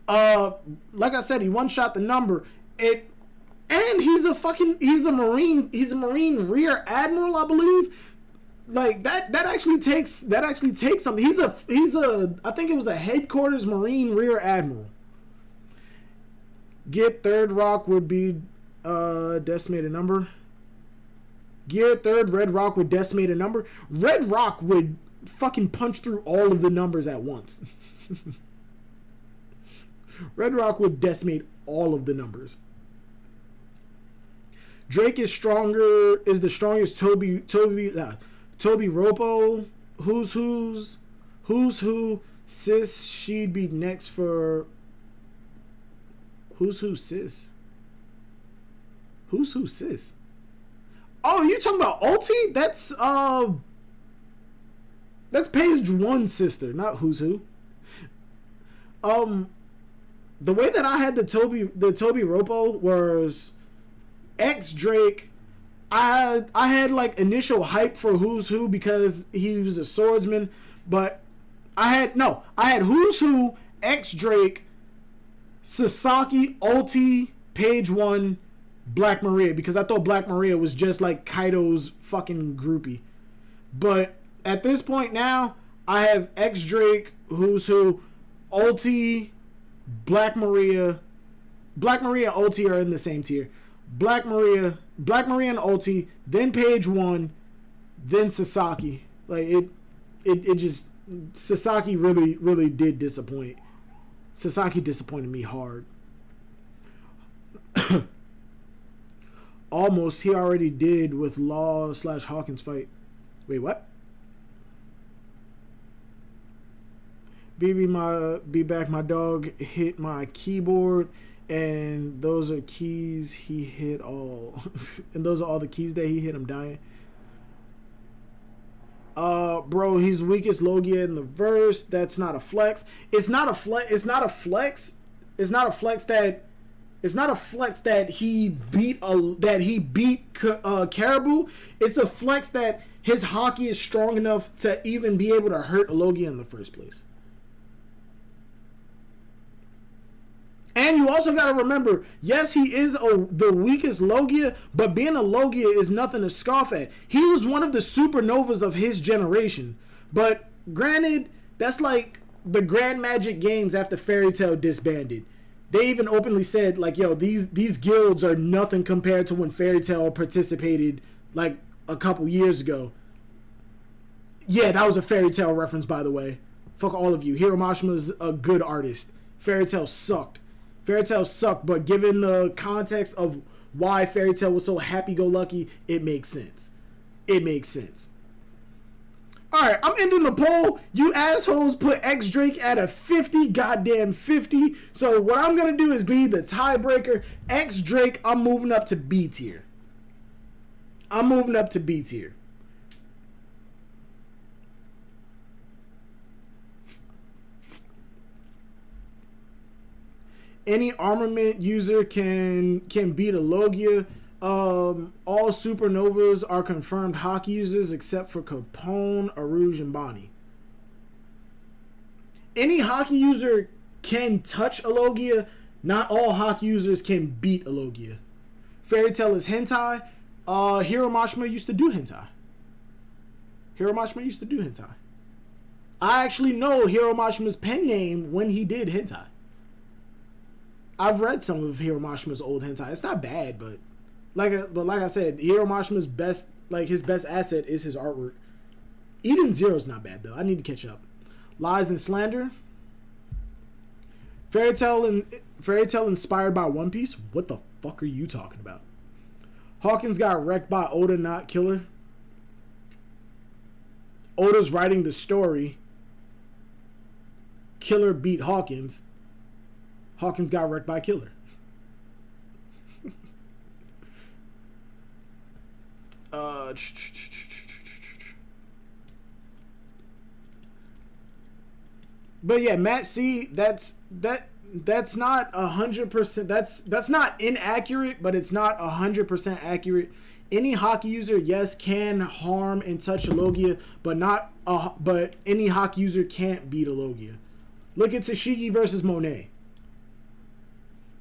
I said, he one-shot the number. And he's a Marine rear admiral, I believe. Like that actually takes something. He's a I think it was a headquarters Marine rear admiral. Get third rock would be decimated number. Gear third, Red Rock would decimate a number. Red Rock would fucking punch through all of the numbers at once. Red Rock would decimate all of the numbers. Drake is the strongest Toby Ropo. Who's who? Sis, she'd be next for. Who's who, sis? Who's who, sis? Oh, you talking about Ulti? That's page one sister, not who's who. The way that I had the Toby Ropo was X Drake. I had like initial hype for who's who because he was a swordsman, but I had who's who, X Drake, Sasaki, Ulti, page one, Black Maria, because I thought Black Maria was just like Kaido's fucking groupie. But at this point now, I have X Drake, who's who, Ulti, Black Maria and Ulti are in the same tier. Black Maria and Ulti, then page one, then Sasaki. Like it just, Sasaki really did disappoint. Sasaki disappointed me hard. Almost, he already did with Law/Hawkins fight. Wait, what? Be back, my dog hit my keyboard, and those are keys he hit all. And those are all the keys that he hit. I'm dying. Bro, he's weakest Logia in the verse. That's not a flex. It's not a flex that he beat Caribou. It's a flex that his hockey is strong enough to even be able to hurt a Logia in the first place. And you also got to remember, yes, he is the weakest Logia, but being a Logia is nothing to scoff at. He was one of the supernovas of his generation. But granted, that's like the Grand Magic Games after Fairy Tail disbanded. They even openly said, like, yo, these guilds are nothing compared to when Fairy Tail participated, like, a couple years ago. Yeah, that was a Fairy Tail reference, by the way. Fuck all of you. Hiro Mashima's a good artist. Fairy Tail sucked. Fairy Tail sucked, but given the context of why Fairy Tail was so happy-go-lucky, it makes sense. It makes sense. Alright, I'm ending the poll. You assholes put X Drake at a 50, goddamn 50. So what I'm going to do is be the tiebreaker. X Drake, I'm moving up to B tier. Any armament user can beat a Logia. All supernovas are confirmed Hawk users except for Capone, Arouge, and Bonnie. Any hockey user can touch a Logia. Not all hockey users can beat a Logia. Fairy Tail is hentai. Hiro Mashima used to do hentai. I actually know Hiro Mashima's pen name when he did hentai. I've read some of Hiro Mashima's old hentai. It's not bad, but like I said, Hiro Mashima's best asset is his artwork. Eden Zero's not bad though. I need to catch up. Lies and Slander. Fairy Tail inspired by One Piece. What the fuck are you talking about? Hawkins got wrecked by Oda, not Killer. Oda's writing the story. Killer beat Hawkins. Hawkins got wrecked by Killer. But yeah, Matt C. That's not 100%. That's not inaccurate, but it's not 100% accurate. Any hockey user, yes, can harm and touch a Logia, but any hockey user can't beat a Logia. Look at Tashigi versus Monet.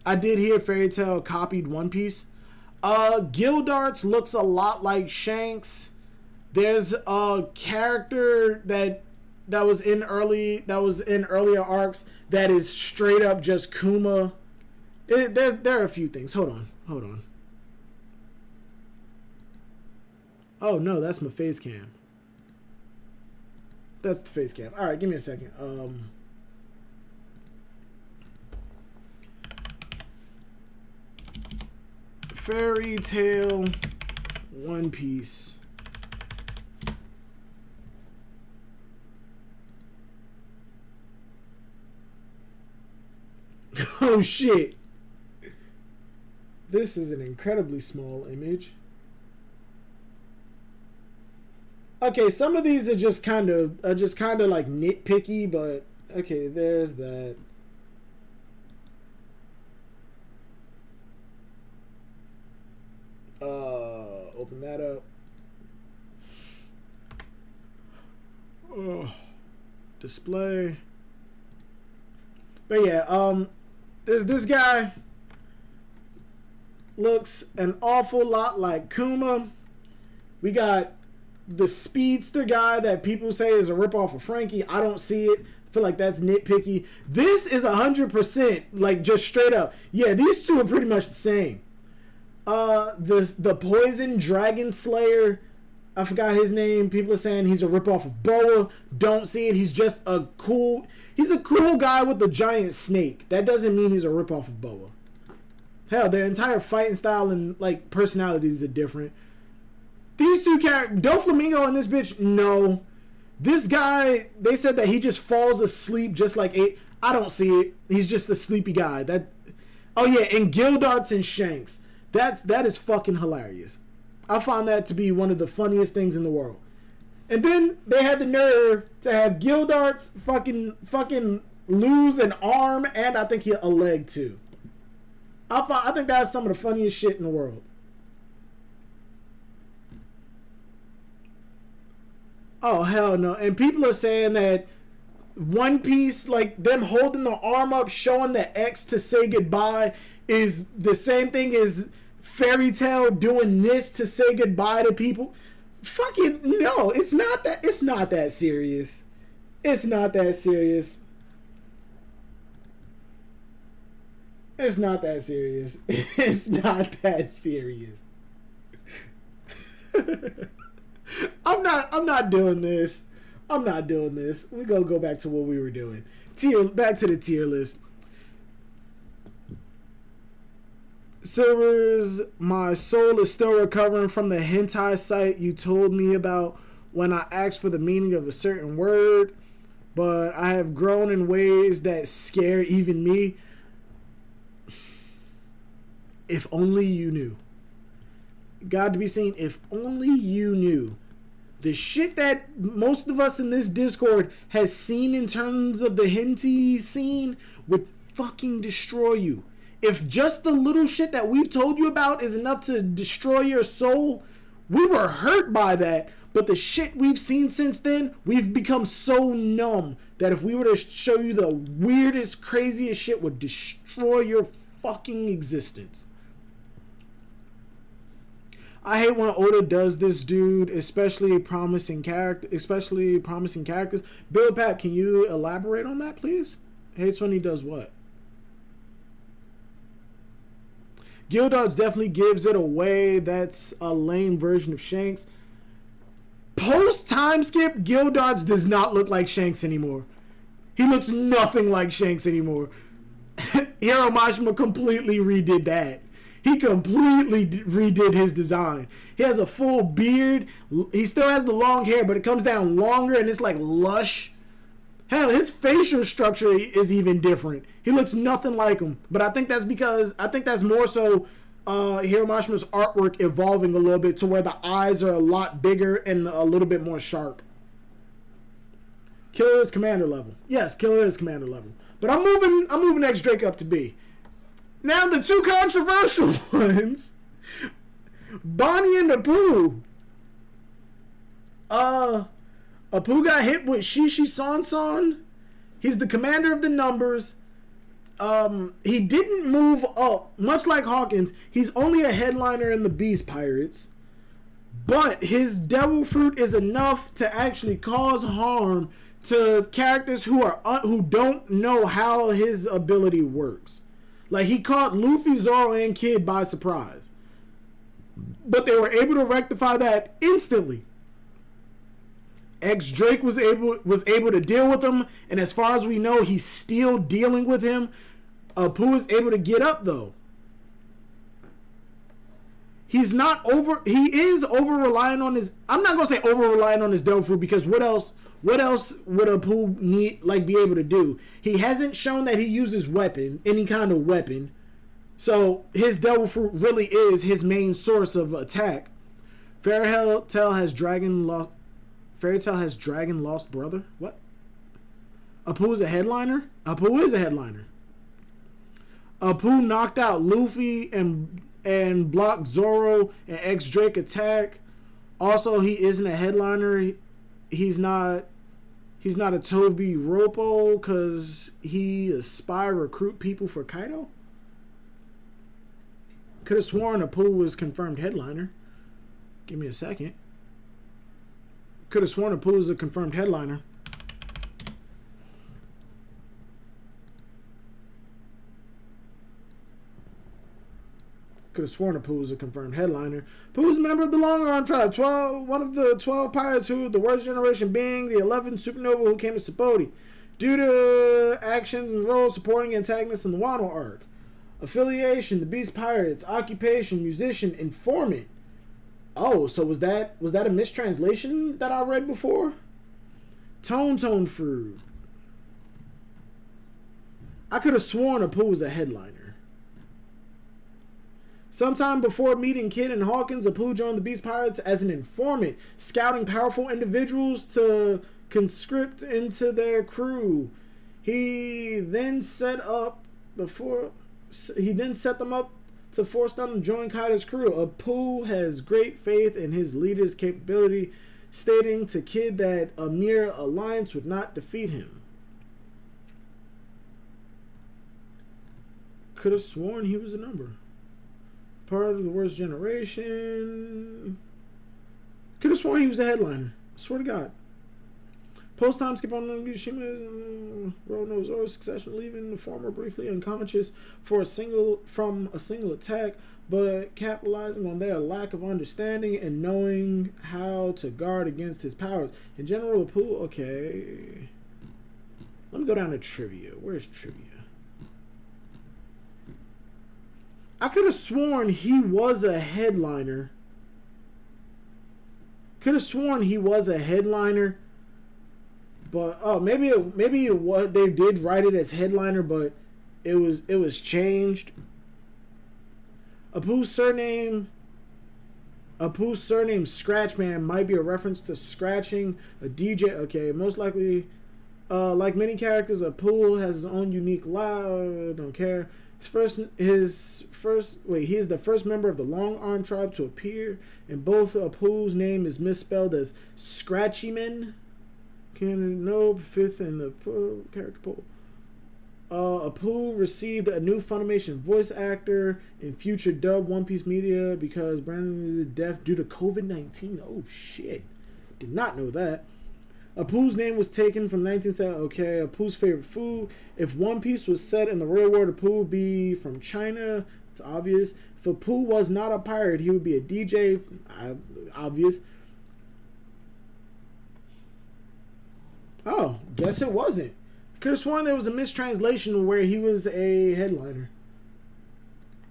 I did hear Fairy Tail copied One Piece. Gildarts looks a lot like Shanks. There's a character that was in earlier arcs that is straight up just Kuma. There are a few things. Hold on. Oh no, that's my face cam. That's the face cam. All right, give me a second. Fairy Tail One Piece. Oh shit. This is an incredibly small image. Okay, some of these are just kind of like nitpicky, but okay, there's that. Open that up. Display. But yeah, this guy looks an awful lot like Kuma. We got the speedster guy that people say is a ripoff of Frankie. I don't see it. I feel like that's nitpicky. This is 100% like just straight up. Yeah, these two are pretty much the same. The Poison Dragon Slayer, I forgot his name. People are saying he's a ripoff of Boa. Don't see it. He's just a cool guy with a giant snake. That doesn't mean he's a ripoff of Boa. Hell, their entire fighting style and like personalities are different. These two characters, Doflamingo and this bitch, no. This guy, they said that he just falls asleep just like a. I don't see it. He's just a sleepy guy. Oh yeah, and Gildarts and Shanks. That is fucking hilarious. I found that to be one of the funniest things in the world. And then they had the nerve to have Gildarts fucking lose an arm and I think a leg too. I think that's some of the funniest shit in the world. Oh hell no. And people are saying that One Piece, like them holding the arm up showing the X to say goodbye, is the same thing as Fairy Tail doing this to say goodbye to people. Fucking no, it's not that serious. It's not that serious. It's not that serious. It's not that serious. I'm not doing this. I'm not doing this. We're gonna go back to what we were doing. Back to the tier list. Silver's, my soul is still recovering from the hentai site you told me about when I asked for the meaning of a certain word, but I have grown in ways that scare even me. If only you knew. God to be seen, if only you knew. The shit that most of us in this Discord has seen in terms of the hentai scene would fucking destroy you. If just the little shit that we've told you about is enough to destroy your soul, we were hurt by that. But the shit we've seen since then, we've become so numb that if we were to show you the weirdest, craziest shit, would destroy your fucking existence. I hate when Oda does this, dude, especially promising characters. Bill Pap, can you elaborate on that, please? Hates when he does what? Gildarts definitely gives it away. That's a lame version of Shanks. Post time skip, Gildarts does not look like Shanks anymore. He looks nothing like Shanks anymore. Hiro Mashima completely redid that. He completely redid his design. He has a full beard. He still has the long hair, but it comes down longer and it's like lush. Hell, his facial structure is even different. He looks nothing like him. But I think that's more so Hiro Mashima's artwork evolving a little bit to where the eyes are a lot bigger and a little bit more sharp. Killer is commander level. Yes, Killer is commander level. But I'm moving X Drake up to B. Now the two controversial ones. Bonnie and Apu. Apu got hit with Shishi San. He's the commander of the numbers. He didn't move up. Much like Hawkins, he's only a headliner in the Beast Pirates. But his devil fruit is enough to actually cause harm to characters who don't know how his ability works. Like, he caught Luffy, Zoro, and Kid by surprise. But they were able to rectify that instantly. X Drake was able to deal with him, and as far as we know, he's still dealing with him. Apu is able to get up though. He is over relying on his. I'm not gonna say over relying on his devil fruit, because what else would Apu be able to do? He hasn't shown that he uses any kind of weapon. So his devil fruit really is his main source of attack. Fairy Tail has dragon lost brother. What? Apu is a headliner? Apu is a headliner. Apu knocked out Luffy and blocked Zoro and X Drake attack. Also, he isn't a headliner. He's not a Toby Roppo because he aspire recruit people for Kaido. Could have sworn Apu was confirmed headliner. Give me a second. Could have sworn Apu was a confirmed headliner. Could have sworn Apu was a confirmed headliner. Apu was a member of the Long Arm Tribe, one of the 12 pirates who, the worst generation being the 11th Supernova who came to Sapporo, due to actions and roles supporting antagonists in the Wano arc. Affiliation, the Beast Pirates. Occupation, musician, informant. Oh, so was that a mistranslation that I read before? Tone fruit. I could have sworn Apu was a headliner. Sometime before meeting Kid and Hawkins, Apu joined the Beast Pirates as an informant, scouting powerful individuals to conscript into their crew. He then set them up to force them to join Kaido's crew. Apu has great faith in his leader's capability, stating to Kid that a mere alliance would not defeat him. Could have sworn he was a number. Part of the worst generation. Could have sworn he was a headliner. I swear to God. Post time skip on Mishima Rono's Zoro succession, leaving the former briefly unconscious from a single attack, but capitalizing on their lack of understanding and knowing how to guard against his powers. In general, Apu, okay. Let me go down to trivia. Where's trivia? I could have sworn he was a headliner. Could have sworn he was a headliner. But maybe they did write it as headliner, but it was changed. Apu's surname Scratchman might be a reference to scratching a DJ. Okay, most likely, like many characters, Apu has his own unique loud. Don't care. He is the first member of the Long Arm Tribe to appear, and both Apu's name is misspelled as Scratchyman. No, fifth in the character pool. Apu received a new Funimation voice actor in future dub One Piece media because Brandon is deaf due to COVID-19. Oh shit. Did not know that. Apu's name was taken from 1970. Okay, Apu's favorite food. If One Piece was set in the real world, Apu would be from China. It's obvious. If Apu was not a pirate, he would be a DJ. Obvious. Oh, guess it wasn't. Could have sworn there was a mistranslation where he was a headliner.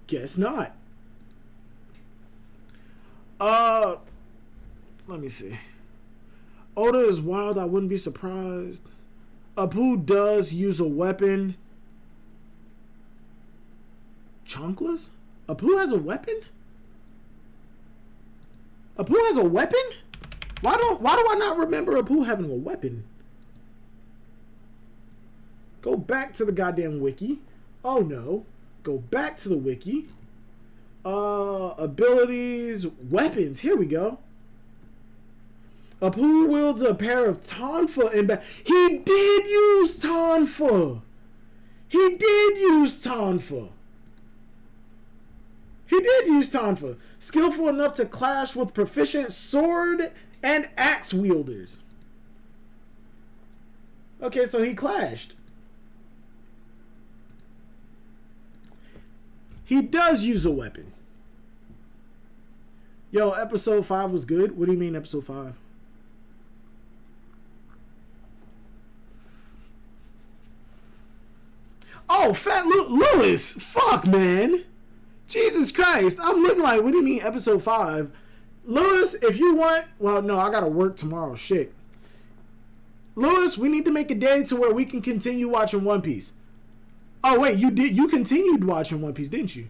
Guess not. Let me see. Oda is wild. I wouldn't be surprised. Apu does use a weapon. Chonkless? Apu has a weapon? Apu has a weapon? Why do I not remember Apu having a weapon? Go back to the goddamn wiki. Oh no. Go back to the wiki. Abilities, weapons. Here we go. Apu wields a pair of tonfa in back. He did use tonfa. He did use tonfa. He did use tonfa. Skillful enough to clash with proficient sword and axe wielders. Okay, so he clashed. He does use a weapon. Yo, episode 5 was good. What do you mean episode 5? Oh, Fat Lewis. Fuck, man. Jesus Christ. I'm looking like, what do you mean episode 5? Lewis, if you want... Well, no, I gotta work tomorrow. Shit. Lewis, we need to make a day to where we can continue watching One Piece. Oh, wait. You continued watching One Piece, didn't you?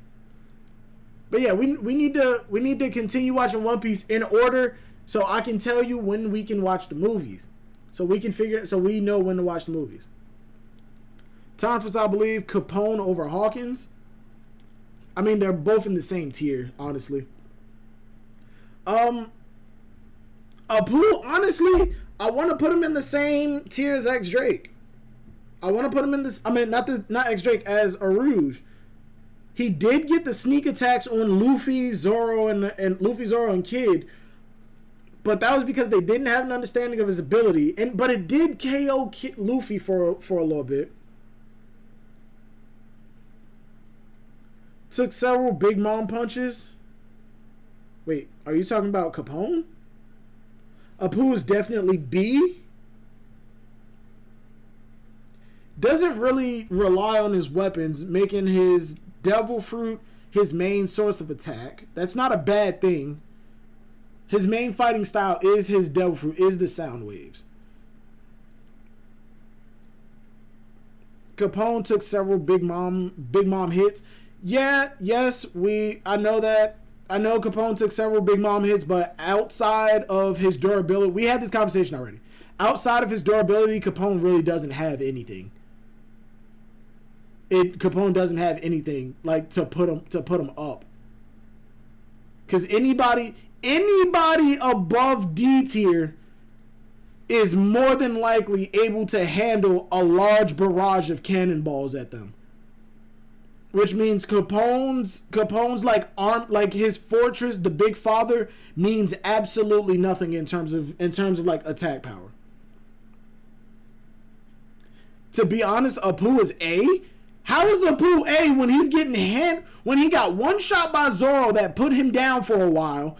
But yeah, we need to continue watching One Piece in order so I can tell you when we can watch the movies. So we know when to watch the movies. Tonfas, I believe, Capone over Hawkins. I mean, they're both in the same tier, honestly. Apu, honestly, I want to put him in the same tier as X Drake. I want to put him in this. I mean, not X Drake, as Arouge. He did get the sneak attacks on Luffy, Zoro, and Luffy, Zoro, and Kid, but that was because they didn't have an understanding of his ability. But it did KO Luffy for a little bit. Took several Big Mom punches. Wait, are you talking about Capone? Apu is definitely B. Doesn't really rely on his weapons, making his Devil Fruit his main source of attack. That's not a bad thing. His main fighting style is his Devil Fruit, is the sound waves. Capone took several Big Mom hits. Yeah, yes, I know that. I know Capone took several Big Mom hits, but outside of his durability, we had this conversation already. Outside of his durability, Capone really doesn't have anything. Capone doesn't have anything like to put him up. Because anybody above D tier is more than likely able to handle a large barrage cannonballs at them. Which means Capone's like his fortress, the Big Father, means absolutely nothing in terms of like attack power. To be honest, Apu is A. How is Apu A when he's when he got one shot by Zoro that put him down for a while,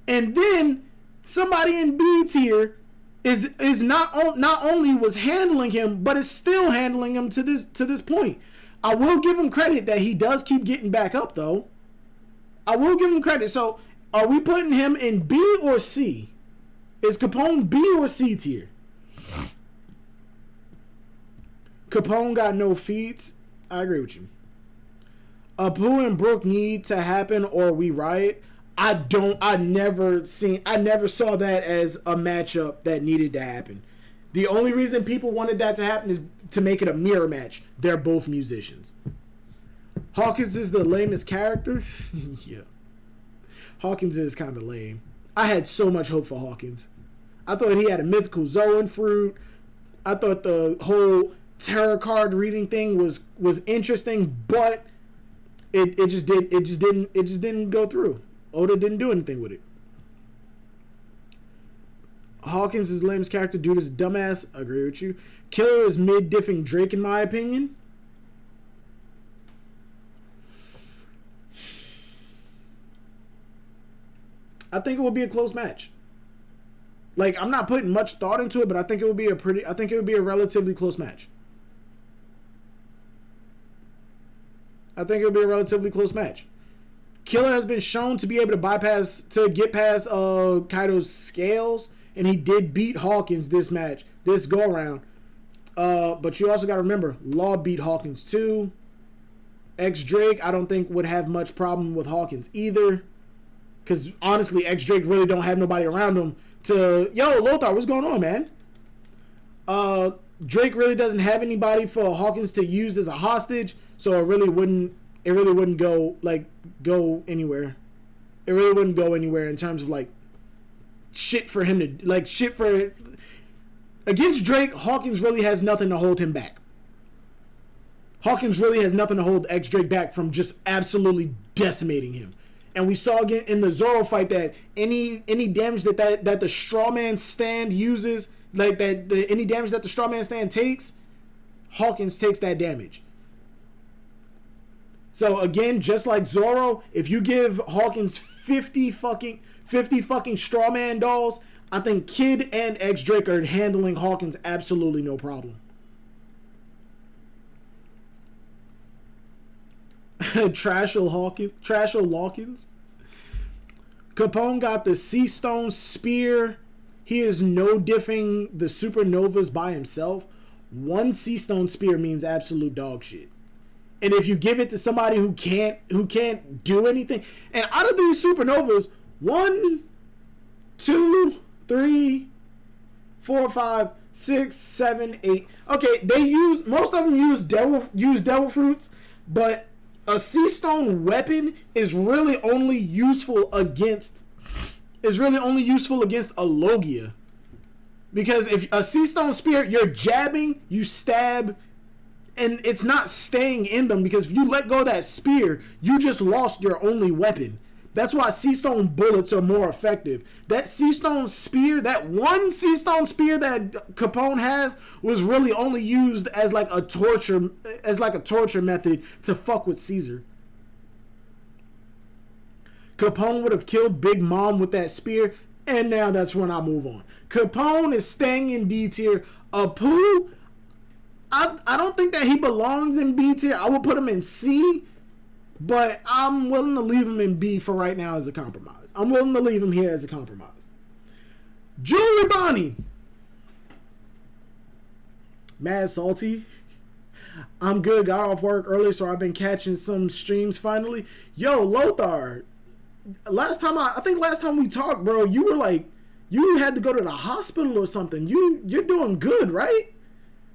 and then somebody in B tier is not only was handling him, but is still handling him to this point. I will give him credit that he does keep getting back up, though. I will give him credit. So, are we putting him in B or C? Is Capone B or C tier? Capone got no feats. I agree with you. Apu and Brook need to happen or we riot. I never saw that as a matchup that needed to happen. The only reason people wanted that to happen is to make it a mirror match. They're both musicians. Hawkins is the lamest character. Yeah. Hawkins is kind of lame. I had so much hope for Hawkins. I thought he had a mythical Zoan fruit. I thought the whole tarot card reading thing was interesting, but it just didn't go through. Oda didn't do anything with it. Hawkins is lamest character. Dude is dumbass. I agree with you. Killer is mid-diffing Drake in my opinion. I think it will be a close match. Like, I'm not putting much thought into it, but I think it would be a relatively close match. Killer has been shown to be able to get past Kaido's scales, and he did beat Hawkins this go around. But you also got to remember, Law beat Hawkins too. X-Drake, I don't think would have much problem with Hawkins either. Because honestly, X-Drake really don't have nobody around him to, yo, Lothar, what's going on, man? Drake really doesn't have anybody for Hawkins to use as a hostage, so it really wouldn't go anywhere. It really wouldn't go anywhere in terms of like shit for him to against Drake. Hawkins really has nothing to hold him back. Hawkins really has nothing to hold X-Drake back from just absolutely decimating him. And we saw again in the Zoro fight that any damage that the strawman stand uses, any damage that the strawman stand takes, Hawkins takes that damage. So again, just like Zoro, if you give Hawkins 50 fucking strawman dolls, I think Kid and X-Drake are handling Hawkins absolutely no problem. Trashel Hawkins. Capone got the Sea Stone Spear. He is no diffing the Supernovas by himself. One Sea Stone Spear means absolute dog shit. And if you give it to somebody who can't do anything, and out of these Supernovas, 1, 2, 3, 4, 5, 6, 7, 8. Okay, most of them use devil fruits, but a Sea Stone weapon is really only useful against a Logia. Because if a Sea Stone Spear, you're jabbing, you stab, and it's not staying in them, because if you let go of that spear, you just lost your only weapon. That's why Sea Stone bullets are more effective. That Sea Stone Spear, that one Sea Stone Spear that Capone has, was really only used as like a torture method to fuck with Caesar. Capone would have killed Big Mom with that spear, and now that's when I move on. Capone is staying in D tier. Apu, I don't think that he belongs in B tier. I would put him in C, but I'm willing to leave him in B for right now as a compromise. I'm willing to leave him here as a compromise. Jewelry Bonnie. Mad salty. I'm good. Got off work early, so I've been catching some streams finally. Yo, Lothar. Last time we talked, bro, you were like, you had to go to the hospital or something. You're doing good, right?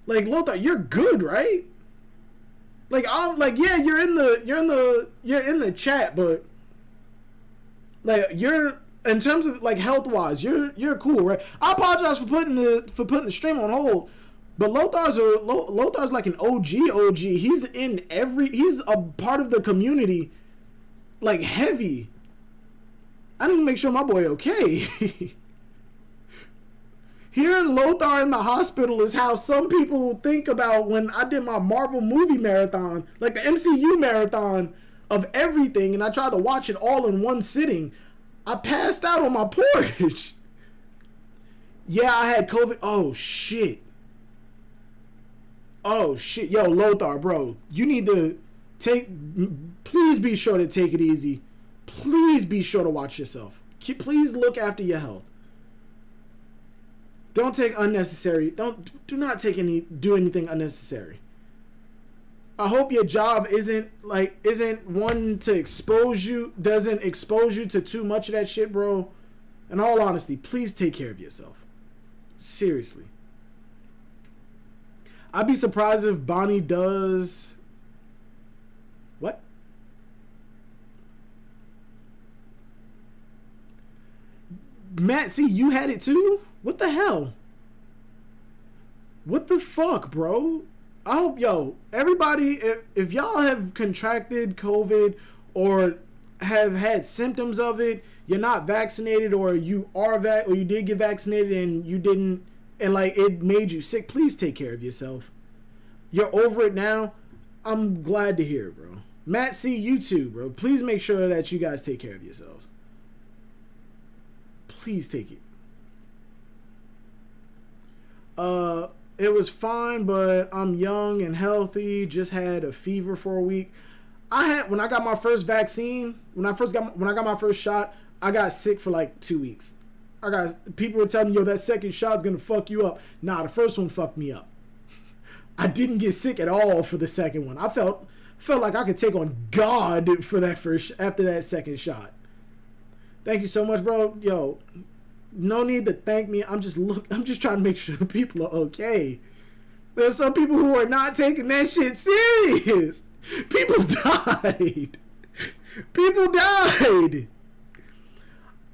Like, Lothar, you're good, right? Like, I'm like, yeah, you're in the chat, but like, you're, in terms of like health wise, you're cool, right? I apologize for putting the stream on hold, but Lothar's like an OG. He's a part of the community, like, heavy. I need to make sure my boy okay. Hearing Lothar in the hospital is how some people think about when I did my Marvel movie marathon, like the MCU marathon of everything, and I tried to watch it all in one sitting. I passed out on my porch. Yeah, I had COVID. Oh, shit. Yo, Lothar, bro, you need to please be sure to take it easy. Please be sure to watch yourself. Please look after your health. Don't take unnecessary. Do not do anything unnecessary. I hope your job isn't one to doesn't expose you to too much of that shit, bro. In all honesty, please take care of yourself. Seriously. I'd be surprised if Bonnie does. What? Matt, see, you had it too? What the hell? What the fuck, bro? I hope, everybody, if y'all have contracted COVID or have had symptoms of it, you're not vaccinated, or you did get vaccinated and you didn't, and like it made you sick, please take care of yourself. You're over it now. I'm glad to hear it, bro. Matt, see, you too, bro. Please make sure that you guys take care of yourselves. Please take it. It was fine, but I'm young and healthy. Just had a fever for a week. when I got my first vaccine, when I got my first shot, I got sick for like 2 weeks. People were telling me, yo, that second shot's gonna fuck you up. Nah, the first one fucked me up. I didn't get sick at all for the second one. I felt like I could take on God for that after that second shot. Thank you so much, bro. Yo, no need to thank me. I'm just trying to make sure people are okay. There's some people who are not taking that shit serious. People died. People died.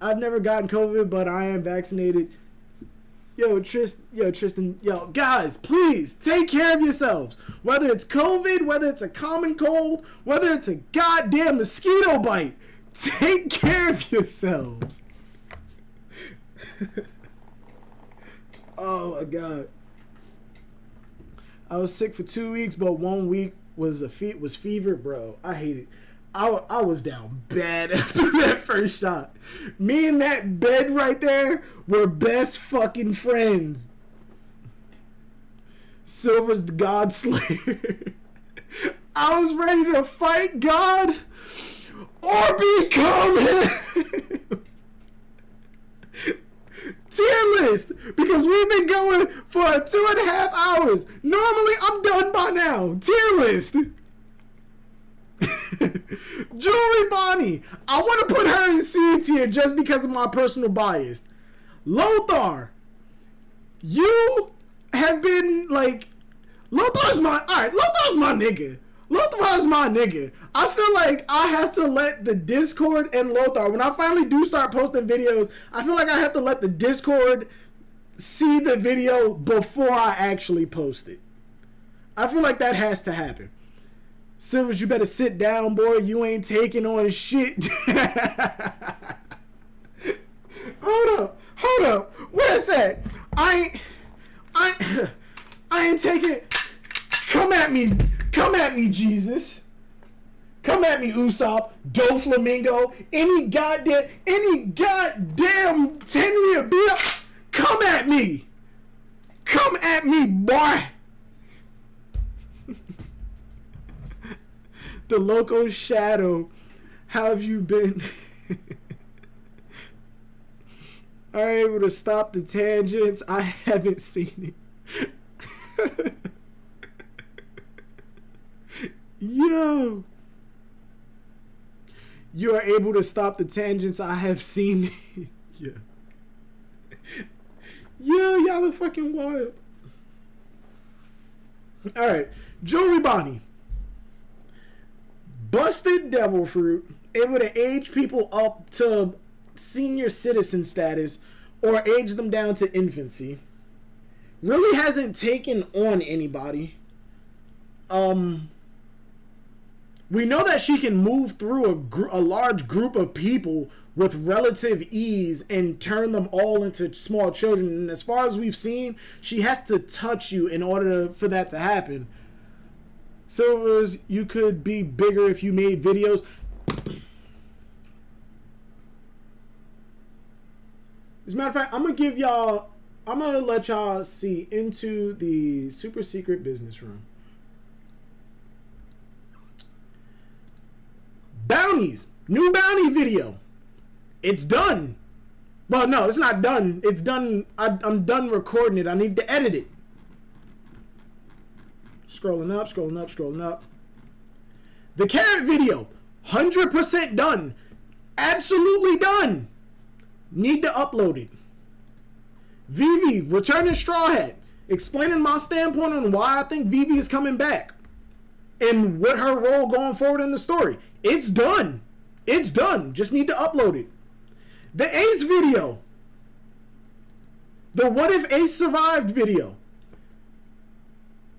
I've never gotten COVID, but I am vaccinated. Yo, Tristan, yo, guys, please take care of yourselves. Whether it's COVID, whether it's a common cold, whether it's a goddamn mosquito bite, take care of yourselves. Oh my God. I was sick for 2 weeks, but 1 week was fever, bro. I hate it. I was down bad after that first shot. Me and that bed right there were best fucking friends. Silver's the God Slayer. I was ready to fight God or become him. Tier list, because we've been going for 2.5 hours. Normally, I'm done by now. Tier list. Jewelry Bonnie. I want to put her in C tier just because of my personal bias. Lothar. You have been like... Lothar's my nigga. Lothar's my nigga. I feel like I have to let the Discord and Lothar, when I finally do start posting videos, I feel like I have to let the Discord see the video before I actually post it. I feel like that has to happen. Silvers, you better sit down, boy. You ain't taking on shit. Hold up. Where's that? I ain't taking... Come at me, Jesus. Come at me, Usopp, Doflamingo, any goddamn Tenryu beat up. Come at me, boy. The Loco Shadow, how have you been? Are able to stop the tangents? I haven't seen it. Yo. You are able to stop the tangents. I have seen it. Yeah. Yo, y'all are fucking wild. Alright. Jewelry Bonnie. Busted devil fruit. Able to age people up to senior citizen status or age them down to infancy. Really hasn't taken on anybody. We know that she can move through a large group of people with relative ease and turn them all into small children. And as far as we've seen, she has to touch you in order for that to happen. Silvers, you could be bigger if you made videos. As a matter of fact, I'm gonna let y'all see into the super secret business room. Bounties. New bounty video. It's done. Well, no, it's not done. It's done. I'm done recording it. I need to edit it. Scrolling up. The carrot video. 100% done. Absolutely done. Need to upload it. Vivi, returning Straw Hat. Explaining my standpoint on why I think Vivi is coming back. And what her role going forward in the story. It's done. It's done. Just need to upload it. The Ace video. The What If Ace Survived video.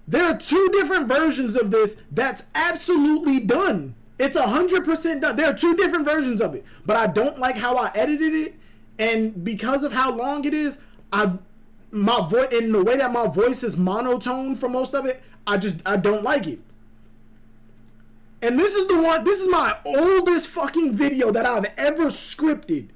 There are 2 different versions of this that's absolutely done. It's 100% done. There are 2 different versions of it. But I don't like how I edited it. And because of how long it is, my voice, in the way that my voice is monotone for most of it, I don't like it. And this is my oldest fucking video that I've ever scripted.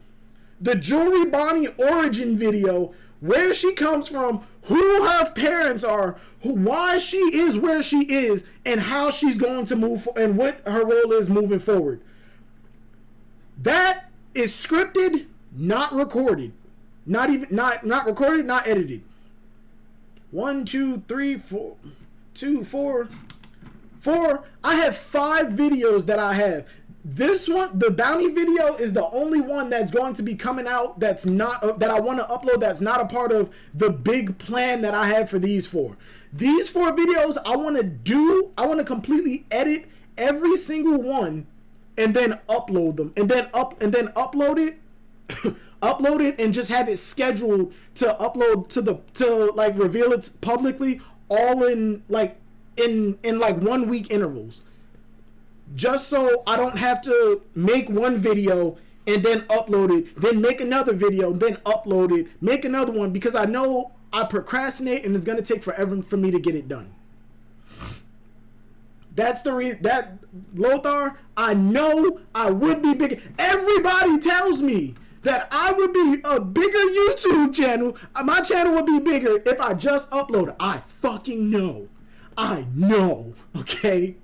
The Jewelry Bonnie origin video, where she comes from, who her parents are, why she is where she is, and how she's going to move, and what her role is moving forward. That is scripted, not recorded. Not recorded, not edited. 1, 2, 3, 4, 2, 4. I have 5 videos that I have. This one, the bounty video, is the only one that's going to be coming out that's not, that I want to upload, that's not a part of the big plan that I have for these 4. These 4 videos I want to completely edit every single one and then upload them. And then upload it upload it and just have it scheduled to upload to like reveal it publicly, all in like 1 week intervals. Just so I don't have to make one video and then upload it, then make another video, then upload it, make another one, because I know I procrastinate and it's going to take forever for me to get it done. That's the reason that Lothar, I know I would be bigger. Everybody tells me that I would be a bigger YouTube channel. My channel would be bigger if I just uploaded. I fucking know. I know, okay?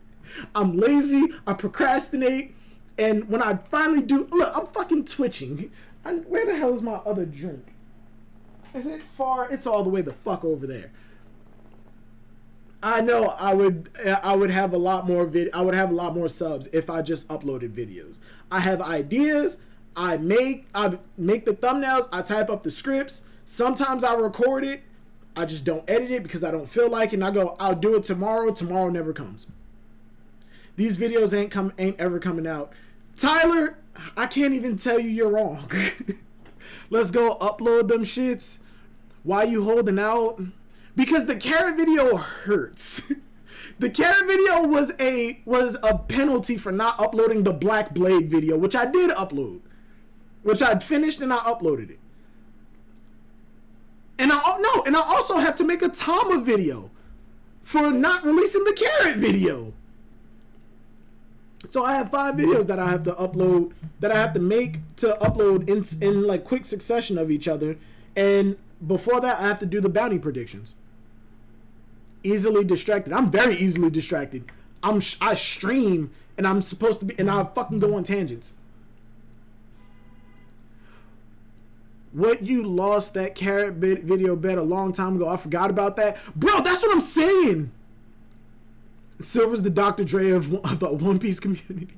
I'm lazy, I procrastinate, and when I finally do, look, I'm fucking twitching. Where the hell is my other drink? Is it far? It's all the way the fuck over there. I know I would have a lot more I would have a lot more subs if I just uploaded videos. I have ideas, I make the thumbnails, I type up the scripts. Sometimes I record it, I just don't edit it because I don't feel like it, and I go, I'll do it tomorrow. Tomorrow never comes. These videos ain't ever coming out. Tyler, I can't even tell you you're wrong. Let's go upload them shits. Why you holding out? Because the carrot video hurts. The carrot video was a penalty for not uploading the Black Blade video, which I did upload. Which I'd finished and I uploaded it. And I also have to make a Tama video for not releasing the carrot video. So I have 5 videos that I have to upload, that I have to make to upload in like quick succession of each other. And before that, I have to do the bounty predictions. Easily distracted. I'm very easily distracted. I stream and I'm supposed to be, and I fucking go on tangents. What, you lost that carrot video bet a long time ago? I forgot about that. Bro, that's what I'm saying. Silver's the Dr. Dre of the One Piece community.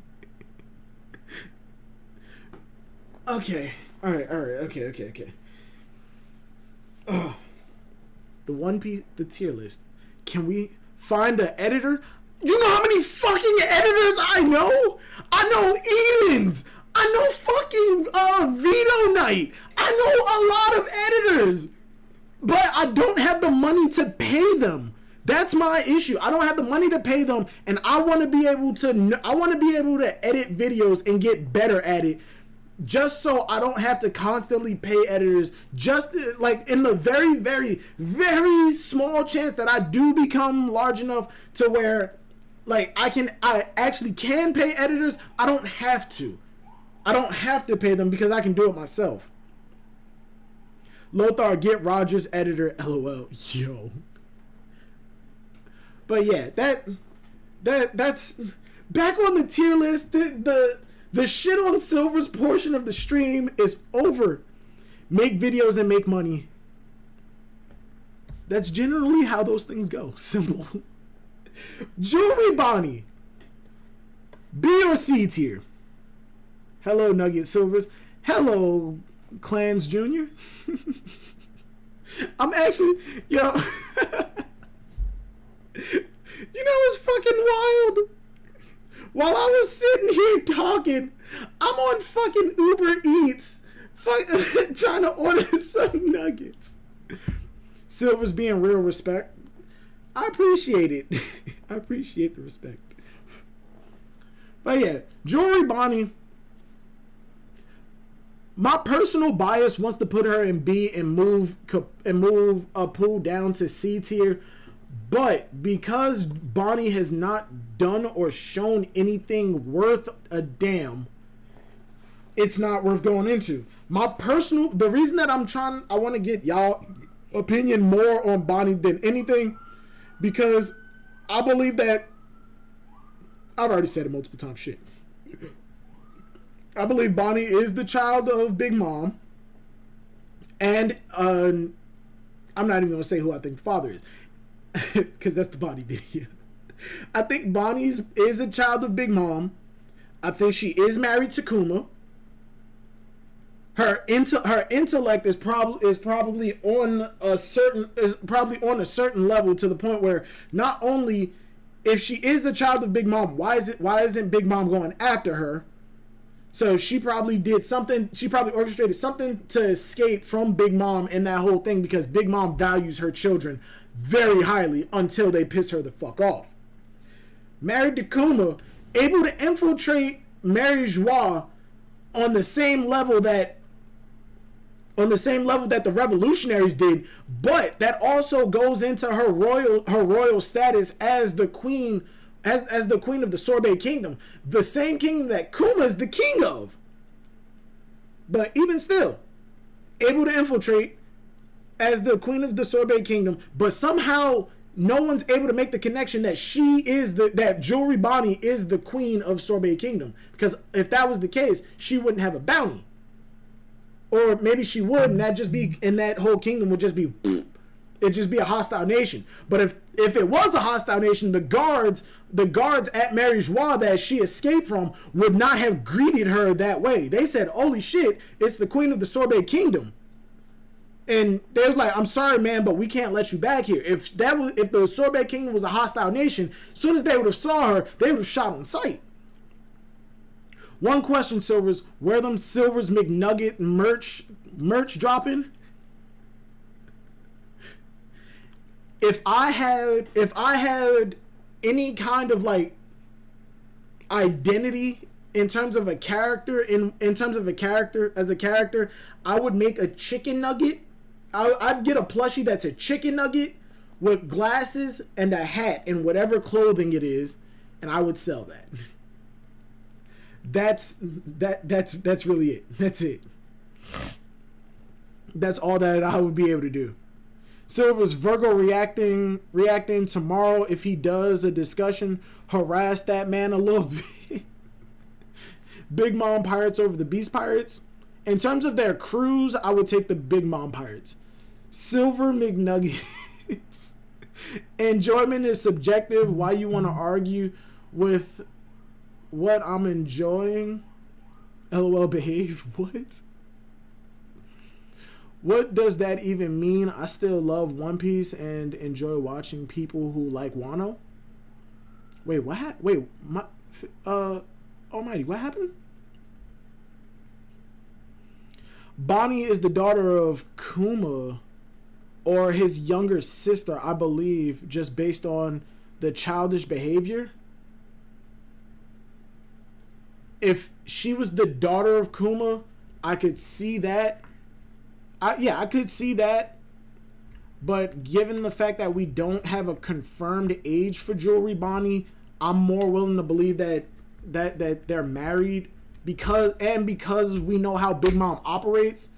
Okay. Alright, okay. Ugh. The One Piece, the tier list. Can we find an editor? You know how many fucking editors I know? I know Eden's. I know fucking Vito Knight. I know a lot of editors. But I don't have the money to pay them. That's my issue. I don't have the money to pay them, and I want to be able to edit videos and get better at it, just so I don't have to constantly pay editors. Just like in the very, very, very small chance that I do become large enough to where like I actually can pay editors, I don't have to. I don't have to pay them because I can do it myself. Lothar, get Rogers editor, LOL. Yo. But yeah, that's back on the tier list. The shit on Silver's portion of the stream is over. Make videos and make money. That's generally how those things go. Simple. Jewelry Bonnie. B or C tier? Hello, Nugget Silvers. Hello, Clans Jr. I'm actually, yo. You know what's fucking wild? While I was sitting here talking, I'm on fucking Uber Eats, trying to order some nuggets. Silver's being real respect. I appreciate it. I appreciate the respect. But yeah, Jewelry Bonnie. My personal bias wants to put her in B and move a pool down to C tier. But because Bonnie has not done or shown anything worth a damn, it's not worth going into. The reason that I want to get y'all opinion more on Bonnie than anything, because I believe that, I've already said it multiple times, shit. I believe Bonnie is the child of Big Mom, and I'm not even gonna say who I think the father is, because that's the Bonnie video. I think Bonnie is a child of Big Mom. I think she is married to Kuma. Her intellect is probably on a certain level, to the point where, not only, if she is a child of Big Mom, why isn't Big Mom going after her? So she probably did something. She probably orchestrated something to escape from Big Mom in that whole thing, because Big Mom values her children very highly until they piss her the fuck off. Married to Kuma, able to infiltrate Mary Joie on the same level that the revolutionaries did, but that also goes into her royal status as the queen, as the queen of the Sorbet Kingdom, the same kingdom that Kuma is the king of. But even still, able to infiltrate as the queen of the Sorbet Kingdom, but somehow no one's able to make the connection that that Jewelry Bonnie is the queen of Sorbet Kingdom, because if that was the case, she wouldn't have a bounty. Or maybe she would, and that whole kingdom would just be, it'd just be a hostile nation. But if it was a hostile nation, the guards at Mary Joie that she escaped from would not have greeted her that way. They said, "Holy shit, it's the queen of the Sorbet Kingdom." And they was like, "I'm sorry, man, but we can't let you back here." If the Sorbet Kingdom was a hostile nation, as soon as they would have saw her, they would have shot on sight. One question, Silvers: where them Silvers McNugget merch dropping? If I had any kind of like identity in terms of a character, as a character, I would make a chicken nugget. I'd get a plushie that's a chicken nugget with glasses and a hat and whatever clothing it is, and I would sell that. That's really it. That's it. That's all that I would be able to do. Silver's Virgo reacting tomorrow. If he does a discussion, harass that man a little bit. Big Mom Pirates over the Beast Pirates. In terms of their crews, I would take the Big Mom Pirates. Silver McNuggets. Enjoyment is subjective. Why you want to argue with what I'm enjoying? LOL, behave. What? What does that even mean? I still love One Piece and enjoy watching people who like Wano. Wait, what? Almighty, what happened? Bonnie is the daughter of Kuma, or his younger sister, I believe, just based on the childish behavior. If she was the daughter of Kuma, I could see that. I could see that. But given the fact that we don't have a confirmed age for Jewelry Bonnie, I'm more willing to believe that they're married, because we know how Big Mom operates.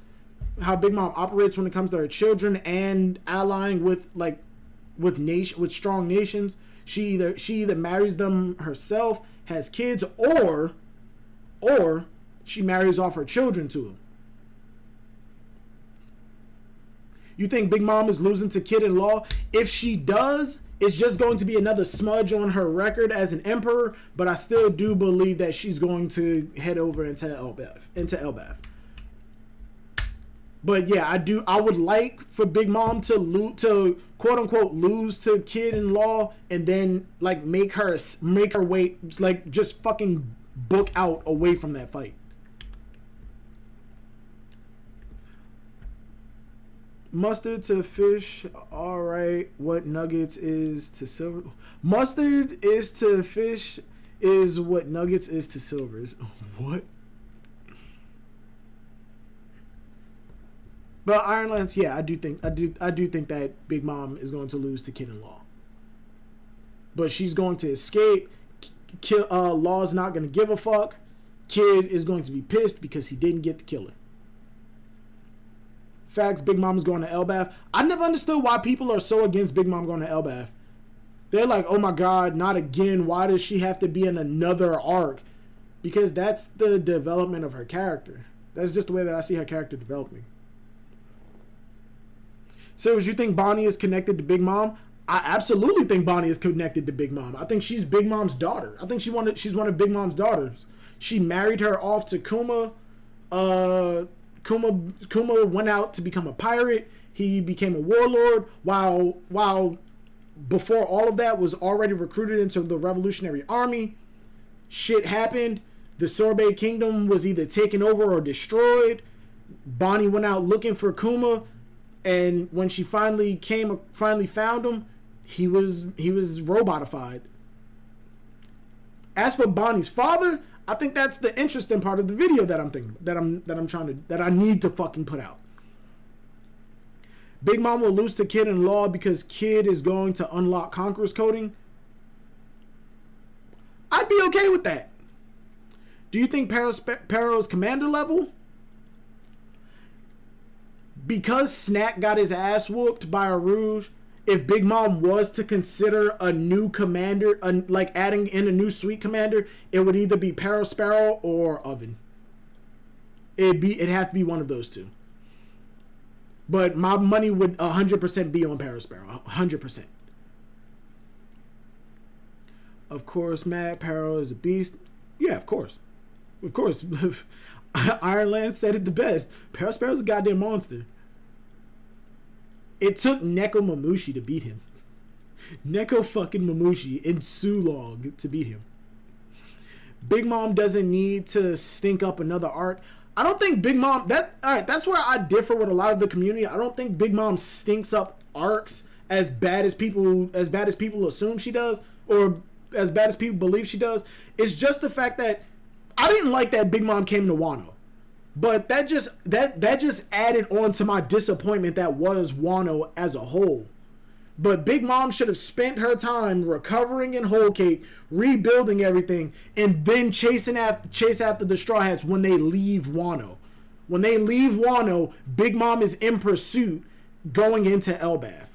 How Big Mom operates when it comes to her children and allying with strong nations. She either marries them herself, has kids, or she marries off her children to him. You think Big Mom is losing to Kid-in-Law? If she does, it's just going to be another smudge on her record as an emperor, but I still do believe that she's going to head over into Elbaf. But yeah, I would like for Big Mom to quote unquote lose to Kid-in-Law, and then like make her wait, like just fucking book out away from that fight. Mustard to fish, all right. What nuggets is to silver? Mustard is to fish is what nuggets is to silvers. What? But Ironlance, yeah, I do think that Big Mom is going to lose to Kid-in-Law. But she's going to escape. Law's not going to give a fuck. Kid is going to be pissed because he didn't get the killer. Facts, Big Mom's going to Elbaf. I never understood why people are so against Big Mom going to Elbaf. They're like, oh my God, not again. Why does she have to be in another arc? Because that's the development of her character. That's just the way that I see her character developing. So, you think Bonnie is connected to Big Mom? I absolutely think Bonnie is connected to Big Mom. I think she's Big Mom's daughter. I think she's one of Big Mom's daughters. She married her off to Kuma. Kuma went out to become a pirate. He became a warlord. While before all of that was already recruited into the Revolutionary Army. Shit happened. The Sorbet Kingdom was either taken over or destroyed. Bonnie went out looking for Kuma, and when she finally found him, he was robotified. As for Bonnie's father, I think that's the interesting part of the video that I need to fucking put out. Big Mom will lose to Kid in Law because Kid is going to unlock Conqueror's coding. I'd be okay with that. Do you think Paro's commander level? Because Snack got his ass whooped by a Rouge, if Big Mom was to consider a new commander, like adding in a new sweet commander, it would either be Paro Sparrow or Oven. It'd have to be one of those two. But my money would 100% be on Paro Sparrow. 100%. Of course, Matt Paro is a beast. Yeah, of course. Of course. Ironland said it the best. Paro Sparrow's a goddamn monster. It took Neko Mamushi to beat him. Neko fucking Mamushi in Sulong to beat him. Big Mom doesn't need to stink up another arc. I don't think Big Mom... that's where I differ with a lot of the community. I don't think Big Mom stinks up arcs as bad as people assume she does, or as bad as people believe she does. It's just the fact that I didn't like that Big Mom came to Wano. But that just added on to my disappointment that was Wano as a whole. But Big Mom should have spent her time recovering in Whole Cake, rebuilding everything, and then chase after the Straw Hats when they leave Wano. When they leave Wano, Big Mom is in pursuit going into Elbaf.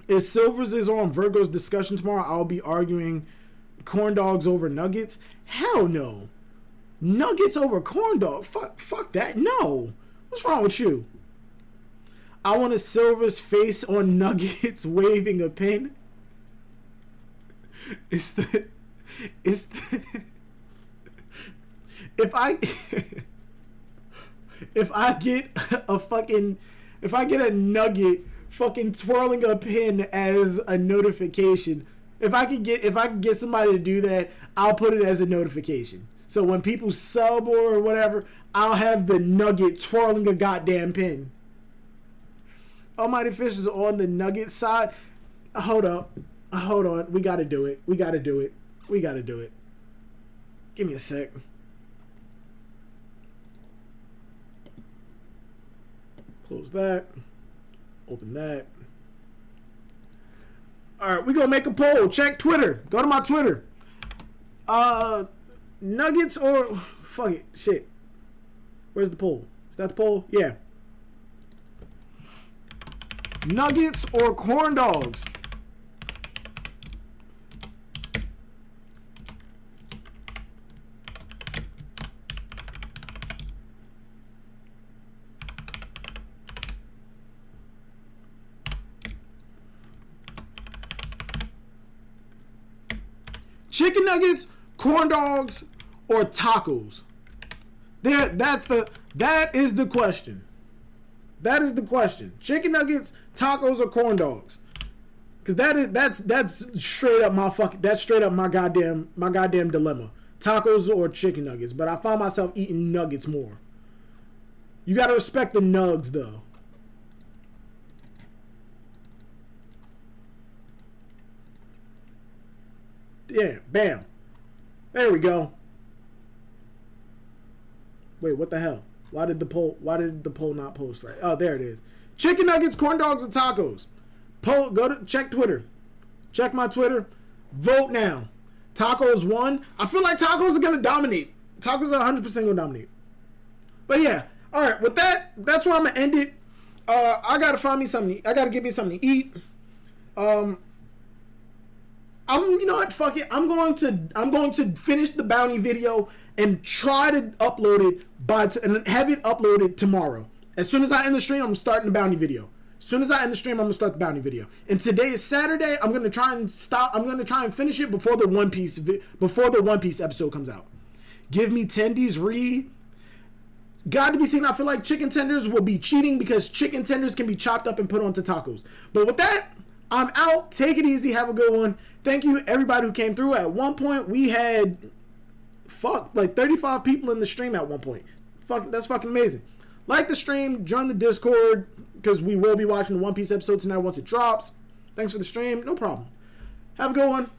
If Silvers is on Virgo's discussion tomorrow, I'll be arguing corn dogs over nuggets. Hell no. Nuggets over corn dog. Fuck that. No. What's wrong with you? I want a Silver's face on Nuggets waving a pen. If I get a Nugget fucking twirling a pin as a notification, if I can get somebody to do that, I'll put it as a notification. So when people sub or whatever, I'll have the Nugget twirling a goddamn pin. Almighty Fish is on the Nugget side. Hold on. We gotta do it. Give me a sec. Close that. Open that. Alright, we're gonna make a poll. Check Twitter. Go to my Twitter. Nuggets or... Fuck it. Shit. Where's the poll? Is that the poll? Yeah. Nuggets or corn dogs? Chicken nuggets, corn dogs, or tacos? That is the question. That is the question. Chicken nuggets, tacos, or corn dogs? Cause that's straight up my goddamn dilemma. Tacos or chicken nuggets. But I find myself eating nuggets more. You gotta respect the nugs though. Yeah, bam. There we go. Wait, what the hell? Why did the poll not post right? Oh, there it is. Chicken nuggets, corn dogs, and tacos. Poll, check Twitter. Check my Twitter. Vote now. Tacos won. I feel like tacos are gonna dominate. Tacos are 100% gonna dominate. But yeah, All right, with that, that's where I'm gonna end it. I gotta find me something. I gotta get me something to eat. You know what? Fuck it. I'm going to finish the bounty video and try to upload it and have it uploaded tomorrow. As soon as I end the stream, I'm starting the bounty video. As soon as I end the stream, I'm gonna start the bounty video. And today is Saturday. I'm gonna try and finish it before the One Piece episode comes out. Give me tendies God to be seen. I feel like chicken tenders will be cheating because chicken tenders can be chopped up and put onto tacos. But with that, I'm out. Take it easy. Have a good one. Thank you everybody who came through. At one point we had 35 people in the stream at one point. That's fucking amazing. Like the stream, join the Discord because we will be watching the One Piece episode tonight once it drops. Thanks for the stream. No problem. Have a good one.